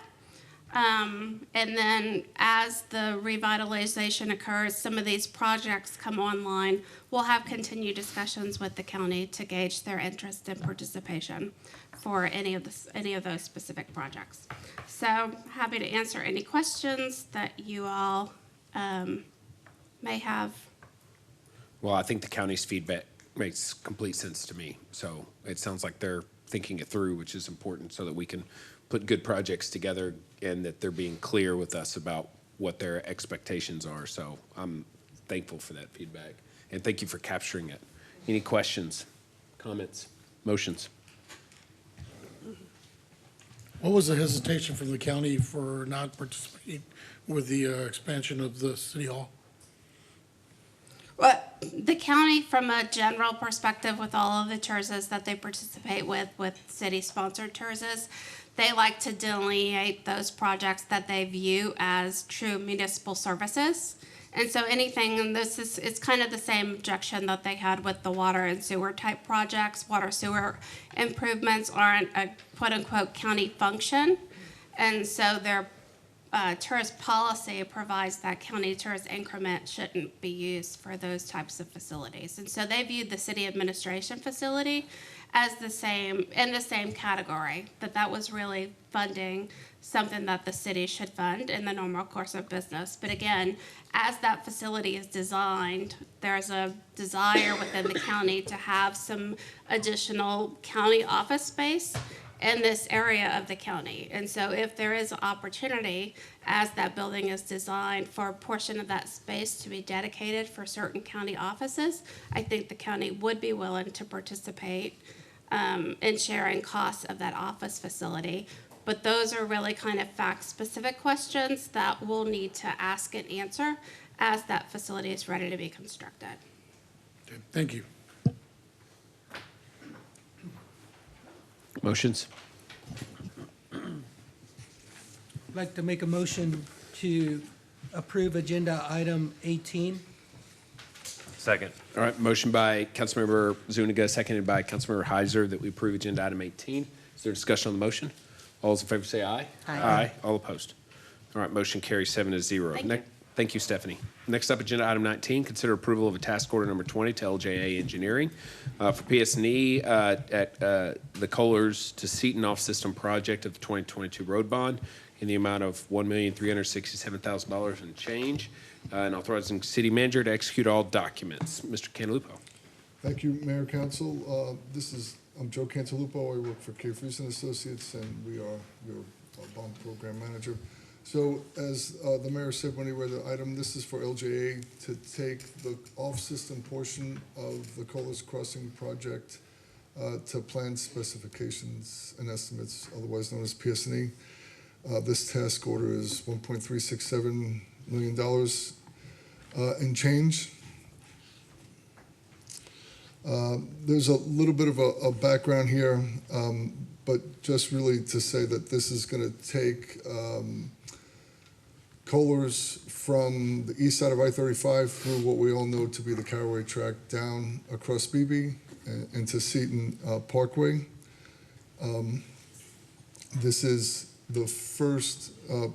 And then as the revitalization occurs, some of these projects come online, we'll have continued discussions with the county to gauge their interest and participation for any of those specific projects. So happy to answer any questions that you all may have. Well, I think the county's feedback makes complete sense to me. So it sounds like they're thinking it through, which is important so that we can put good projects together and that they're being clear with us about what their expectations are. So I'm thankful for that feedback. and thank you for capturing it. Any questions, comments, motions? What was the hesitation from the county for not participating with the expansion of the city hall? Well, the county, from a general perspective, with all of the TERSs that they participate with city-sponsored TERSs, they like to delineate those projects that they view as true municipal services. And so anything, and it's kind of the same objection that they had with the water and sewer type projects. Water sewer improvements aren't a quote-unquote county function. And so their tourist policy provides that county tourist increment shouldn't be used for those types of facilities. And so they viewed the city administration facility as in the same category, that was really funding something that the city should fund in the normal course of business. But again, as that facility is designed, there's a desire within the county to have some additional county office space in this area of the county. And so if there is an opportunity, as that building is designed, for a portion of that space to be dedicated for certain county offices, I think the county would be willing to participate in sharing costs of that office facility. But those are really kind of fact-specific questions that we'll need to ask and answer as that facility is ready to be constructed. Okay, thank you. Motions? I'd like to make a motion to approve agenda item 18. Second. All right, motion by Councilmember Zuniga, seconded by Councilmember Heiser, that we approve agenda item 18. Is there discussion on the motion? All those in favor say aye. Aye. All opposed? All right, motion carries 7-0. Thank you, Stephanie. Next up, agenda item 19, consider approval of a task order number 20 to LJA Engineering for PS&E at the Kohlers to Seton off-system project of the 2022 road bond in the amount of $1,367,000 and change, and authorizing city manager to execute all documents. Mr. Cantalupo. Thank you, Mayor, Council. I'm Joe Cantalupo. I work for K. Friesen Associates, and we are your bond program manager. So as the mayor said when he read the item, this is for LJA to take the off-system portion of the Kohlers Crossing project to plan specifications and estimates, otherwise known as PS&E. This task order is $1.367 million and change. There's a little bit of a background here, but just really to say that this is going to take Kohlers from the east side of I-35 through what we all know to be the Caraway track down across Beebe and into Seton Parkway. This is the first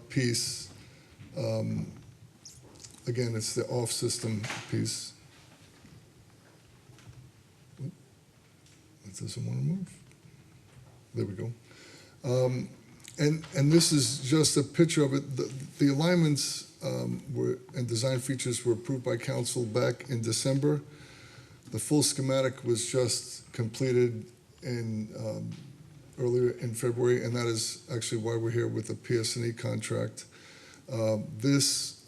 piece. Again, it's the off-system piece. It doesn't want to move. There we go. And this is just a picture of it. The alignments and design features were approved by council back in December. The full schematic was just completed earlier in February, and that is actually why we're here with the PS&E contract. This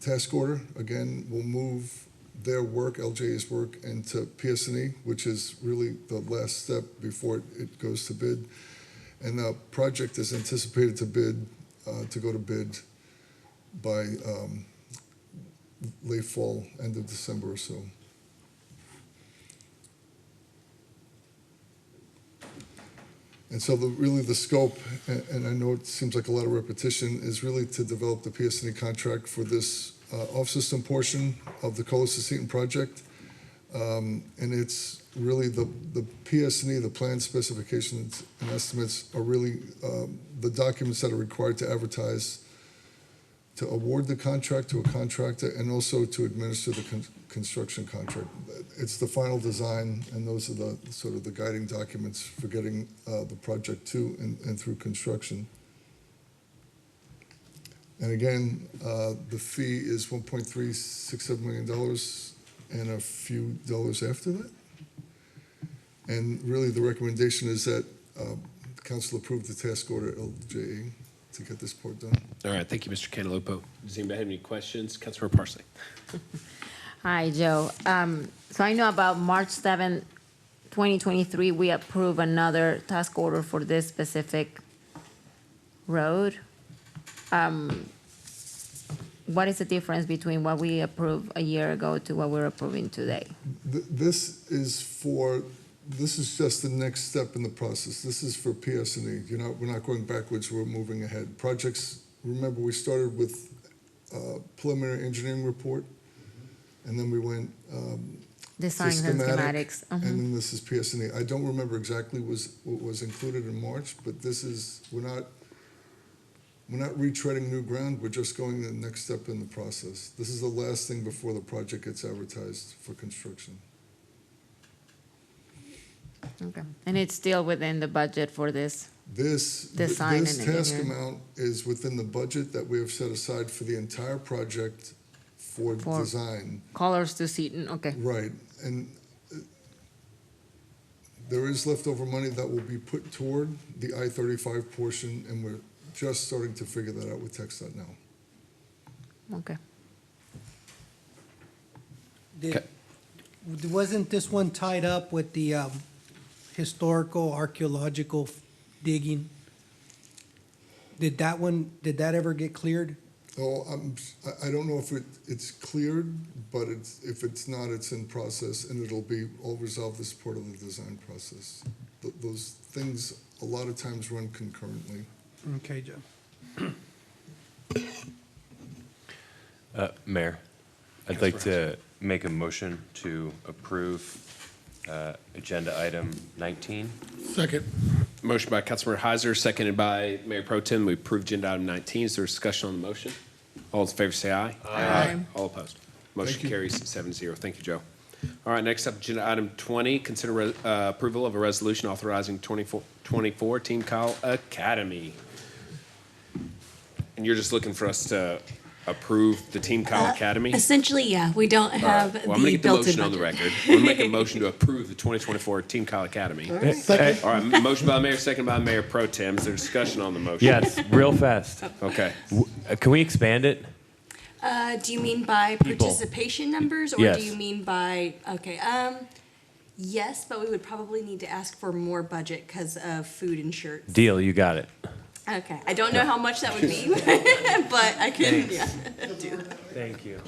task order, again, will move their work, LJA's work, into PS&E, which is really the last step before it goes to bid. And the project is anticipated to go to bid by late fall, end of December or so. And so really the scope, and I know it seems like a lot of repetition, is really to develop the PS&E contract for this off-system portion of the Kohlers to Seton project. And it's really the PS&E, the plan specifications and estimates are really the documents that are required to advertise, to award the contract to a contractor, and also to administer the construction contract. It's the final design, and those are the sort of the guiding documents for getting the project to and through construction. And again, the fee is $1.367 million and a few dollars after that. And really the recommendation is that council approve the task order LJA to get this part done. All right, thank you, Mr. Cantalupo. Does anybody have any questions? Councilmember Parsley. Hi, Joe. So I know about March 7th, 2023, we approve another task order for this specific road. What is the difference between what we approved a year ago to what we're approving today? This is just the next step in the process. This is for PS&E. We're not going backwards, we're moving ahead. Projects, remember, we started with preliminary engineering report, and then we went Designs and schematics. and then this is PS&E. I don't remember exactly what was included in March, but we're not retreading new ground, we're just going the next step in the process. This is the last thing before the project gets advertised for construction. Okay. And it's still within the budget for this? Design and this task engineering. amount is within the budget that we have set aside for the entire project for design. Colors to Seaton, okay. Right, and there is leftover money that will be put toward the I-35 portion, and we're just starting to figure that out with TxDOT now. Okay. Wasn't this one tied up with the historical, archaeological digging? Did that ever get cleared? Oh, I don't know if it's cleared, but if it's not, it's in process, and it'll be all resolved as part of the design process. Those things a lot of times run concurrently. Okay, Joe. Mayor, I'd like to make a motion to approve agenda item 19. Second. Motion by Councilmember Heiser, seconded by Mayor Pro Tem. We approve agenda item 19. Is there discussion on the motion? All those in favor say aye. Aye. All opposed. Motion Thank you. carries 7-0. Thank you, Joe. All right, next up, agenda item 20, consider approval of a resolution authorizing 24 Team Kyle Academy. And you're just looking for us to approve the Team Kyle Academy? Essentially, yeah. We don't have Well, I'm going to the get the built-in motion on the budget. record. I'm going to make a motion to approve the 2024 Team Kyle Academy. All right. Second. All right, motion by the mayor, second by Mayor Pro Tem. Is there discussion on the motion? Yes, real fast. Okay. Can we expand it? Do you mean by People. participation numbers, or Yes. do you mean by, okay, yes, but we would probably need to ask for more budget because of food and shirts. Deal, you got it. Okay, I don't know how much that would be, but I can, yeah, do. Thank you.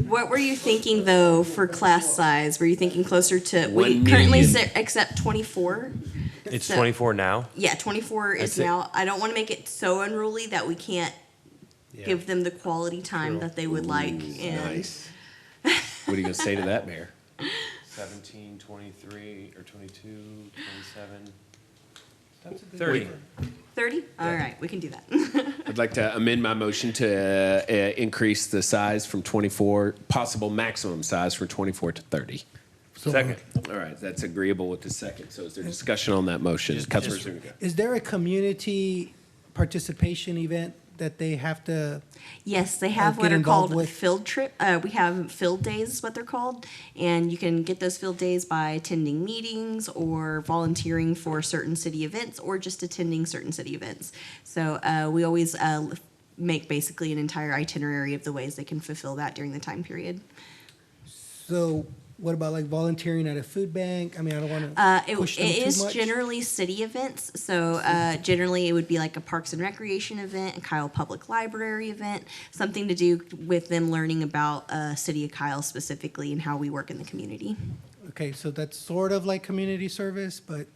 What were you thinking, though, for class size? Were you thinking closer to, we 1 currently million. accept 24? It's So- 24 now? Yeah, 24 is That's it. now, I don't want to make it so unruly that we can't give them the quality time that they would like. And Nice. What are you going to say to that, Mayor? 17, 23, or 22, 27, 30. 30? All right, we can do that. I'd like to amend my motion to increase the size from 24, possible maximum size from 24 to 30. Second. All right, that's agreeable with the second. So is there discussion on that motion? Councilmember Zuniga. Is there a community participation event that they have to? Yes, they have get what are involved called with? field trip. We have field days is what they're called, and you can get those field days by attending meetings or volunteering for certain city events or just attending certain city events. So we always make basically an entire itinerary of the ways they can fulfill that during the time period. So what about like volunteering at a food bank? I mean, I don't want to push them It too is much. generally city events, so generally it would be like a Parks and Recreation event, a Kyle Public Library event, something to do with them learning about City of Kyle specifically and how we work in the community. Okay, so that's sort of like community service, but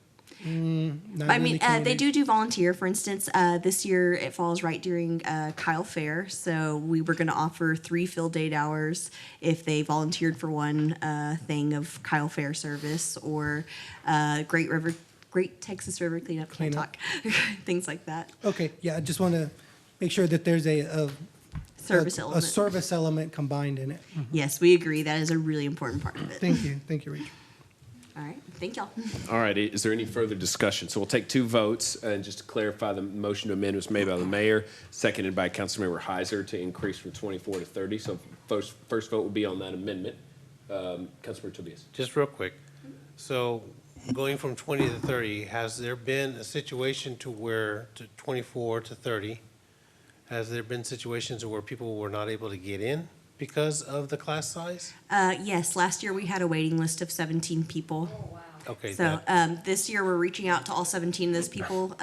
not I really mean, they do volunteer. For instance, this year it falls right during Kyle Fair, so we were going to offer 3 field day hours if they volunteered for one thing of Kyle Fair service or Great Texas River Cleanup. Can't talk. Things like that. Okay, yeah, I just want to make sure that there's a Service a element. service element combined in it. Yes, we agree. That is a really important part of it. Thank you, Rachel. All right, thank y'all. All right, is there any further discussion? So we'll take 2 votes, and just to clarify, the motion to amend was made by the mayor, seconded by Councilmember Heiser to increase from 24 to 30. So first vote will be on that amendment. Councilmember Tobias. Just real quick. So going from 20 to 30, has there been a situation to 24 to 30? Has there been situations where people were not able to get in? because of the class size? Yes, last year we had a waiting list of 17 people. Okay. So this year we're reaching out to all 17 of those people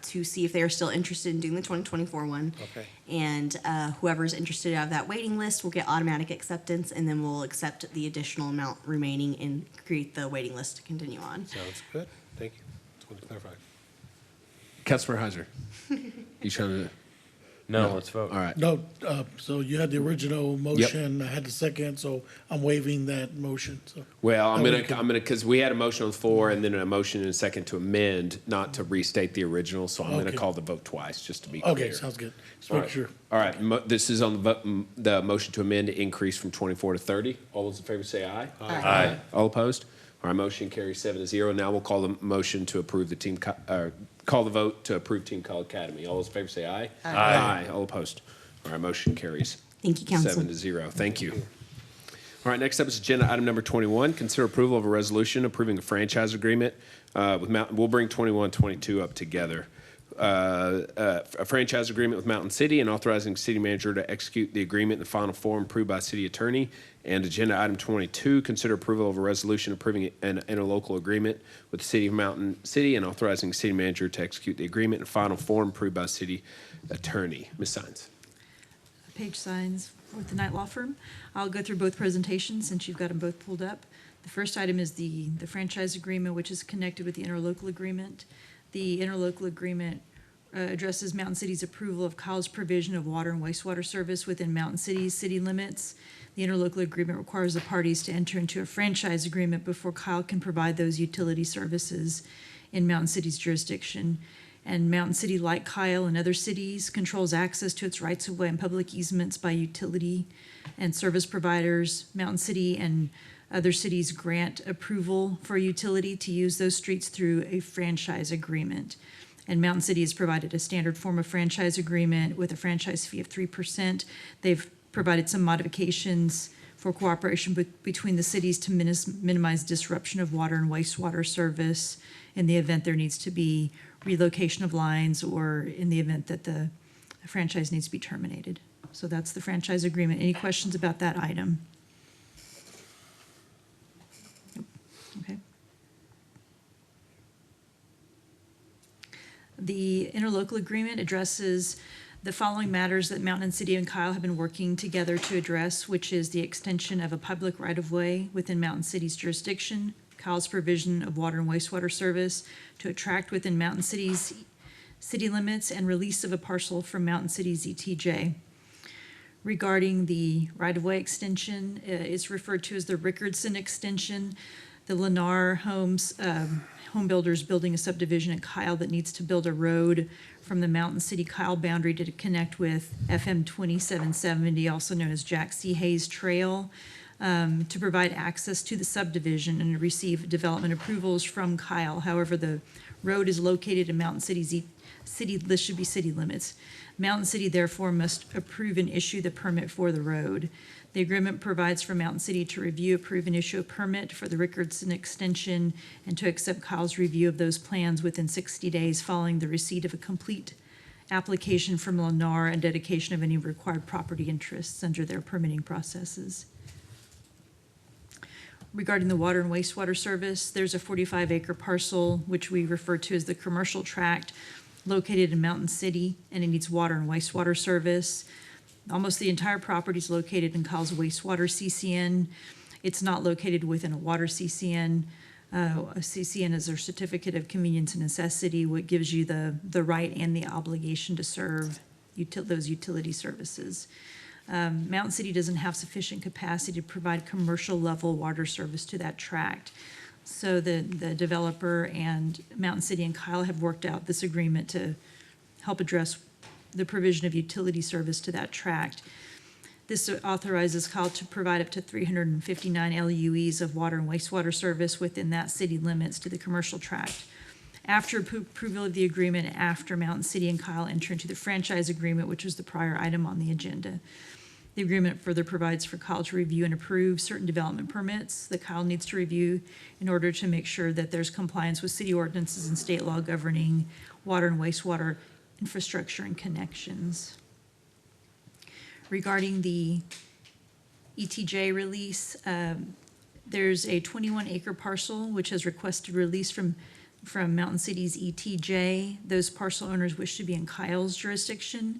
to see if they are still interested in doing the 2024 one. Okay. And whoever's interested out of that waiting list will get automatic acceptance, and then we'll accept the additional amount remaining and create the waiting list to continue on. Sounds good. Thank you. Just wanted to clarify. Councilor Heiser, you trying to? No, let's vote. All right. No, so you had the original motion, I had the second, so I'm waiving that motion, so. Well, I'm That gonna, way because we had a motion on the floor and then a motion and a second to amend, not to restate the original, so I'm gonna Okay. call the vote twice, just to be clear. Okay, sounds good. Just All make right. sure. All right, this is on the motion to amend to increase from 24 to 30. All those in favor say aye. Aye. All opposed? All right, motion carries 7-0. Now we'll call the motion to approve the call the vote to approve Team Call Academy. All those in favor say aye. Aye. All opposed? All right, motion carries. Thank you, Council. 7-0. Thank you. All right, next up is agenda item number 21. Consider approval of a resolution approving a franchise agreement with Mountain. We'll bring 21 and 22 up together. A franchise agreement with Mountain City and authorizing city manager to execute the agreement in the final form approved by city attorney. And agenda item 22, consider approval of a resolution approving an interlocal agreement with the city of Mountain City and authorizing city manager to execute the agreement in final form approved by city attorney. Ms. Sines. Paige Signs with the Knight Law Firm. I'll go through both presentations since you've got them both pulled up. The first item is the franchise agreement, which is connected with the interlocal agreement. The interlocal agreement addresses Mountain City's approval of Kyle's provision of water and wastewater service within Mountain City's city limits. The interlocal agreement requires the parties to enter into a franchise agreement before Kyle can provide those utility services in Mountain City's jurisdiction. And Mountain City, like Kyle and other cities, controls access to its rights-of-way and public easements by utility and service providers. Mountain City and other cities grant approval for utility to use those streets through a franchise agreement. And Mountain City has provided a standard form of franchise agreement with a franchise fee of 3%. They've provided some modifications for cooperation between the cities to minimize disruption of water and wastewater service in the event there needs to be relocation of lines or in the event that the franchise needs to be terminated. So that's the franchise agreement. Any questions about that item? Nope. Okay. The interlocal agreement addresses the following matters that Mountain City and Kyle have been working together to address, which is the extension of a public right-of-way within Mountain City's jurisdiction, Kyle's provision of water and wastewater service to attract within Mountain City's city limits, and release of a parcel from Mountain City's ETJ. Regarding the right-of-way extension, it's referred to as the Rickardson extension. The Lennar Homes home builders building a subdivision at Kyle that needs to build a road from the Mountain City Kyle boundary to connect with FM 2770, also known as Jack C. Hayes Trail, to provide access to the subdivision and to receive development approvals from Kyle. However, the road is located in Mountain City's this should be city limits. Mountain City therefore must approve and issue the permit for the road. The agreement provides for Mountain City to review, approve, and issue a permit for the Rickardson extension and to accept Kyle's review of those plans within 60 days following the receipt of a complete application from Lennar and dedication of any required property interests under their permitting processes. Regarding the water and wastewater service, there's a 45-acre parcel, which we refer to as the commercial tract, located in Mountain City, and it needs water and wastewater service. Almost the entire property is located in Kyle's wastewater CCN. It's not located within a water CCN. A CCN is a certificate of convenience and necessity, what gives you the right and the obligation to serve those utility services. Mountain City doesn't have sufficient capacity to provide commercial level water service to that tract. So the developer and Mountain City and Kyle have worked out this agreement to help address the provision of utility service to that tract. This authorizes Kyle to provide up to 359 LUEs of water and wastewater service within that city limits to the commercial tract. After approval of the agreement, after Mountain City and Kyle enter into the franchise agreement, which was the prior item on the agenda. The agreement further provides for Kyle to review and approve certain development permits that Kyle needs to review in order to make sure that there's compliance with city ordinances and state law governing water and wastewater infrastructure and connections. Regarding the ETJ release. There's a 21-acre parcel which has requested release from Mountain City's ETJ. Those parcel owners wish to be in Kyle's jurisdiction.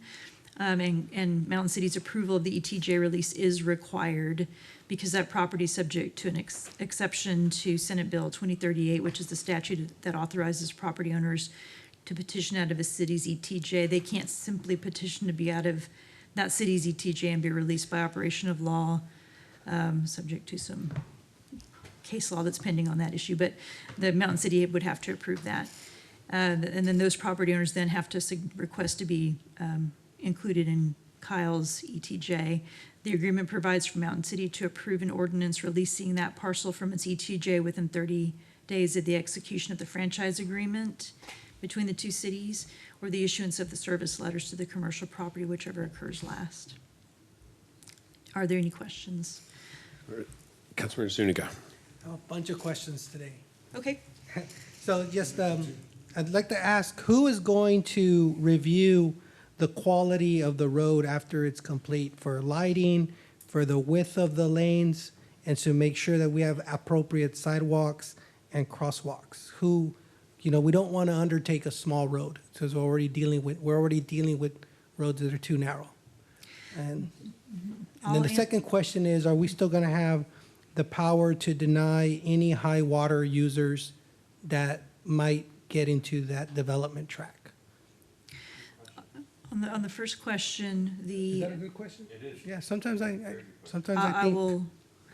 And Mountain City's approval of the ETJ release is required because that property is subject to an exception to Senate Bill 2038, which is the statute that authorizes property owners to petition out of a city's ETJ. They can't simply petition to be out of that city's ETJ and be released by operation of law, subject to some case law that's pending on that issue. But the Mountain City would have to approve that. And then those property owners then have to request to be included in Kyle's ETJ. The agreement provides for Mountain City to approve an ordinance releasing that parcel from its ETJ within 30 days of the execution of the franchise agreement between the two cities, or the issuance of the service letters to the commercial property, whichever occurs last. Are there any questions? Councilmember Zuniga. A bunch of questions today. Okay. So just, I'd like to ask, who is going to review the quality of the road after it's complete for lighting, for the width of the lanes, and to make sure that we have appropriate sidewalks and crosswalks? Who, we don't want to undertake a small road, because we're already dealing with roads that are too narrow. And then the second question is, are we still going to have the power to deny any high water users that might get into that development track? On the first question, Is that a good question? It is. Yeah, sometimes I think. I will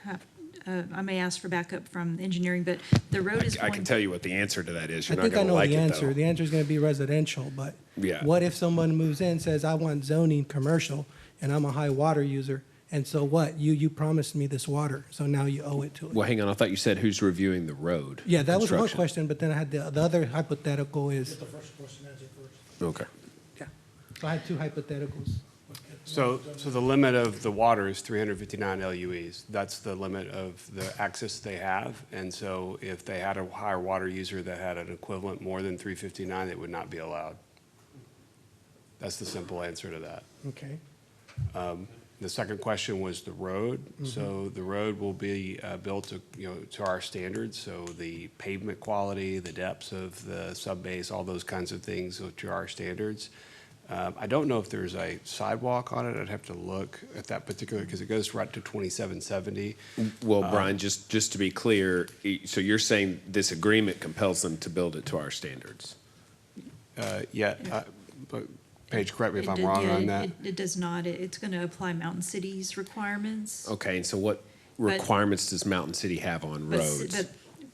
have, I may ask for backup from engineering, but the road is I going. can tell you what the answer to that is. You're I not think I going to know like the it, answer. though. The answer is going to be residential, but Yeah. what if someone moves in and says, I want zoning commercial, and I'm a high water user, and so what? You promised me this water, so now you owe it to it. Well, hang on. I thought you said who's reviewing the road? Yeah, that was one construction. question, but then I had the other hypothetical is, The first question answered first. Okay. so I had two hypotheticals. So the limit of the water is 359 LUEs. That's the limit of the access they have. And so if they had a higher water user that had an equivalent more than 359, it would not be allowed. That's the simple answer to that. Okay. The second question was the road. So the road will be built to our standards. So the pavement quality, the depths of the subbase, all those kinds of things are to our standards. I don't know if there's a sidewalk on it. I'd have to look at that particular, because it goes right to 2770. Well, Brian, just to be clear, so you're saying this agreement compels them to build it to our standards? But Paige, correct me if I'm wrong on that. It does not. It's going to apply Mountain City's requirements. Okay, and so what requirements does Mountain City have on roads?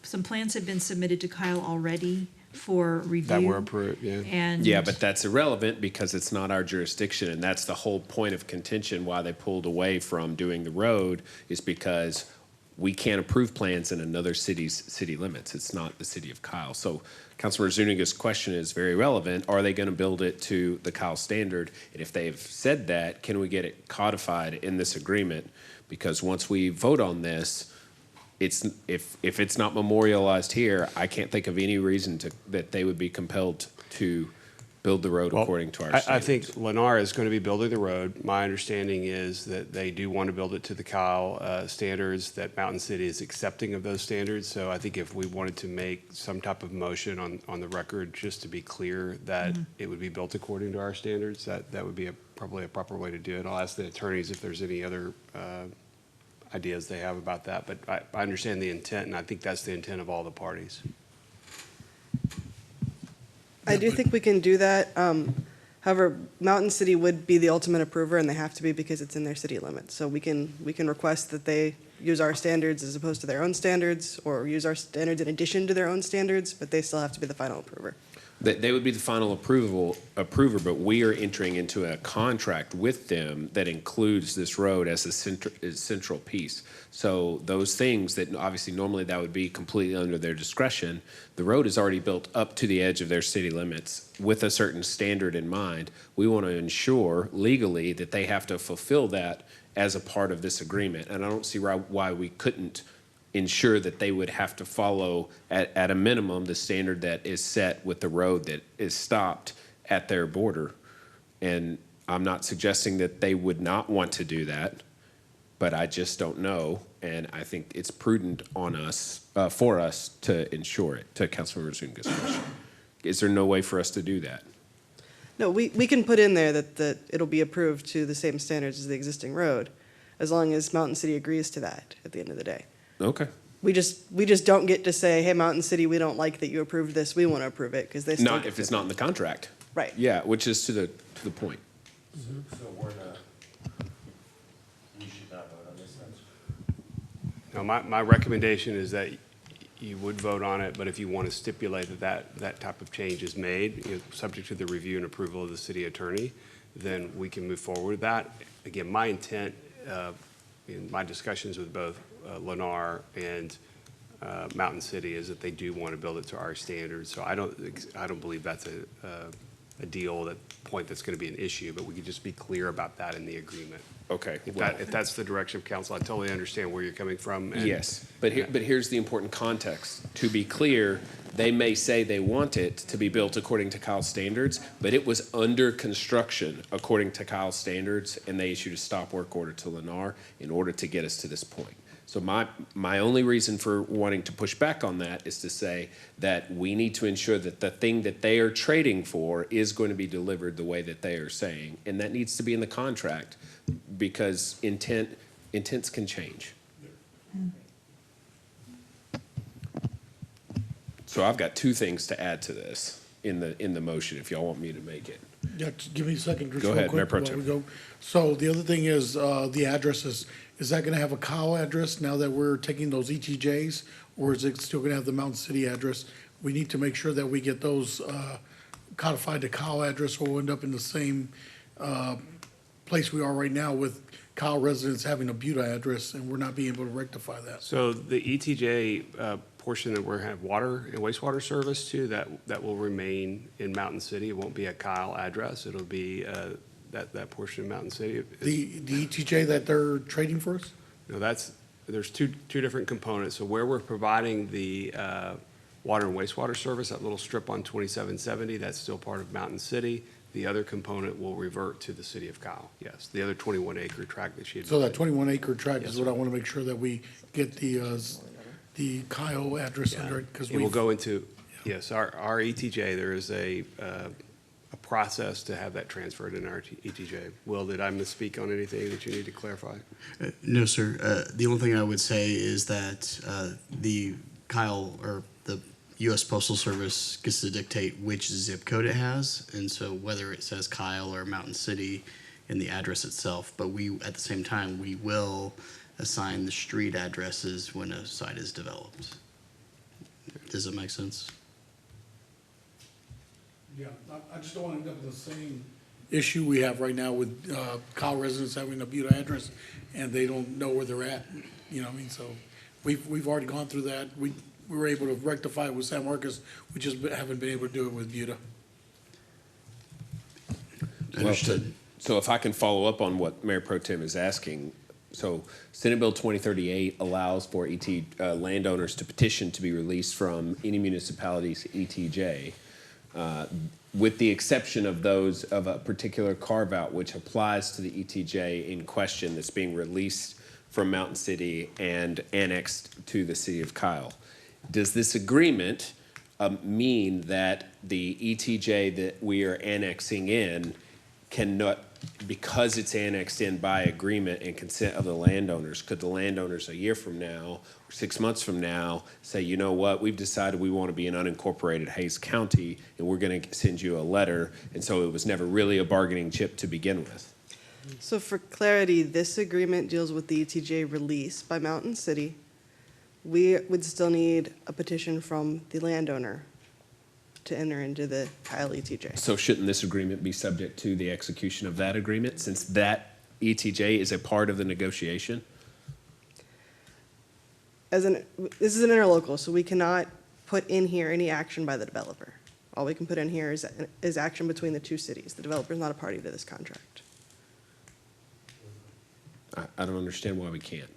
Some plans have been submitted to Kyle already for review. That were approved, yeah. And Yeah, but that's irrelevant because it's not our jurisdiction, and that's the whole point of contention why they pulled away from doing the road is because we can't approve plans in another city's city limits. It's not the city of Kyle. So Councilmember Zuniga's question is very relevant. Are they going to build it to the Kyle standard? And if they've said that, can we get it codified in this agreement? Because once we vote on this, if it's not memorialized here, I can't think of any reason that they would be compelled to build the road according to our standards. I think Lennar is going to be building the road. My understanding is that they do want to build it to the Kyle standards, that Mountain City is accepting of those standards. So I think if we wanted to make some type of motion on the record, just to be clear that it would be built according to our standards, that would be probably a proper way to do it. I'll ask the attorneys if there's any other ideas they have about that. But I understand the intent, and I think that's the intent of all the parties. I do think we can do that. However, Mountain City would be the ultimate approver, and they have to be because it's in their city limits. So we can request that they use our standards as opposed to their own standards, or use our standards in addition to their own standards, but they still have to be the final approver. They would be the final approver, but we are entering into a contract with them that includes this road as a central piece. So those things that obviously normally that would be completely under their discretion, the road is already built up to the edge of their city limits with a certain standard in mind. We want to ensure legally that they have to fulfill that as a part of this agreement. And I don't see why we couldn't ensure that they would have to follow at a minimum the standard that is set with the road that is stopped at their border. And I'm not suggesting that they would not want to do that. but I just don't know, and I think it's prudent on us, for us to ensure it, to Councilmember Zuniga's question. Is there no way for us to do that? No, we can put in there that it'll be approved to the same standards as the existing road, as long as Mountain City agrees to that at the end of the day. Okay. We just don't get to say, hey, Mountain City, we don't like that you approved this, we want to approve it, because they still Not get if it's to- not in the contract. Right. Yeah, which is to the point. So we're not, you should not vote on this then? No, my recommendation is that you would vote on it, but if you want to stipulate that type of change is made, subject to the review and approval of the city attorney, then we can move forward with that. Again, my intent in my discussions with both Lennar and Mountain City is that they do want to build it to our standards. So I don't believe that's a deal, point that's going to be an issue, but we could just be clear about that in the agreement. Okay. If that's the direction of council, I totally understand where you're coming from. And Yes, but here's the important context. To be clear, they may say they want it to be built according to Kyle's standards, but it was under construction according to Kyle's standards, and they issued a stop work order to Lennar in order to get us to this point. So my only reason for wanting to push back on that is to say that we need to ensure that the thing that they are trading for is going to be delivered the way that they are saying, and that needs to be in the contract, because intents can change. So I've got two things to add to this in the motion, if y'all want me to make it. Yeah, give me a second. just Go real ahead, Mayor quick Pro while Tem. we go. So the other thing is, the addresses, is that gonna have a Kyle address now that we're taking those ETJs? Or is it still gonna have the Mountain City address? We need to make sure that we get those, codified to Kyle address, or we'll end up in the same, place we are right now with Kyle residents having a Buda address, and we're not being able to rectify that. So the ETJ portion that we're have water and wastewater service to, that will remain in Mountain City. It won't be a Kyle address. It'll be that portion of Mountain City. The ETJ that they're trading for us? No, there's two different components. So where we're providing the water and wastewater service, that little strip on 2770, that's still part of Mountain City. The other component will revert to the city of Kyle, yes. The other 21-acre tract that she had. So that 21-acre tract Yes, is what sir. I want to make sure that we get the Kyle address under it, because It will go into, yes, our ETJ, there is a process to have that transferred in our ETJ. Will, did I misspeak on anything that you need to clarify? No, sir. The only thing I would say is that the Kyle, or the U.S. Postal Service gets to dictate which zip code it has, and so whether it says Kyle or Mountain City in the address itself, but we, at the same time, we will assign the street addresses when a site is developed. Does that make sense? Yeah, I just don't want to end up with the same issue we have right now with Kyle residents having a Buda address, and they don't know where they're at, you know what I mean? So we've already gone through that. We were able to rectify it with San Marcos. We just haven't been able to do it with Buda. Understood. So if I can follow up on what Mayor Pro Tem is asking, so Senate Bill 2038 allows for landowners to petition to be released from any municipality's ETJ, with the exception of those of a particular carve-out which applies to the ETJ in question that's being released from Mountain City and annexed to the city of Kyle. Does this agreement mean that the ETJ that we are annexing in cannot, because it's annexed in by agreement and consent of the landowners, could the landowners a year from now or 6 months from now say, you know what, we've decided we want to be an unincorporated Hayes County and we're going to send you a letter, and so it was never really a bargaining chip to begin with? So for clarity, this agreement deals with the ETJ release by Mountain City. We would still need a petition from the landowner to enter into the Kyle ETJ. So shouldn't this agreement be subject to the execution of that agreement, since that ETJ is a part of the negotiation? This is an interlocal, so we cannot put in here any action by the developer. All we can put in here is action between the two cities. The developer is not a party to this contract. I don't understand why we can't.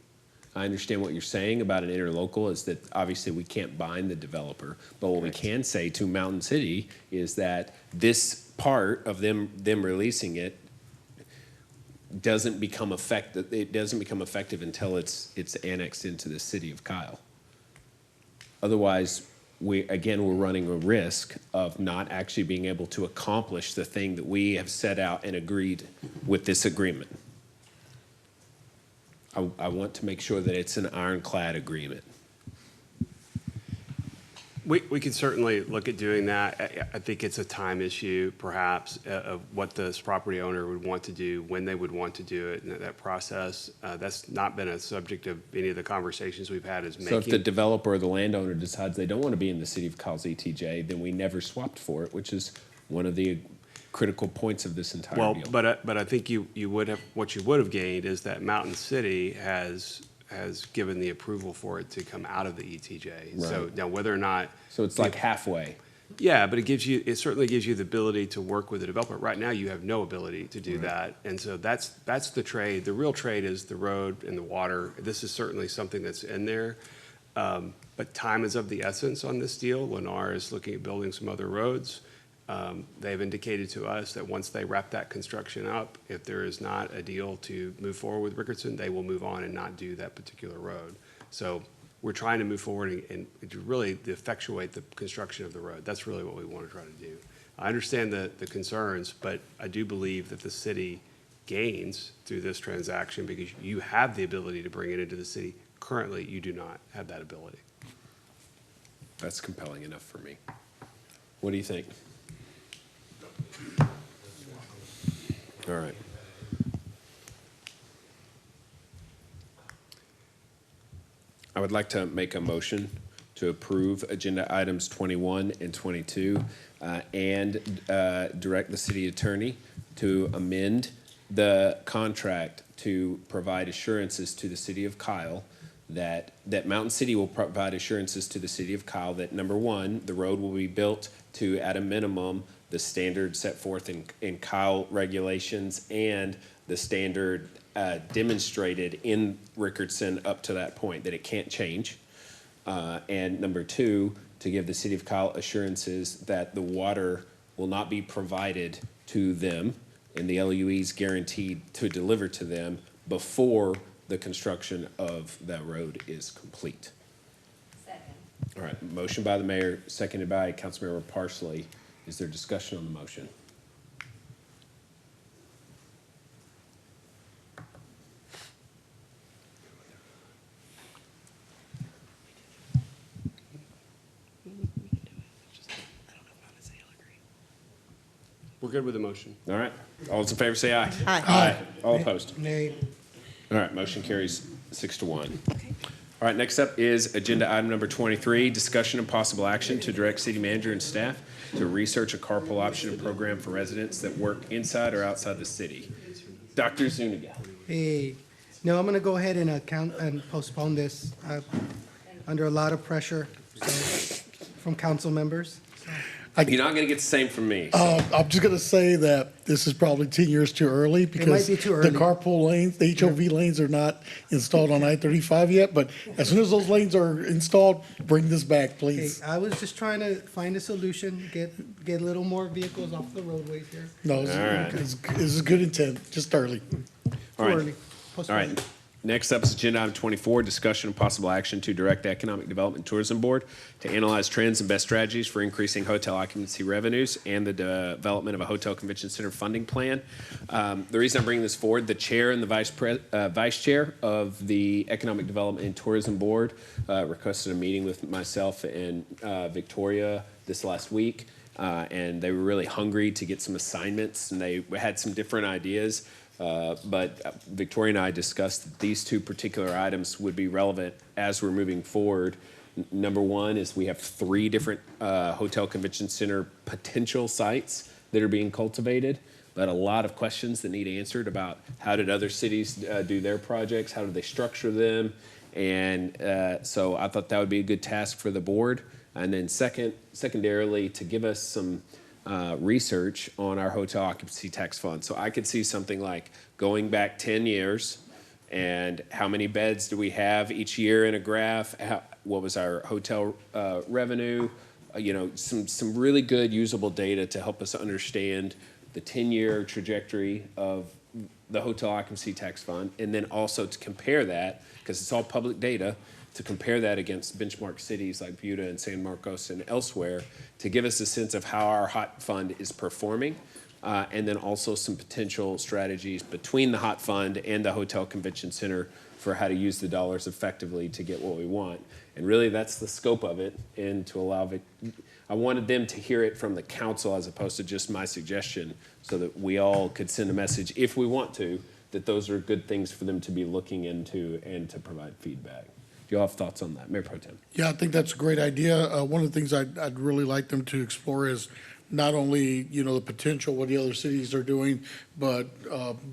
I understand what you're saying about an interlocal is that obviously we can't bind the developer, but what we can say to Mountain City is that this part of them releasing it, doesn't become effective. It doesn't become effective until it's annexed into the city of Kyle. Otherwise, we're running a risk of not actually being able to accomplish the thing that we have set out and agreed with this agreement. I want to make sure that it's an ironclad agreement. We could certainly look at doing that. I think it's a time issue, perhaps, of what this property owner would want to do, when they would want to do it, and that process. That's not been a subject of any of the conversations we've had. So if the developer or the landowner decides they don't want to be in the city of Kyle's ETJ, then we never swapped for it, which is one of the critical points of this entire deal. But I think you would have, what you would have gained is that Mountain City has given the approval for it to come out of the ETJ. So Right. now whether or not. So it's like halfway. Yeah, but it certainly gives you the ability to work with the developer. Right now, you have no ability to do that. And so that's the trade. The real trade is the road and the water. This is certainly something that's in there. But time is of the essence on this deal. Lennar is looking at building some other roads. They've indicated to us that once they wrap that construction up, if there is not a deal to move forward with Rickardson, they will move on and not do that particular road. So we're trying to move forward and to really effectuate the construction of the road. That's really what we want to try to do. I understand the concerns, but I do believe that the city gains through this transaction because you have the ability to bring it into the city. Currently, you do not have that ability. That's compelling enough for me. What do you think? All right. I would like to make a motion to approve agenda items 21 and 22 and direct the city attorney to amend the contract to provide assurances to the city of Kyle that Mountain City will provide assurances to the city of Kyle that, number one, the road will be built to, at a minimum, the standard set forth in Kyle regulations and the standard demonstrated in Rickardson up to that point, that it can't change. And number two, to give the city of Kyle assurances that the water will not be provided to them and the LUEs guaranteed to deliver to them before the construction of that road is complete. Second. All right, motion by the mayor, seconded by Councilmember Parsley. Is there discussion on the motion? We're good with the motion. All right, all those in favor say aye. Aye. All opposed? Nay. All right, motion carries 6-1. All right, next up is agenda item number 23, discussion and possible action to direct city manager and staff to research a carpool option program for residents that work inside or outside the city. Dr. Zuniga. Hey, no, I'm gonna go ahead and postpone this, under a lot of pressure, from council members. You're not gonna get the same from me. I'm just gonna say that this is probably 10 years too early because be too early. the carpool lanes, the HOV lanes are not installed on I-35 yet, but as soon as those lanes are installed, bring this back, Okay, please. I was just trying to find a solution, get a little more vehicles off the roadways here. No, All right. this is good intent, just early. Too All right. early. All Postpone right, it. next up is agenda item 24, discussion and possible action to direct the Economic Development and Tourism Board to analyze trends and best strategies for increasing hotel occupancy revenues and the development of a hotel convention center funding plan. The reason I'm bringing this forward, the chair and the vice chair of the Economic Development and Tourism Board requested a meeting with myself and Victoria this last week, and they were really hungry to get some assignments, and they had some different ideas. But Victoria and I discussed that these two particular items would be relevant as we're moving forward. Number one is we have 3 different hotel convention center potential sites that are being cultivated, but a lot of questions that need answered about how did other cities do their projects, how did they structure them, and so I thought that would be a good task for the board. And then secondarily, to give us some research on our hotel occupancy tax fund. So I could see something like going back 10 years and how many beds do we have each year in a graph? What was our hotel revenue? Some really good usable data to help us understand the 10-year trajectory of the hotel occupancy tax fund, and then also to compare that, because it's all public data, to compare that against benchmark cities like Buda and San Marcos and elsewhere, to give us a sense of how our hot fund is performing, and then also some potential strategies between the hot fund and the hotel convention center for how to use the dollars effectively to get what we want. And really, that's the scope of it, and to allow I wanted them to hear it from the council as opposed to just my suggestion, so that we all could send a message, if we want to, that those are good things for them to be looking into and to provide feedback. Do you all have thoughts on that? Mayor Pro Tem. Yeah, I think that's a great idea. One of the things I'd really like them to explore is not only, the potential, what the other cities are doing, but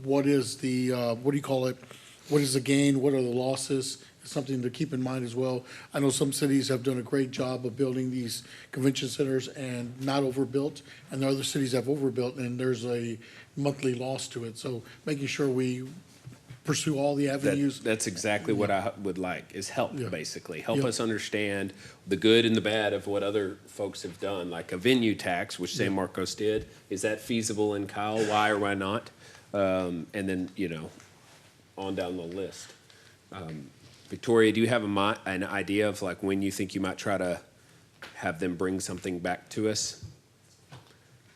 what is the, what do you call it? What is the gain? What are the losses? It's something to keep in mind as well. I know some cities have done a great job of building these convention centers and not overbuilt, and there are other cities have overbuilt, and there's a monthly loss to it. So making sure we pursue all the avenues. That's exactly what I would like, is help, Yeah. basically. Help Yeah. us understand the good and the bad of what other folks have done, like a venue tax, which San Marcos did. Is that feasible in Kyle? Why or why not? And then, on down the list. Victoria, do you have an idea of like when you think you might try to have them bring something back to us?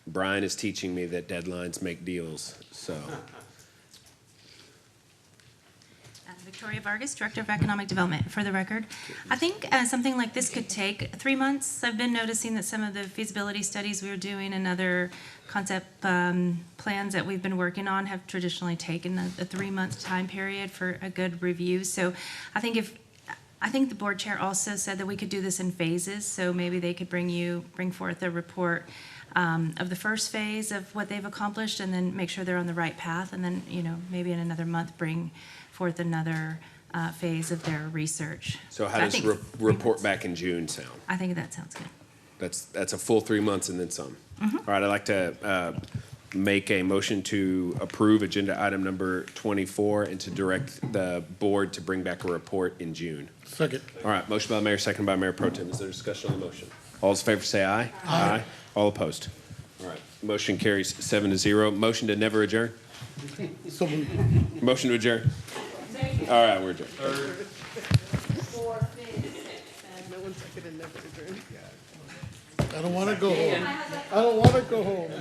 Brian is teaching me that deadlines make deals, so. Victoria Vargas, Director of Economic Development, for the record. I think something like this could take 3 months. I've been noticing that some of the feasibility studies we were doing and other concept plans that we've been working on have traditionally taken a 3-month time period for a good review. So I think the board chair also said that we could do this in phases, so maybe they could bring forth a report of the first phase of what they've accomplished, and then make sure they're on the right path, and then, maybe in another month bring forth another phase of their research. So how does report back in June sound? I think that sounds good. That's a full 3 months and then some. Mhm. All right, I'd like to make a motion to approve agenda item number 24 and to direct the board to bring back a report in June. Second. All right, motion by the mayor, second by Mayor Pro Tem. Is there discussion on the motion? All those in favor say aye. Aye. All opposed? All right, motion carries 7-0. Motion to never adjourn? So moved. Motion to adjourn? All right, we're adjourned. No one seconded, never adjourned. I don't want to go home. I don't want to go home.